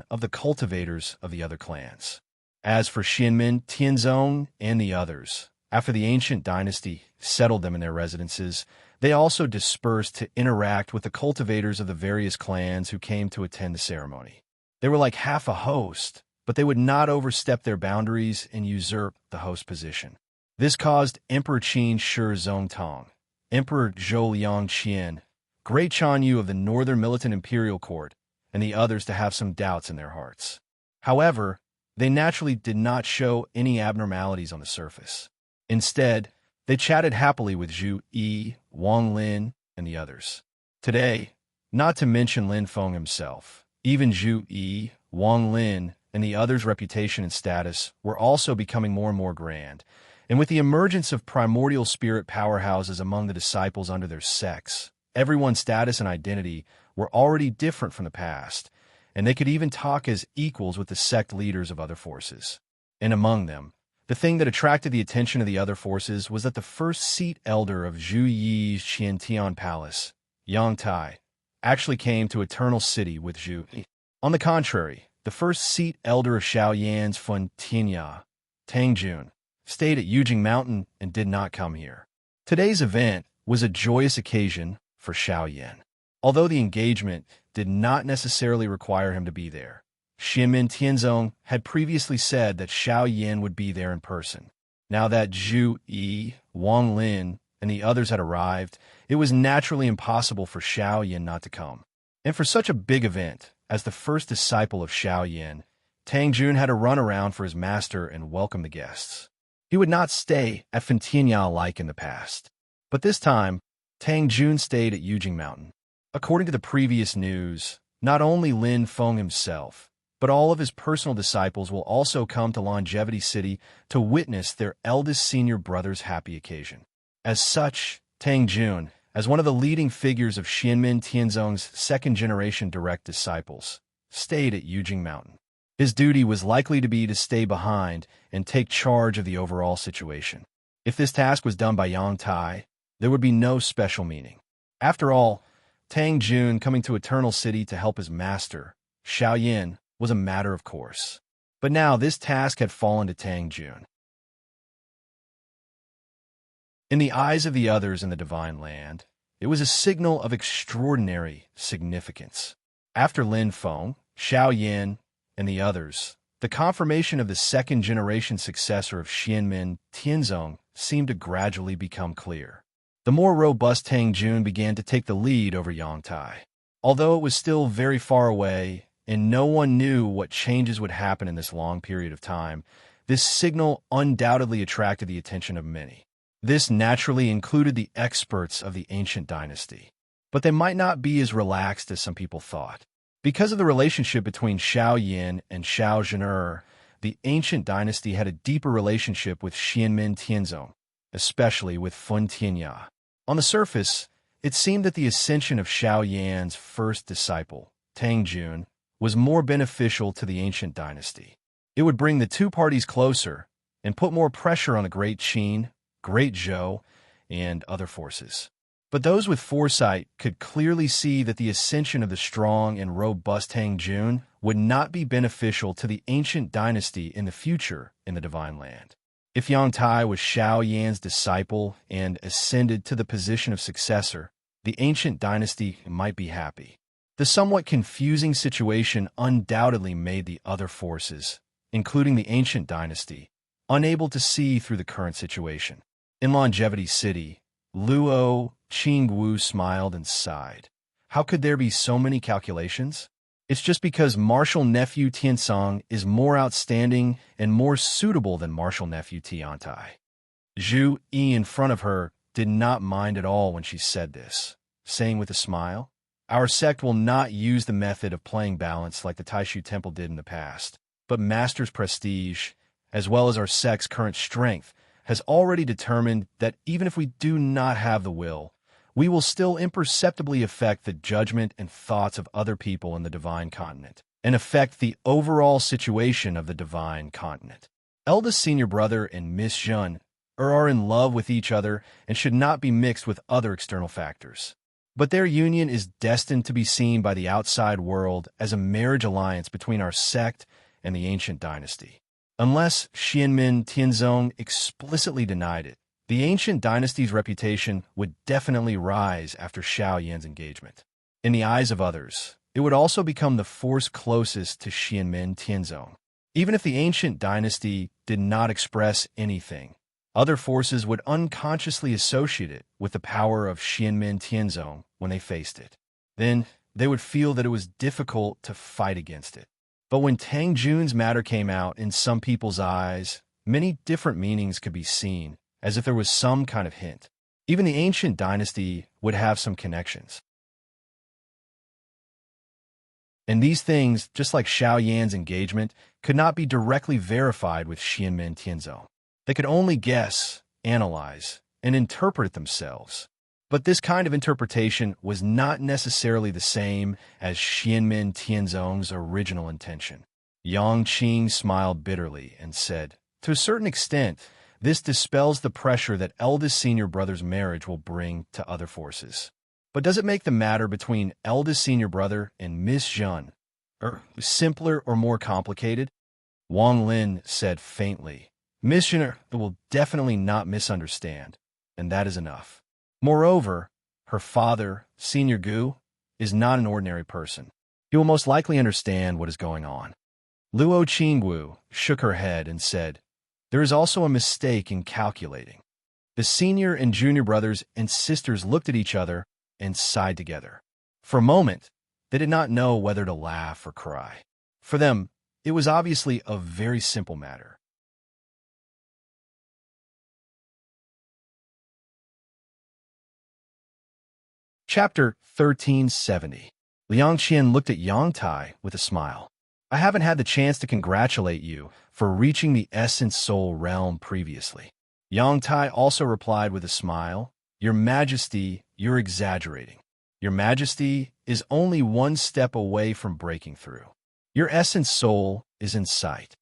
of the cultivators of the other clans. As for Xianmen Tianzong and the others, after the ancient dynasty settled them in their residences, they also dispersed to interact with the cultivators of the various clans who came to attend the ceremony. They were like half a host, but they would not overstep their boundaries and usurp the host position. This caused Emperor Qin Shi Zongtong, Emperor Zhou Liang Qian, Great Chan Yu of the Northern Militant Imperial Court, and the others to have some doubts in their hearts. However, they naturally did not show any abnormalities on the surface. Instead, they chatted happily with Zhu Yi, Wang Lin, and the others. Today, not to mention Lin Feng himself, even Zhu Yi, Wang Lin, and the others' reputation and status were also becoming more and more grand, and with the emergence of primordial spirit powerhouses among the disciples under their sects, everyone's status and identity were already different from the past, and they could even talk as equals with the sect leaders of other forces. And among them, the thing that attracted the attention of the other forces was that the first seat elder of Zhu Yi's Qiantian Palace, Yang Tai, actually came to Eternal City with Zhu Yi. On the contrary, the first seat elder of Shaoyan's Fun Tianya, Tang Jun, stayed at Yujing Mountain and did not come here. Today's event was a joyous occasion for Shaoyan. Although the engagement did not necessarily require him to be there, Xianmen Tianzong had previously said that Shaoyan would be there in person. Now that Zhu Yi, Wang Lin, and the others had arrived, it was naturally impossible for Shaoyan not to come. And for such a big event, as the first disciple of Shaoyan, Tang Jun had to run around for his master and welcome the guests. He would not stay at Fentianya like in the past. But this time, Tang Jun stayed at Yujing Mountain. According to the previous news, not only Lin Feng himself, but all of his personal disciples will also come to Longevity City to witness their eldest senior brother's happy occasion. As such, Tang Jun, as one of the leading figures of Xianmen Tianzong's second-generation direct disciples, stayed at Yujing Mountain. His duty was likely to be to stay behind and take charge of the overall situation. If this task was done by Yang Tai, there would be no special meaning. After all, Tang Jun coming to Eternal City to help his master, Shaoyan, was a matter of course. But now this task had fallen to Tang Jun. In the eyes of the others in the Divine Land, it was a signal of extraordinary significance. After Lin Feng, Shaoyan, and the others, the confirmation of the second-generation successor of Xianmen Tianzong seemed to gradually become clear. The more robust Tang Jun began to take the lead over Yang Tai. Although it was still very far away, and no one knew what changes would happen in this long period of time, this signal undoubtedly attracted the attention of many. This naturally included the experts of the ancient dynasty. But they might not be as relaxed as some people thought. Because of the relationship between Shaoyan and Xiao Zhen'er, the ancient dynasty had a deeper relationship with Xianmen Tianzong, especially with Fun Tianya. On the surface, it seemed that the ascension of Shaoyan's first disciple, Tang Jun, was more beneficial to the ancient dynasty. It would bring the two parties closer and put more pressure on the Great Qin, Great Zhou, and other forces. But those with foresight could clearly see that the ascension of the strong and robust Tang Jun would not be beneficial to the ancient dynasty in the future in the Divine Land. If Yang Tai was Shaoyan's disciple and ascended to the position of successor, the ancient dynasty might be happy. The somewhat confusing situation undoubtedly made the other forces, including the ancient dynasty, unable to see through the current situation. In Longevity City, Luo Qingwu smiled and sighed. How could there be so many calculations? It's just because Martial Nephew Tiansong is more outstanding and more suitable than Martial Nephew Tiantai. Zhu Yi in front of her did not mind at all when she said this, saying with a smile, "Our sect will not use the method of playing balance like the Taishu Temple did in the past, but master's prestige, as well as our sect's current strength, has already determined that even if we do not have the will, we will still imperceptibly affect the judgment and thoughts of other people in the divine continent, and affect the overall situation of the divine continent. Eldest senior brother and Miss Jeanne are in love with each other and should not be mixed with other external factors. But their union is destined to be seen by the outside world as a marriage alliance between our sect and the ancient dynasty. Unless Xianmin Tianzong explicitly denied it, the ancient dynasty's reputation would definitely rise after Xiao Yan's engagement. In the eyes of others, it would also become the force closest to Xianmin Tianzong. Even if the ancient dynasty did not express anything, other forces would unconsciously associate it with the power of Xianmin Tianzong when they faced it. Then they would feel that it was difficult to fight against it. But when Tang Jun's matter came out, in some people's eyes, many different meanings could be seen, as if there was some kind of hint. Even the ancient dynasty would have some connections. And these things, just like Xiao Yan's engagement, could not be directly verified with Xianmin Tianzong. They could only guess, analyze, and interpret themselves. But this kind of interpretation was not necessarily the same as Xianmin Tianzong's original intention. Yang Qing smiled bitterly and said, "To a certain extent, this dispels the pressure that eldest senior brother's marriage will bring to other forces. But does it make the matter between eldest senior brother and Miss Jeanne simpler or more complicated?" Wang Lin said faintly, "Miss Jeanne will definitely not misunderstand, and that is enough. Moreover, her father, Senior Gu, is not an ordinary person. He will most likely understand what is going on." Luo Qingwu shook her head and said, "There is also a mistake in calculating." The senior and junior brothers and sisters looked at each other and sighed together. For a moment, they did not know whether to laugh or cry. For them, it was obviously a very simple matter. Chapter 1370. Liang Qian looked at Yang Tai with a smile. "I haven't had the chance to congratulate you for reaching the Essence Soul realm previously." Yang Tai also replied with a smile, "Your Majesty, you're exaggerating. Your Majesty is only one step away from breaking through. Your Essence Soul is in sight."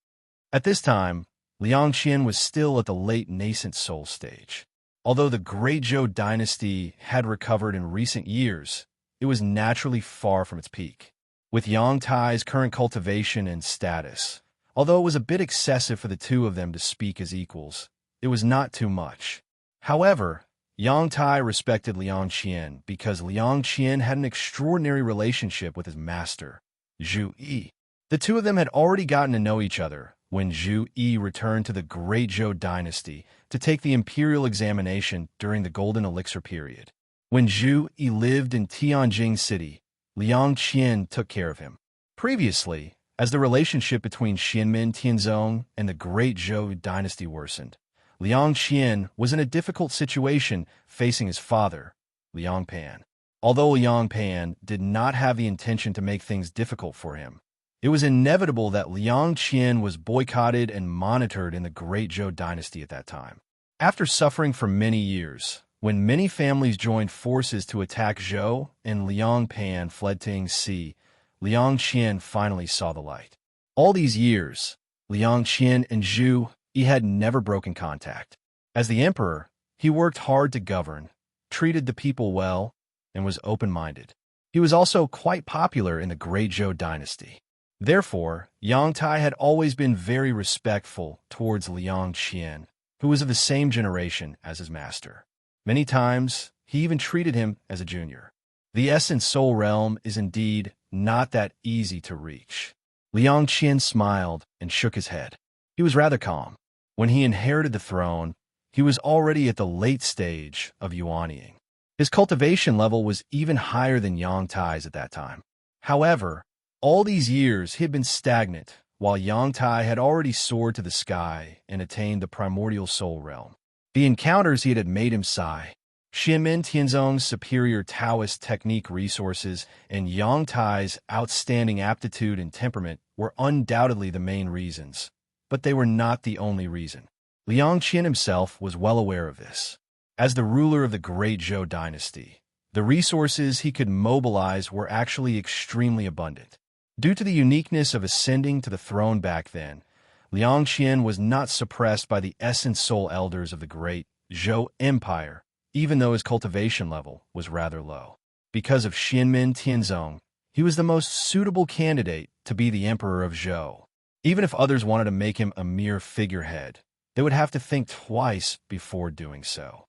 At this time, Liang Qian was still at the late nascent soul stage. Although the Great Zhou dynasty had recovered in recent years, it was naturally far from its peak. With Yang Tai's current cultivation and status, although it was a bit excessive for the two of them to speak as equals, it was not too much. However, Yang Tai respected Liang Qian because Liang Qian had an extraordinary relationship with his master, Zhu Yi. The two of them had already gotten to know each other when Zhu Yi returned to the Great Zhou dynasty to take the imperial examination during the Golden Elixir period. When Zhu Yi lived in Tianjing City, Liang Qian took care of him. Previously, as the relationship between Xianmin Tianzong and the Great Zhou dynasty worsened, Liang Qian was in a difficult situation facing his father, Liang Pan. Although Liang Pan did not have the intention to make things difficult for him, it was inevitable that Liang Qian was boycotted and monitored in the Great Zhou dynasty at that time. After suffering for many years, when many families joined forces to attack Zhou and Liang Pan fled to Yingxi, Liang Qian finally saw the light. All these years, Liang Qian and Zhu Yi had never broken contact. As the emperor, he worked hard to govern, treated the people well, and was open-minded. He was also quite popular in the Great Zhou dynasty. Therefore, Yang Tai had always been very respectful towards Liang Qian, who was of the same generation as his master. Many times, he even treated him as a junior. The Essence Soul realm is indeed not that easy to reach. Liang Qian smiled and shook his head. He was rather calm. When he inherited the throne, he was already at the late stage of yuanying. His cultivation level was even higher than Yang Tai's at that time. However, all these years he had been stagnant, while Yang Tai had already soared to the sky and attained the primordial soul realm. The encounters he had made him sigh. Xianmin Tianzong's superior Taoist technique resources and Yang Tai's outstanding aptitude and temperament were undoubtedly the main reasons. but they were not the only reason. Liang Qian himself was well aware of this. As the ruler of the great Zhou dynasty, the resources he could mobilize were actually extremely abundant. Due to the uniqueness of ascending to the throne back then, Liang Qian was not suppressed by the essence soul elders of the great Zhou Empire, even though his cultivation level was rather low. Because of Xianmen Tianzong, he was the most suitable candidate to be the emperor of Zhou. Even if others wanted to make him a mere figurehead, they would have to think twice before doing so.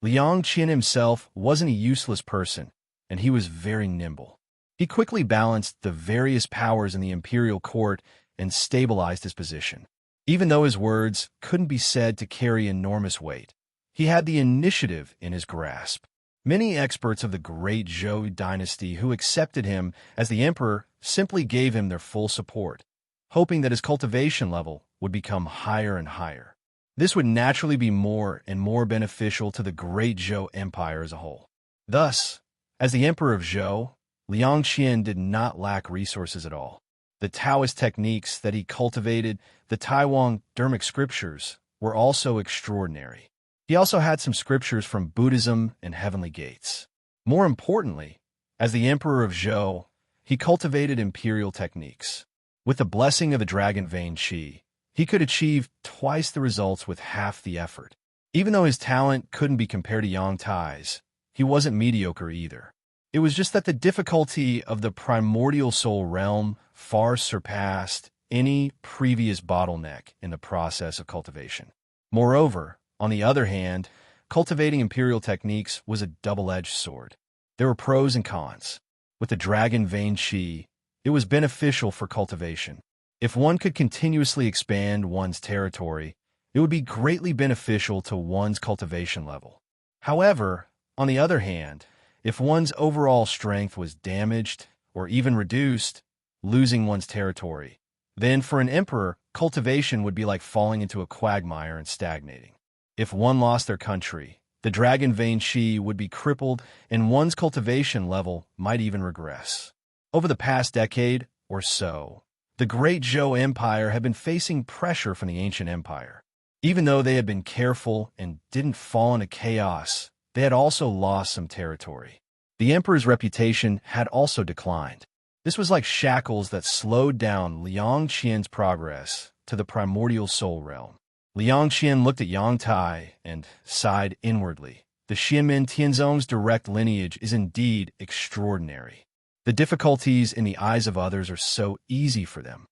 Liang Qian himself wasn't a useless person, and he was very nimble. He quickly balanced the various powers in the imperial court and stabilized his position. Even though his words couldn't be said to carry enormous weight, he had the initiative in his grasp. Many experts of the great Zhou dynasty who accepted him as the emperor simply gave him their full support, hoping that his cultivation level would become higher and higher. This would naturally be more and more beneficial to the great Zhou Empire as a whole. Thus, as the emperor of Zhou, Liang Qian did not lack resources at all. The Taoist techniques that he cultivated, the Taiwan Dharmic scriptures, were also extraordinary. He also had some scriptures from Buddhism and heavenly gates. More importantly, as the emperor of Zhou, he cultivated imperial techniques. With the blessing of the dragon vein qi, he could achieve twice the results with half the effort. Even though his talent couldn't be compared to Yang Tai's, he wasn't mediocre either. It was just that the difficulty of the primordial soul realm far surpassed any previous bottleneck in the process of cultivation. Moreover, on the other hand, cultivating imperial techniques was a double-edged sword. There were pros and cons. With the dragon vein qi, it was beneficial for cultivation. If one could continuously expand one's territory, it would be greatly beneficial to one's cultivation level. However, on the other hand, if one's overall strength was damaged or even reduced, losing one's territory, then for an emperor, cultivation would be like falling into a quagmire and stagnating. If one lost their country, the dragon vein qi would be crippled and one's cultivation level might even regress. Over the past decade or so, the great Zhou Empire had been facing pressure from the ancient empire. Even though they had been careful and didn't fall into chaos, they had also lost some territory. The emperor's reputation had also declined. This was like shackles that slowed down Liang Qian's progress to the primordial soul realm. Liang Qian looked at Yang Tai and sighed inwardly. The Xianmen Tianzong's direct lineage is indeed extraordinary. The difficulties in the eyes of others are so easy for them.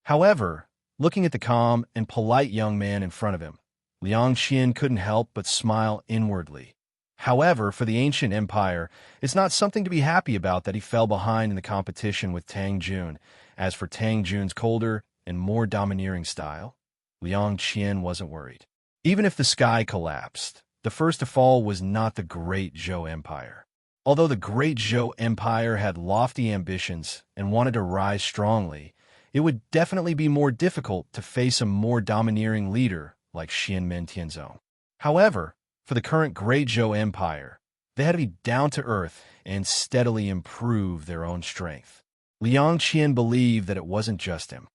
However, looking at the calm and polite young man in front of him, Liang Qian couldn't help but smile inwardly. However, for the ancient empire, it's not something to be happy about that he fell behind in the competition with Tang Jun. As for Tang Jun's colder and more domineering style, Liang Qian wasn't worried. Even if the sky collapsed, the first to fall was not the great Zhou Empire. Although the great Zhou Empire had lofty ambitions and wanted to rise strongly, it would definitely be more difficult to face a more domineering leader like Xianmen Tianzong. However, for the current great Zhou Empire, they had to be down to earth and steadily improve their own strength. Liang Qian believed that it wasn't just him.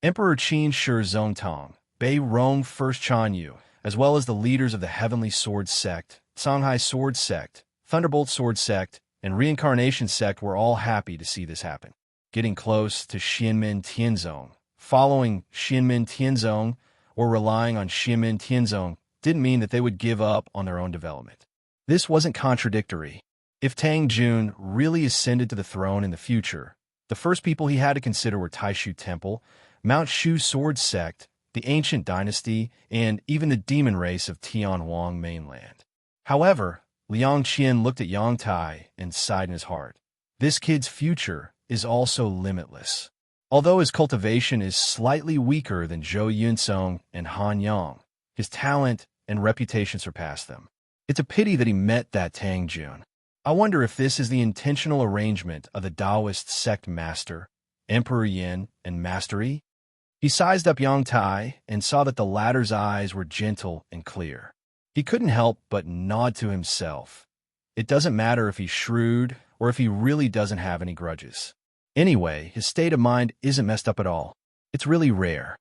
Emperor Qin Shi Zongtong, Bei Rong First Chan Yu, as well as the leaders of the Heavenly Sword Sect, Songhai Sword Sect, Thunderbolt Sword Sect, and Reincarnation Sect were all happy to see this happen. Getting close to Xianmen Tianzong, following Xianmen Tianzong, or relying on Xianmen Tianzong didn't mean that they would give up on their own development. This wasn't contradictory. If Tang Jun really ascended to the throne in the future, the first people he had to consider were Taishu Temple, Mount Shu Sword Sect, the ancient dynasty, and even the demon race of Tianhuang mainland. However, Liang Qian looked at Yang Tai and sighed in his heart. This kid's future is also limitless. Although his cultivation is slightly weaker than Zhou Yunsong and Han Yang, his talent and reputation surpass them. It's a pity that he met that Tang Jun. I wonder if this is the intentional arrangement of the Taoist sect master, Emperor Yin, and Master Yi. He sized up Yang Tai and saw that the latter's eyes were gentle and clear. He couldn't help but nod to himself. It doesn't matter if he's shrewd or if he really doesn't have any grudges. Anyway, his state of mind isn't messed up at all. It's really rare.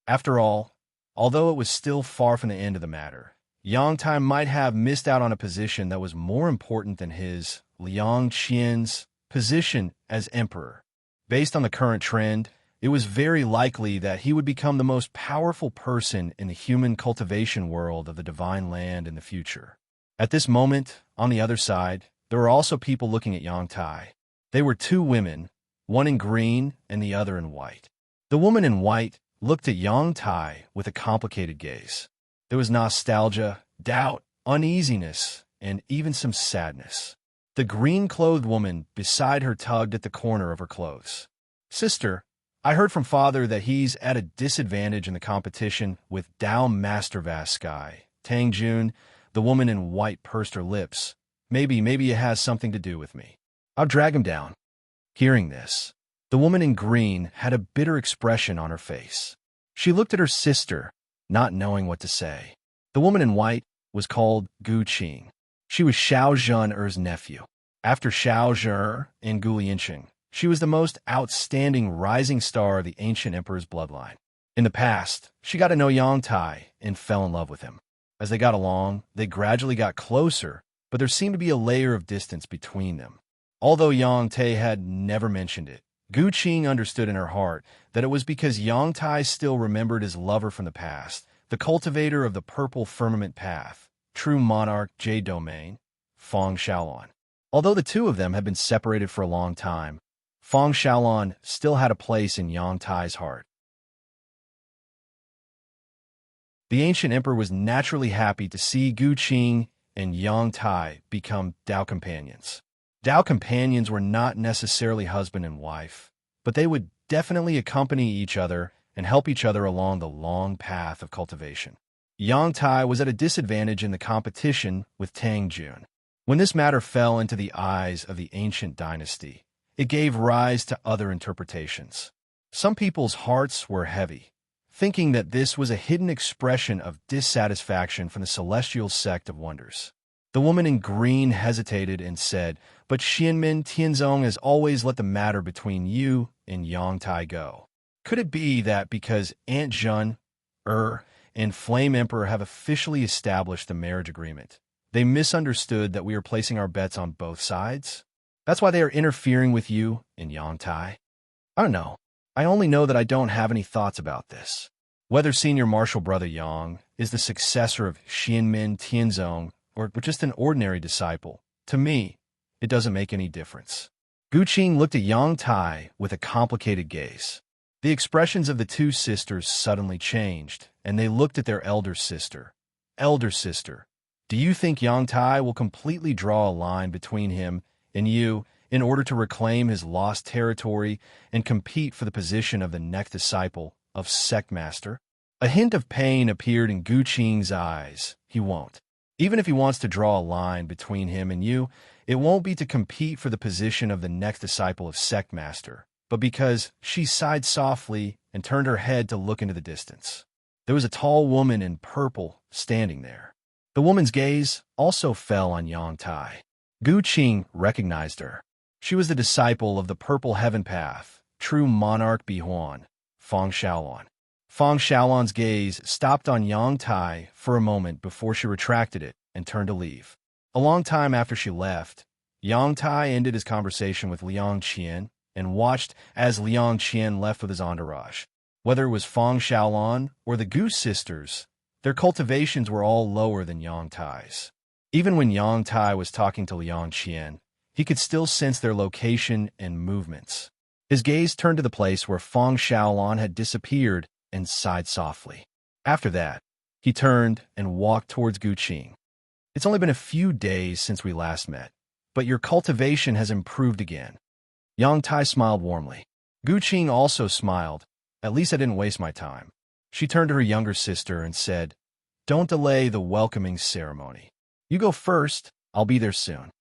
After all, although it was still far from the end of the matter, Yang Tai might have missed out on a position that was more important than his, Liang Qian's, position as emperor. Based on the current trend, it was very likely that he would become the most powerful person in the human cultivation world of the divine land in the future. At this moment, on the other side, there were also people looking at Yang Tai. They were two women, one in green and the other in white. The woman in white looked at Yang Tai with a complicated gaze. There was nostalgia, doubt, uneasiness, and even some sadness. The green-clothed woman beside her tugged at the corner of her clothes. "Sister, I heard from father that he's at a disadvantage in the competition with Dao Master Vast Sky. Tang Jun," the woman in white pursed her lips. Maybe it has something to do with me. I'll drag him down." Hearing this, the woman in green had a bitter expression on her face. She looked at her sister, not knowing what to say. The woman in white was called Gu Qing. She was Xiao Zhen'er's nephew. After Xiao Zhen'er and Gu Lianqing, she was the most outstanding rising star of the ancient emperor's bloodline. In the past, she got to know Yang Tai and fell in love with him. As they got along, they gradually got closer, but there seemed to be a layer of distance between them. Although Yang Tai had never mentioned it, Gu Qing understood in her heart that it was because Yang Tai still remembered his lover from the past, the cultivator of the purple firmament path, true monarch Jade Domain, Feng Xiaolon. Although the two of them had been separated for a long time, Feng Xiaolon still had a place in Yang Tai's heart. The ancient emperor was naturally happy to see Gu Qing and Yang Tai become Dao companions. Dao companions were not necessarily husband and wife, but they would definitely accompany each other and help each other along the long path of cultivation. Yang Tai was at a disadvantage in the competition with Tang Jun. When this matter fell into the eyes of the ancient dynasty, it gave rise to other interpretations. Some people's hearts were heavy, thinking that this was a hidden expression of dissatisfaction from the celestial sect of wonders. The woman in green hesitated and said, "But Xianmin Tianzong has always let the matter between you and Yang Tai go. Could it be that because Aunt Zhen, and Flame Emperor have officially established the marriage agreement, they misunderstood that we are placing our bets on both sides? That's why they are interfering with you and Yang Tai? I don't know. I only know that I don't have any thoughts about this. Whether senior martial brother Yang is the successor of Xianmin Tianzong or just an ordinary disciple, to me, it doesn't make any difference." Gu Qing looked at Yang Tai with a complicated gaze. The expressions of the two sisters suddenly changed, and they looked at their elder sister. "Elder sister, do you think Yang Tai will completely draw a line between him and you in order to reclaim his lost territory and compete for the position of the next disciple of Sect Master?" A hint of pain appeared in Gu Qing's eyes. "He won't. Even if he wants to draw a line between him and you, it won't be to compete for the position of the next disciple of Sect Master, but because," she sighed softly and turned her head to look into the distance. There was a tall woman in purple standing there. The woman's gaze also fell on Yang Tai. Gu Qing recognized her. She was the disciple of the Purple Heaven Path, true monarch Bihuan, Feng Xiaolon. Feng Xiaolon's gaze stopped on Yang Tai for a moment before she retracted it and turned to leave. A long time after she left, Yang Tai ended his conversation with Liang Qian and watched as Liang Qian left with his entourage. Whether it was Feng Xiaolon or the Gu sisters, their cultivations were all lower than Yang Tai's. Even when Yang Tai was talking to Liang Qian, he could still sense their location and movements. His gaze turned to the place where Feng Xiaolon had disappeared and sighed softly. After that, he turned and walked towards Gu Qing. "It's only been a few days since we last met, but your cultivation has improved again." Yang Tai smiled warmly. Gu Qing also smiled. "At least I didn't waste my time." She turned to her younger sister and said, "Don't delay the welcoming ceremony. You go first, I'll be there soon."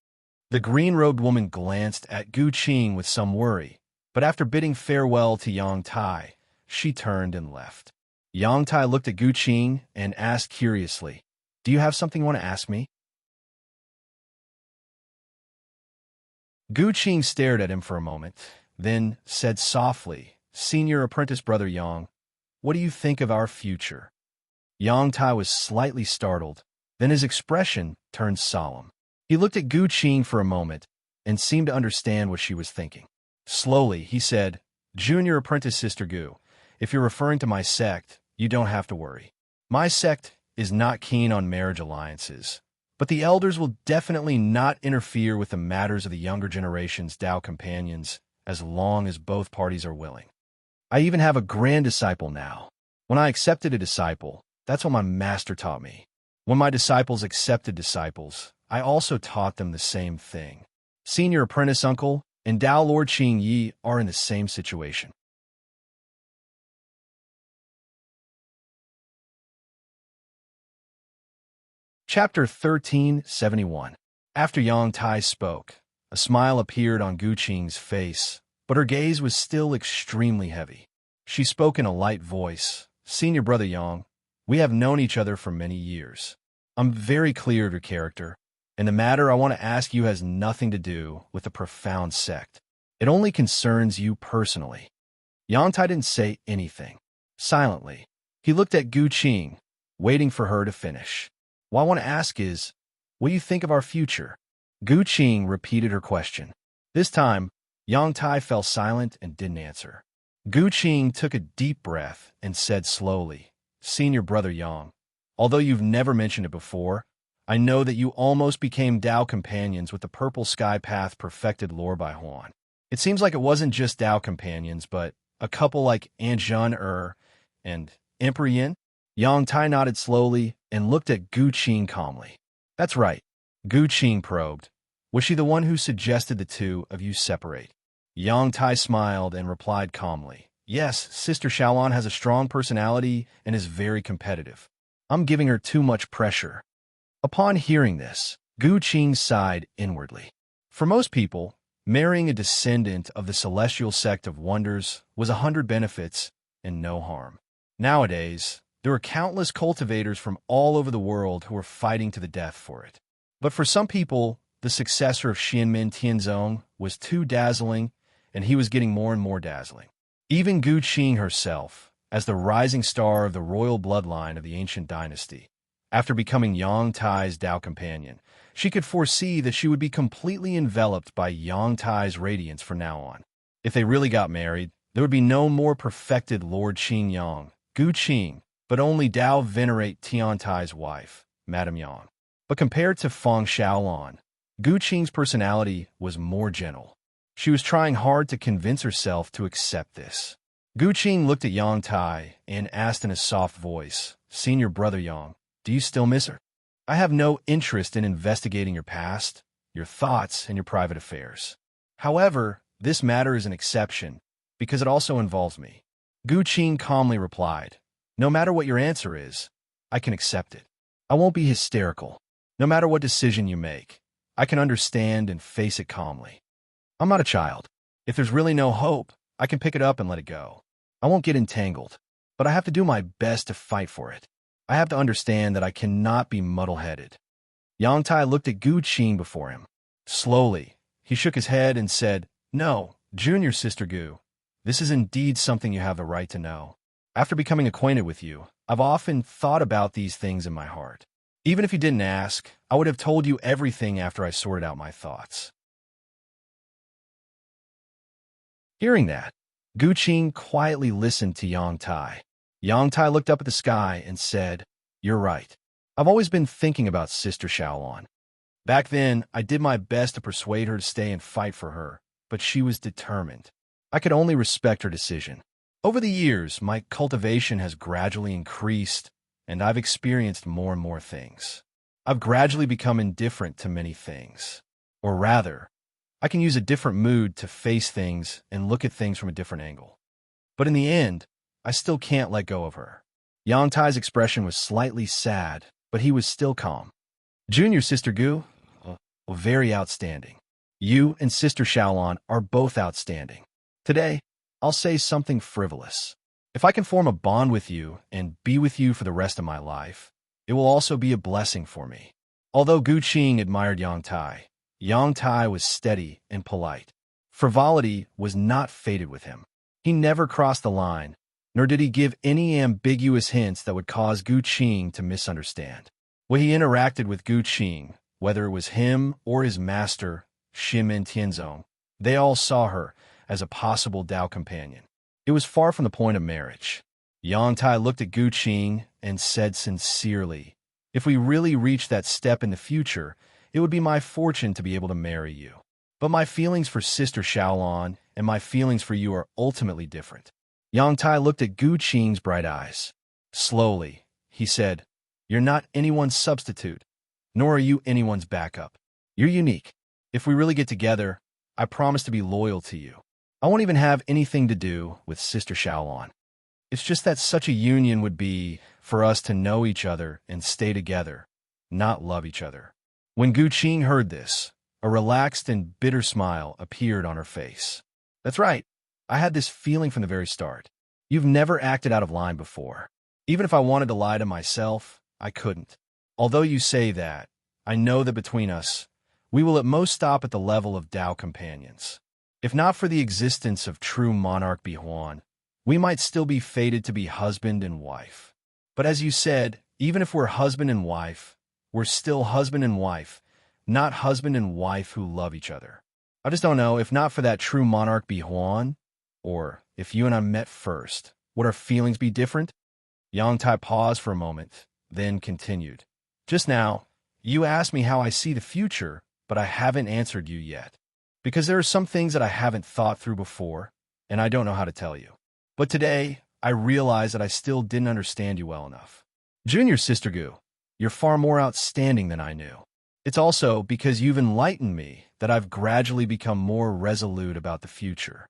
The green-robed woman glanced at Gu Qing with some worry, but after bidding farewell to Yang Tai, she turned and left. Yang Tai looked at Gu Qing and asked curiously, "Do you have something you want to ask me?" Gu Qing stared at him for a moment, then said softly, "Senior apprentice brother Yang, what do you think of our future?" Yang Tai was slightly startled, then his expression turned solemn. He looked at Gu Qing for a moment and seemed to understand what she was thinking. Slowly, he said, "Junior apprentice Sister Gu, if you're referring to my sect, you don't have to worry. My sect is not keen on marriage alliances, but the elders will definitely not interfere with the matters of the younger generation's Tao companions as long as both parties are willing. I even have a grand disciple now. When I accepted a disciple, that's what my master taught me. When my disciples accepted disciples, I also taught them the same thing. Senior apprentice uncle and Tao Lord Qing Yi are in the same situation." Chapter 1371. After Yang Tai spoke, a smile appeared on Gu Qing's face, but her gaze was still extremely heavy. She spoke in a light voice, "Senior brother Yang, we have known each other for many years. I'm very clear of your character, and the matter I want to ask you has nothing to do with the profound sect. It only concerns you personally." Yang Tai didn't say anything. Silently, he looked at Gu Qing, waiting for her to finish. "What I want to ask is, what do you think of our future?" Gu Qing repeated her question. This time, Yang Tai fell silent and didn't answer. Gu Qing took a deep breath and said slowly, "Senior brother Yang, although you've never mentioned it before, I know that you almost became Tao companions with the Purple Sky Path perfected lore by Huan. It seems like it wasn't just Tao companions, but a couple like Anjun and Emperor Yin." Yang Tai nodded slowly and looked at Gu Qing calmly. "That's right," Gu Qing probed. "Was she the one who suggested the two of you separate?" Yang Tai smiled and replied calmly, "Yes, Sister Shaolon has a strong personality and is very competitive. I'm giving her too much pressure." Upon hearing this, Gu Qing sighed inwardly. For most people, marrying a descendant of the celestial sect of wonders was 100 benefits and no harm. Nowadays, there are countless cultivators from all over the world who are fighting to the death for it. But for some people, the successor of Xianmin Tianzong was too dazzling, and he was getting more and more dazzling. Even Gu Qing herself, as the rising star of the royal bloodline of the ancient dynasty, after becoming Yang Tai's Tao companion, she could foresee that she would be completely enveloped by Yang Tai's radiance from now on. If they really got married, there would be no more perfected Lord Qing Yang, Gu Qing, but only Tao venerate Tian Tai's wife, Madame Yang. But compared to Feng Shaolon, Gu Qing's personality was more gentle. She was trying hard to convince herself to accept this. Gu Qing looked at Yang Tai and asked in a soft voice, "Senior brother Yang, do you still miss her?" "I have no interest in investigating your past, your thoughts, and your private affairs. However, this matter is an exception, because it also involves me." Gu Qing calmly replied, "No matter what your answer is, I can accept it. I won't be hysterical. No matter what decision you make, I can understand and face it calmly. I'm not a child. If there's really no hope, I can pick it up and let it go. I won't get entangled, but I have to do my best to fight for it. I have to understand that I cannot be muddle-headed." Yang Tai looked at Gu Qing before him. Slowly, he shook his head and said, "No, Junior Sister Gu, this is indeed something you have the right to know. After becoming acquainted with you, I've often thought about these things in my heart. Even if you didn't ask, I would have told you everything after I sorted out my thoughts." Hearing that, Gu Qing quietly listened to Yang Tai. Yang Tai looked up at the sky and said, "You're right. I've always been thinking about Sister Shaolon. Back then, I did my best to persuade her to stay and fight for her, but she was determined. I could only respect her decision. Over the years, my cultivation has gradually increased, and I've experienced more and more things. I've gradually become indifferent to many things. Or rather, I can use a different mood to face things and look at things from a different angle. But in the end, I still can't let go of her." Yang Tai's expression was slightly sad, but he was still calm. "Junior Sister Gu, very outstanding. You and Sister Shaolon are both outstanding. Today, I'll say something frivolous. If I can form a bond with you and be with you for the rest of my life, it will also be a blessing for me." Although Gu Qing admired Yang Tai, Yang Tai was steady and polite. Frivolity was not fated with him. He never crossed the line, nor did he give any ambiguous hints that would cause Gu Qing to misunderstand. When he interacted with Gu Qing, whether it was him or his master, Shimin Tianzong, they all saw her as a possible Dao companion. It was far from the point of marriage. Yang Tai looked at Gu Qing and said sincerely, "If we really reach that step in the future, it would be my fortune to be able to marry you. But my feelings for Sister Xiaolon and my feelings for you are ultimately different." Yang Tai looked at Gu Qing's bright eyes. Slowly, he said, "You're not anyone's substitute, nor are you anyone's backup. You're unique. If we really get together, I promise to be loyal to you. I won't even have anything to do with Sister Xiaolon. It's just that such a union would be for us to know each other and stay together, not love each other." When Gu Qing heard this, a relaxed and bitter smile appeared on her face. "That's right. I had this feeling from the very start. You've never acted out of line before. Even if I wanted to lie to myself, I couldn't. Although you say that, I know that between us, we will at most stop at the level of Dao companions. If not for the existence of true monarch Bihuan, we might still be fated to be husband and wife. But as you said, even if we're husband and wife, we're still husband and wife, not husband and wife who love each other. I just don't know, if not for that true monarch Bihuan, or if you and I met first, would our feelings be different?" Yang Tai paused for a moment, then continued. "Just now, you asked me how I see the future, but I haven't answered you yet. Because there are some things that I haven't thought through before, and I don't know how to tell you. But today, I realize that I still didn't understand you well enough. Junior Sister Gu, you're far more outstanding than I knew. It's also because you've enlightened me that I've gradually become more resolute about the future."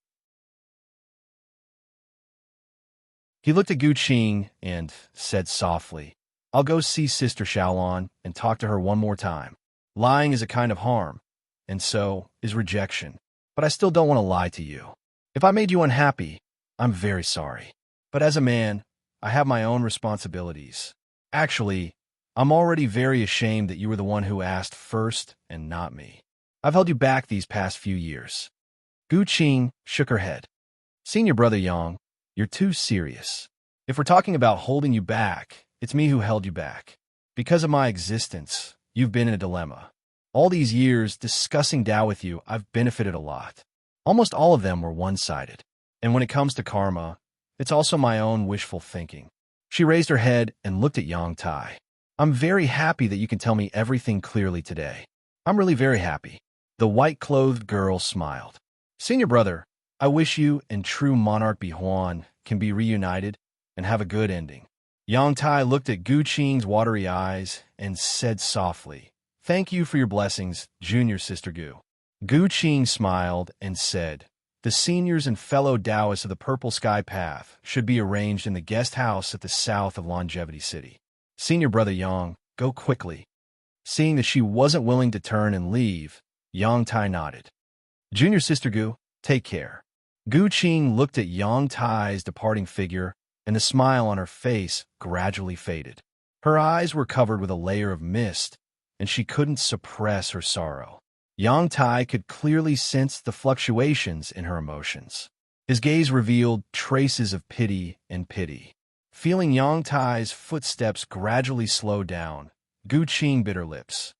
He looked at Gu Qing and said softly, "I'll go see Sister Xiaolon and talk to her one more time. Lying is a kind of harm, and so is rejection. But I still don't want to lie to you. If I made you unhappy, I'm very sorry. But as a man, I have my own responsibilities. Actually, I'm already very ashamed that you were the one who asked first and not me. I've held you back these past few years." Gu Qing shook her head. "Senior brother Yang, you're too serious. If we're talking about holding you back, it's me who held you back. Because of my existence, you've been in a dilemma. All these years discussing Tao with you, I've benefited a lot. Almost all of them were one-sided. And when it comes to karma, it's also my own wishful thinking." She raised her head and looked at Yang Tai. "I'm very happy that you can tell me everything clearly today. I'm really very happy." The white-clothed girl smiled. "Senior brother, I wish you and true monarch Bihuan can be reunited and have a good ending." Yang Tai looked at Gu Qing's watery eyes and said softly, "Thank you for your blessings, Junior Sister Gu." Gu Qing smiled and said, "The seniors and fellow Taoists of the Purple Sky Path should be arranged in the guest house at the south of Longevity City. Senior brother Yang, go quickly." Seeing that she wasn't willing to turn and leave, Yang Tai nodded. "Junior Sister Gu, take care." Gu Qing looked at Yang Tai's departing figure, and the smile on her face gradually faded. Her eyes were covered with a layer of mist, and she couldn't suppress her sorrow. Yang Tai could clearly sense the fluctuations in her emotions. His gaze revealed traces of pity and pity. Feeling Yang Tai's footsteps gradually slow down, Gu Qing bit her lips.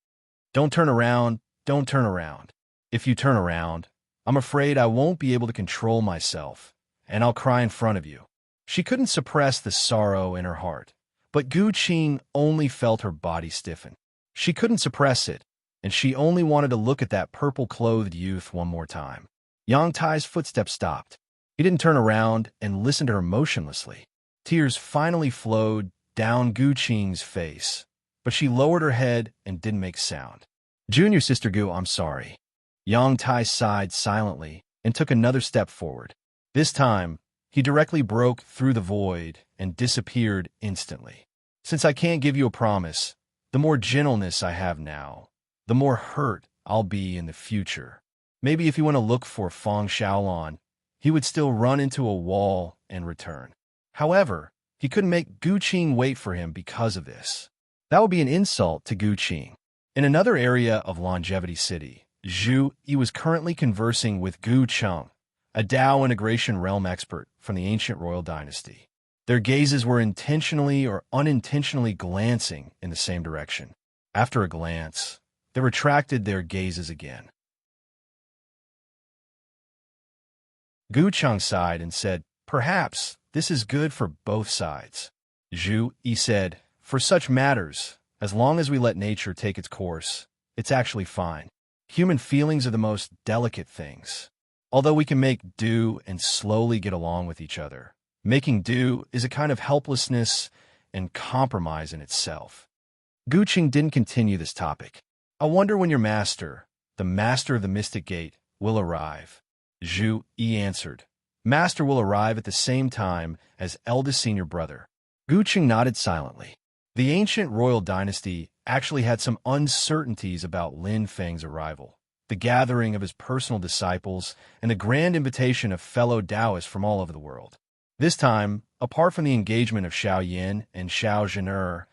"Don't turn around, don't turn around. If you turn around, I'm afraid I won't be able to control myself, and I'll cry in front of you." She couldn't suppress the sorrow in her heart, but Gu Qing only felt her body stiffen. She couldn't suppress it, and she only wanted to look at that purple-clothed youth one more time. Yang Tai's footsteps stopped. He didn't turn around and listened to her motionlessly. Tears finally flowed down Gu Qing's face, but she lowered her head and didn't make sound. "Junior Sister Gu, I'm sorry." Yang Tai sighed silently and took another step forward. This time, he directly broke through the void and disappeared instantly. "Since I can't give you a promise, the more gentleness I have now, the more hurt I'll be in the future. Maybe if you want to look for Feng Xiaolon, he would still run into a wall and return. However, he couldn't make Gu Qing wait for him because of this. That would be an insult to Gu Qing." In another area of Longevity City, Zhu Yi was currently conversing with Gu Cheng, a Dao integration realm expert from the ancient royal dynasty. Their gazes were intentionally or unintentionally glancing in the same direction. After a glance, they retracted their gazes again. Gu Cheng sighed and said, "Perhaps this is good for both sides." Zhu Yi said, "For such matters, as long as we let nature take its course, it's actually fine. Human feelings are the most delicate things. Although we can make do and slowly get along with each other, making do is a kind of helplessness and compromise in itself." Gu Cheng didn't continue this topic. "I wonder when your master, the master of the Mystic Gate, will arrive." Zhu Yi answered, "Master will arrive at the same time as eldest senior brother." Gu Cheng nodded silently. The ancient royal dynasty actually had some uncertainties about Lin Feng's arrival, the gathering of his personal disciples, and the grand invitation of fellow Taoists from all over the world. This time, apart from the engagement of Xiao Yin and Xiao Zhen'er,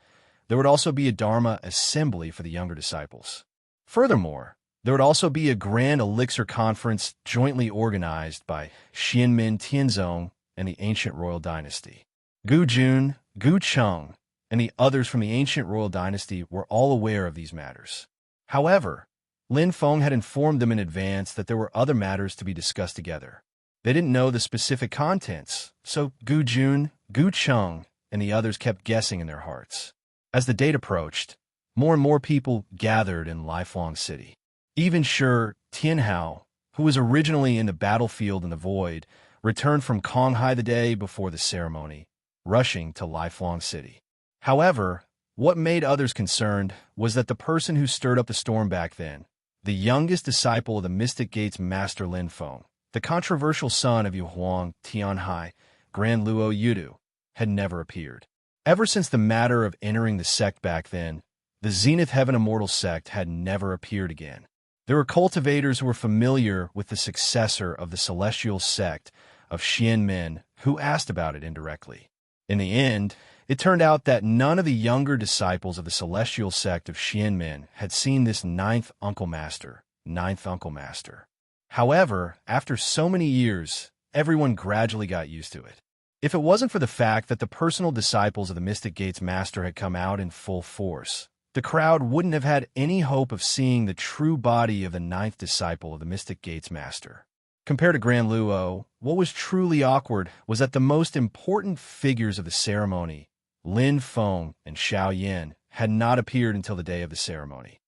there would also be a Dharma assembly for the younger disciples. Furthermore, there would also be a grand elixir conference jointly organized by Xianmin Tianzong and the ancient royal dynasty. Gu Jun, Gu Cheng, and the others from the ancient royal dynasty were all aware of these matters. However, Lin Feng had informed them in advance that there were other matters to be discussed together. They didn't know the specific contents, so Gu Jun, Gu Cheng, and the others kept guessing in their hearts. As the date approached, more and more people gathered in Lifelong City. Even Shi Tianhao, who was originally in the battlefield in the void, returned from Konghai the day before the ceremony, rushing to Lifelong City. However, what made others concerned was that the person who stirred up the storm back then, the youngest disciple of the Mystic Gate's master Lin Feng, the controversial son of Yu Huang Tianhai, Grand Luo Yudu, had never appeared. Ever since the matter of entering the sect back then, the Zenith Heaven Immortal sect had never appeared again. There were cultivators who were familiar with the successor of the celestial sect of Xianmin who asked about it indirectly. In the end, it turned out that none of the younger disciples of the celestial sect of Xianmin had seen this ninth Uncle Master. However, after so many years, everyone gradually got used to it. If it wasn't for the fact that the personal disciples of the Mystic Gate's master had come out in full force, the crowd wouldn't have had any hope of seeing the true body of the ninth disciple of the Mystic Gate's master. Compared to Grand Luo, what was truly awkward was that the most important figures of the ceremony, Lin Feng and Xiao Yin, had not appeared until the day of the ceremony.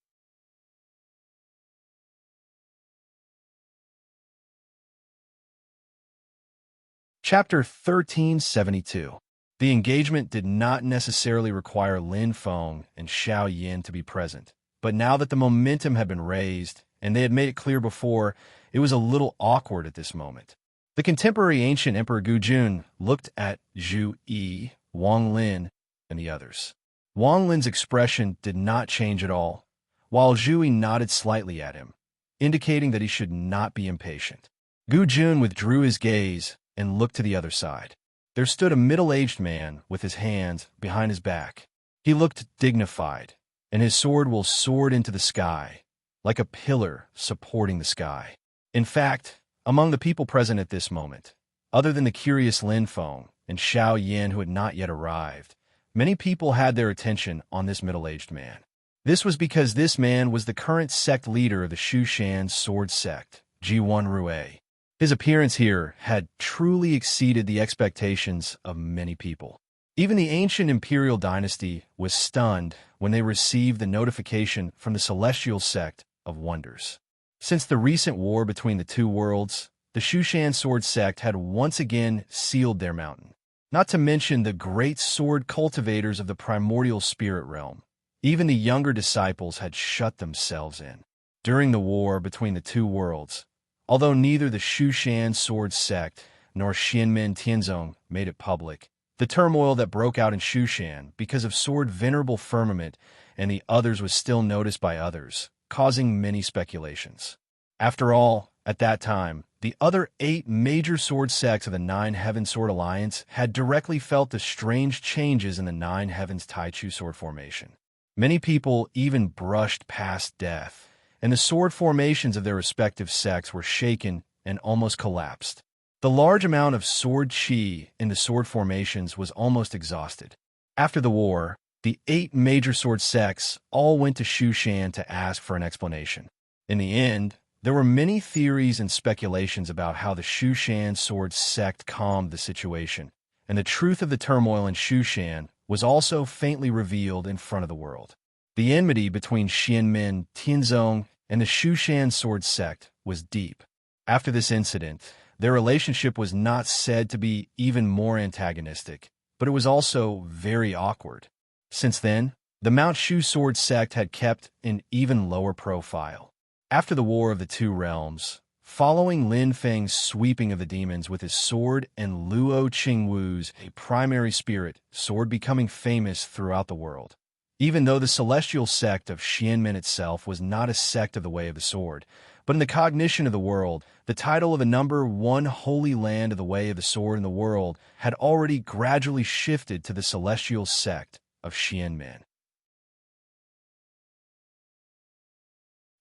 Chapter 1372. The engagement did not necessarily require Lin Feng and Xiao Yin to be present, but now that the momentum had been raised, and they had made it clear before, it was a little awkward at this moment. The contemporary ancient Emperor Gu Jun looked at Zhu Yi, Wang Lin, and the others. Wang Lin's expression did not change at all, while Zhu Yi nodded slightly at him, indicating that he should not be impatient. Gu Jun withdrew his gaze and looked to the other side. There stood a middle-aged man with his hands behind his back. He looked dignified, and his sword will soared into the sky, like a pillar supporting the sky. In fact, among the people present at this moment, other than the curious Lin Feng and Xiao Yin who had not yet arrived, many people had their attention on this middle-aged man. This was because this man was the current sect leader of the Shushan sword sect, Ji1 Rue. His appearance here had truly exceeded the expectations of many people. Even the ancient imperial dynasty was stunned when they received the notification from the celestial sect of Wonders. Since the recent war between the two worlds, the Shushan sword sect had once again sealed their mountain. Not to mention the great sword cultivators of the primordial spirit realm. Even the younger disciples had shut themselves in. During the war between the two worlds, although neither the Shushan sword sect nor Xianmin Tianzong made it public, the turmoil that broke out in Shushan because of sword venerable firmament and the others was still noticed by others, causing many speculations. After all, at that time, the other 8 major sword sects of the Nine Heavens Sword Alliance had directly felt the strange changes in the Nine Heavens Taichu sword formation. Many people even brushed past death and the sword formations of their respective sects were shaken and almost collapsed. The large amount of sword chi in the sword formations was almost exhausted. After the war, the 8 major sword sects all went to Shushan to ask for an explanation. In the end, there were many theories and speculations about how the Shushan sword sect calmed the situation, and the truth of the turmoil in Shushan was also faintly revealed in front of the world. The enmity between Xianmen Tianzong and the Shushan sword sect was deep. After this incident, their relationship was not said to be even more antagonistic, but it was also very awkward. Since then, the Mount Shu sword sect had kept an even lower profile. After the War of the Two Realms, following Lin Feng's sweeping of the demons with his sword and Luo Qingwu's a primary spirit sword becoming famous throughout the world. Even though the celestial sect of Xianmen itself was not a sect of the Way of the Sword, but in the cognition of the world, the title of the #1 holy land of the Way of the Sword in the world had already gradually shifted to the celestial sect of Xianmen.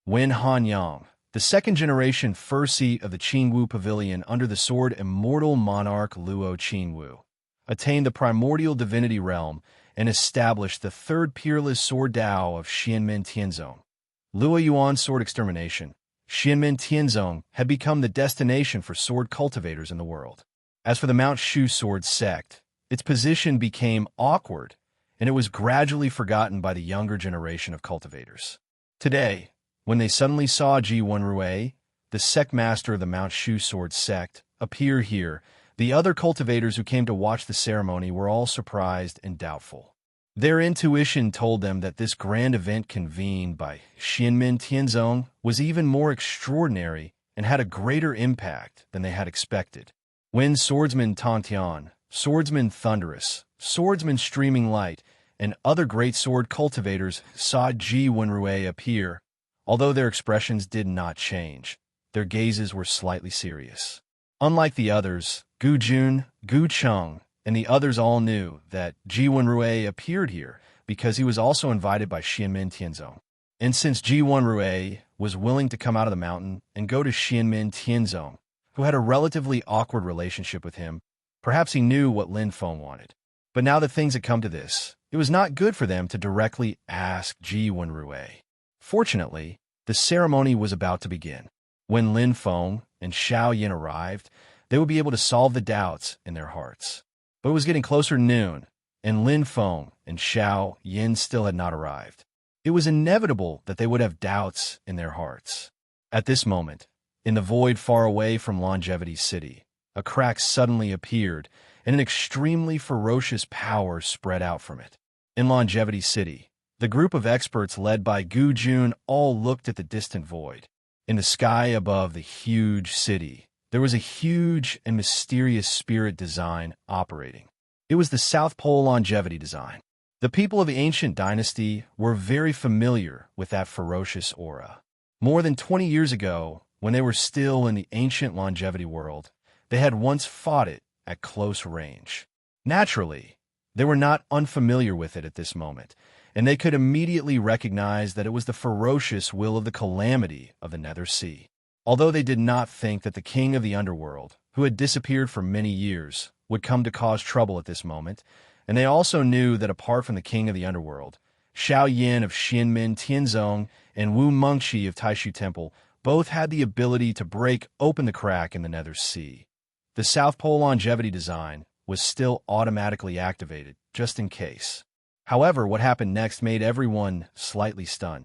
Wen Hanyang, the second-generation first seat of the Qingwu Pavilion under the sword immortal monarch Luo Qingwu, attained the primordial divinity realm and established the third peerless sword Dao of Xianmen Tianzong. Luo Yuan's sword extermination, Xianmen Tianzong had become the destination for sword cultivators in the world. As for the Mount Shu sword sect, its position became awkward, and it was gradually forgotten by the younger generation of cultivators. Today, when they suddenly saw Ji Wenrui, the sect master of the Mount Shu sword sect, appear here, the other cultivators who came to watch the ceremony were all surprised and doubtful. Their intuition told them that this grand event convened by Xianmen Tianzong was even more extraordinary and had a greater impact than they had expected. When swordsman Tantian, swordsman Thunderous, swordsman Streaming Light, and other great sword cultivators saw Ji Wenrui appear, although their expressions did not change, their gazes were slightly serious. Unlike the others, Gu Jun, Gu Cheng, and the others all knew that Ji Wenrui appeared here because he was also invited by Xianmen Tianzong. And since Ji Wenrui was willing to come out of the mountain and go to Xianmen Tianzong, who had a relatively awkward relationship with him, perhaps he knew what Lin Feng wanted. But now that things had come to this, it was not good for them to directly ask Ji Wenrui. Fortunately, the ceremony was about to begin. When Lin Feng and Xiao Yin arrived, they would be able to solve the doubts in their hearts. But it was getting closer to noon, and Lin Feng and Xiao Yin still had not arrived. It was inevitable that they would have doubts in their hearts. At this moment, in the void far away from Longevity City, a crack suddenly appeared, and an extremely ferocious power spread out from it. In Longevity City, the group of experts led by Gu Jun all looked at the distant void. In the sky above the huge city, there was a huge and mysterious spirit design operating. It was the South Pole longevity design. The people of the ancient dynasty were very familiar with that ferocious aura. More than 20 years ago, when they were still in the ancient longevity world, they had once fought it at close range. Naturally, they were not unfamiliar with it at this moment, and they could immediately recognize that it was the ferocious will of the calamity of the Nether Sea. Although they did not think that the king of the underworld, who had disappeared for many years, would come to cause trouble at this moment, and they also knew that apart from the king of the underworld, Xiao Yin of Xianmen Tianzong and Wu Mengqi of Taishu Temple both had the ability to break open the crack in the Nether Sea. The South Pole longevity design was still automatically activated, just in case. However, what happened next made everyone slightly stunned.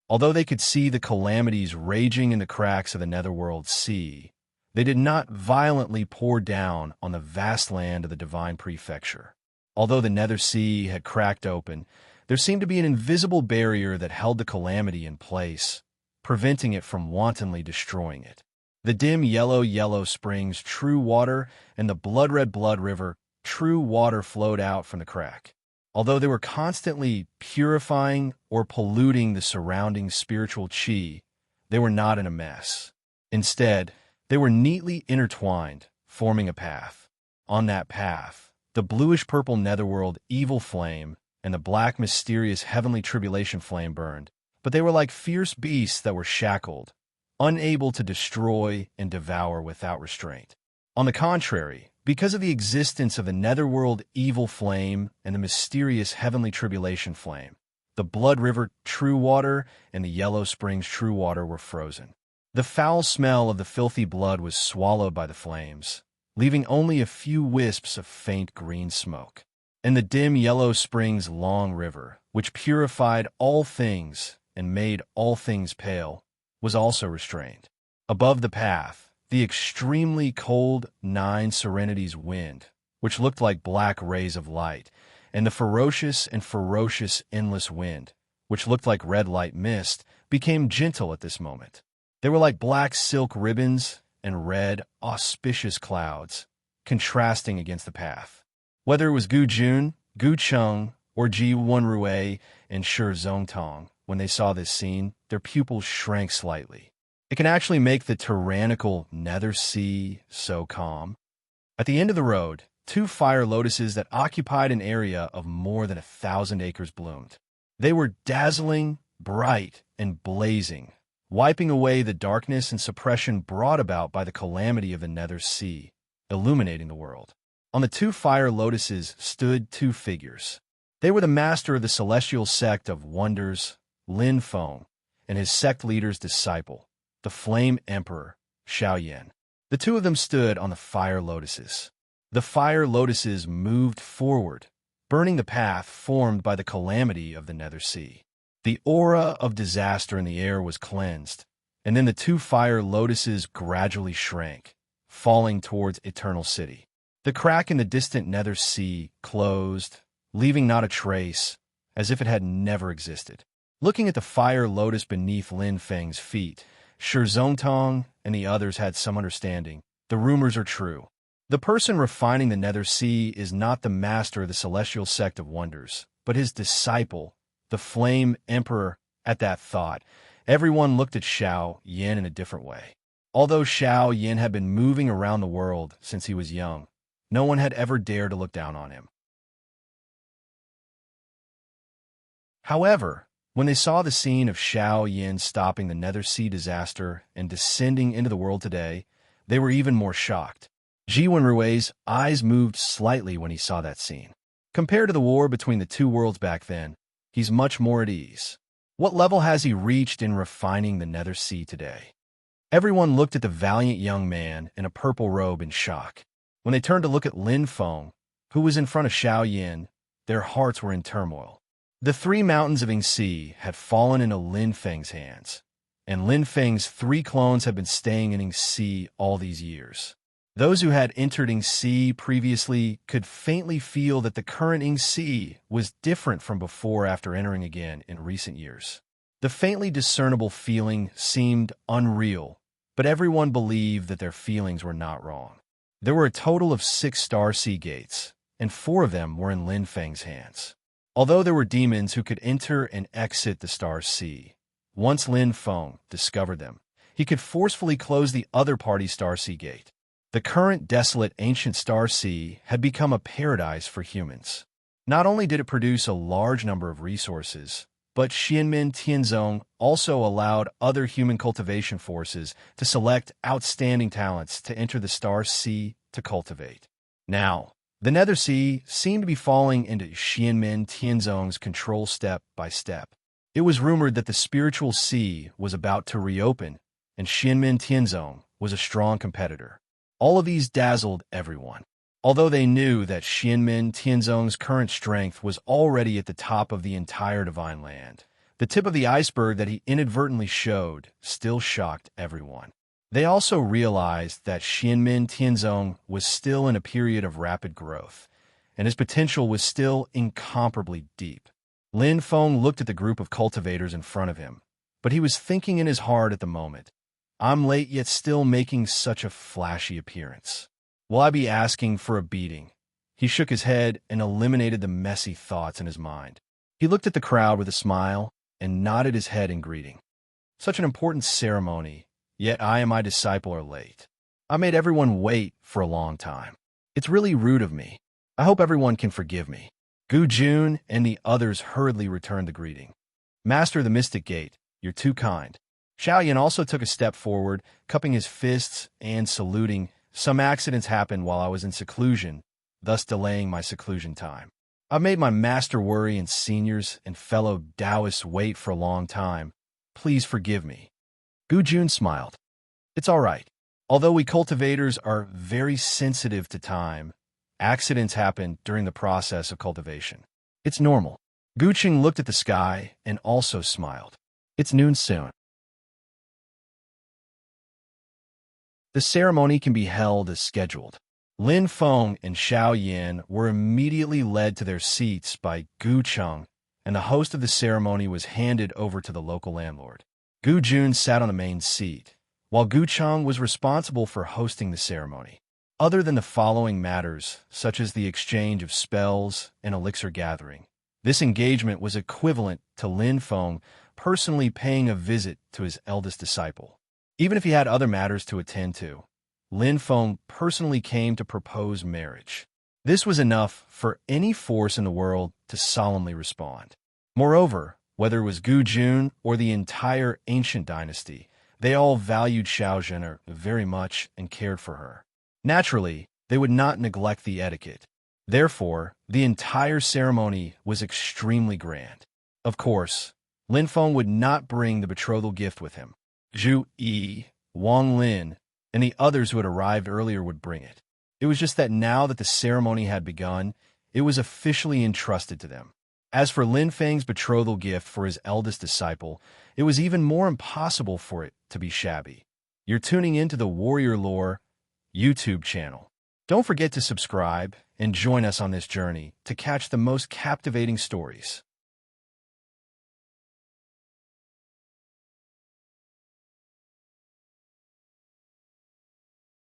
Although they could see the calamities raging in the cracks of the Netherworld Sea, they did not violently pour down on the vast land of the Divine Prefecture. Although the Nether Sea had cracked open, there seemed to be an invisible barrier that held the calamity in place, preventing it from wantonly destroying it. The dim yellow springs, True Water, and the blood-red Blood River, True Water flowed out from the crack. Although they were constantly purifying or polluting the surrounding spiritual chi, they were not in a mess. Instead, they were neatly intertwined, forming a path. On that path, the bluish-purple netherworld evil flame and the black, mysterious heavenly tribulation flame burned, but they were like fierce beasts that were shackled, unable to destroy and devour without restraint. On the contrary, because of the existence of the netherworld evil flame and the mysterious heavenly tribulation flame, the Blood River true water and the Yellow Springs true water were frozen. The foul smell of the filthy blood was swallowed by the flames, leaving only a few wisps of faint green smoke. And the dim Yellow Springs long river, which purified all things and made all things pale, was also restrained. Above the path, the extremely cold 9 Serenities wind, which looked like black rays of light, and the ferocious endless wind, which looked like red light mist, became gentle at this moment. They were like black silk ribbons and red, auspicious clouds, contrasting against the path. Whether it was Gu Jun, Gu Chung, or Ji Wenrui and Shi Zongtong, when they saw this scene, their pupils shrank slightly. It can actually make the tyrannical Nether Sea so calm. At the end of the road, 2 fire lotuses that occupied an area of more than 1,000 acres bloomed. They were dazzling, bright, and blazing, wiping away the darkness and suppression brought about by the calamity of the Nether Sea, illuminating the world. On the 2 fire lotuses stood 2 figures. They were the master of the celestial sect of wonders, Lin Feng, and his sect leader's disciple, the Flame Emperor, Xiaoyan. The 2 of them stood on the fire lotuses. The fire lotuses moved forward, burning the path formed by the calamity of the Nether Sea. The aura of disaster in the air was cleansed, and then the 2 fire lotuses gradually shrank, falling towards Eternal City. The crack in the distant Nether Sea closed, leaving not a trace, as if it had never existed. Looking at the fire lotus beneath Lin Feng's feet, Shi Zongtong and the others had some understanding. The rumors are true. The person refining the Nether Sea is not the master of the celestial sect of wonders, but his disciple, the Flame Emperor. At that thought, everyone looked at Xiao Yin in a different way. Although Xiao Yin had been moving around the world since he was young, no one had ever dared to look down on him. However, when they saw the scene of Xiao Yin stopping the Nether Sea disaster and descending into the world today, they were even more shocked. Ji Wenrui's eyes moved slightly when he saw that scene. Compared to the war between the 2 worlds back then, he's much more at ease. What level has he reached in refining the Nether Sea today? Everyone looked at the valiant young man in a purple robe in shock. When they turned to look at Lin Feng, who was in front of Xiao Yin, their hearts were in turmoil. The 3 mountains of Yingxi had fallen into Lin Feng's hands, and Lin Feng's 3 clones had been staying in Yingxi all these years. Those who had entered Yingxi previously could faintly feel that the current Yingxi was different from before after entering again in recent years. The faintly discernible feeling seemed unreal, but everyone believed that their feelings were not wrong. There were a total of 6 Star Sea gates, and 4 of them were in Lin Feng's hands. Although there were demons who could enter and exit the Star Sea, once Lin Feng discovered them, he could forcefully close the other party's Star Sea gate. The current desolate ancient Star Sea had become a paradise for humans. Not only did it produce a large number of resources, but Xianmen Tianzong also allowed other human cultivation forces to select outstanding talents to enter the Star Sea to cultivate. Now, the Nether Sea seemed to be falling into Xianmen Tianzong's control step by step. It was rumored that the spiritual sea was about to reopen, and Xianmen Tianzong was a strong competitor. All of these dazzled everyone. Although they knew that Xianmen Tianzong's current strength was already at the top of the entire Divine Land, the tip of the iceberg that he inadvertently showed still shocked everyone. They also realized that Xianmen Tianzong was still in a period of rapid growth, and his potential was still incomparably deep. Lin Feng looked at the group of cultivators in front of him, but he was thinking in his heart at the moment, I'm late yet still making such a flashy appearance. Will I be asking for a beating? He shook his head and eliminated the messy thoughts in his mind. He looked at the crowd with a smile and nodded his head in greeting. Such an important ceremony, yet I and my disciple are late. I made everyone wait for a long time. It's really rude of me. I hope everyone can forgive me. Gu Jun and the others hurriedly returned the greeting. Master of the Mystic Gate, you're too kind. Xiao Yan also took a step forward, cupping his fists and saluting. Some accidents happened while I was in seclusion, thus delaying my seclusion time. I've made my master worry and seniors and fellow Taoists wait for a long time. Please forgive me. Gu Jun smiled. It's all right. Although we cultivators are very sensitive to time, accidents happen during the process of cultivation. It's normal. Gu Qing looked at the sky and also smiled. It's noon soon. The ceremony can be held as scheduled. Lin Feng and Xiao Yan were immediately led to their seats by Gu Cheng, and the host of the ceremony was handed over to the local landlord. Gu Jun sat on the main seat, while Gu Cheng was responsible for hosting the ceremony. Other than the following matters, such as the exchange of spells and elixir gathering, this engagement was equivalent to Lin Feng personally paying a visit to his eldest disciple. Even if he had other matters to attend to, Lin Feng personally came to propose marriage. This was enough for any force in the world to solemnly respond. Moreover, whether it was Gu Jun or the entire ancient dynasty, they all valued Xiao Zhener very much and cared for her. Naturally, they would not neglect the etiquette. Therefore, the entire ceremony was extremely grand. Of course, Lin Feng would not bring the betrothal gift with him. Zhu Yi, Wang Lin, and the others who had arrived earlier would bring it. It was just that now that the ceremony had begun, it was officially entrusted to them. As for Lin Feng's betrothal gift for his eldest disciple, it was even more impossible for it to be shabby. You're tuning into the Warrior Lore YouTube channel. Don't forget to subscribe and join us on this journey to catch the most captivating stories.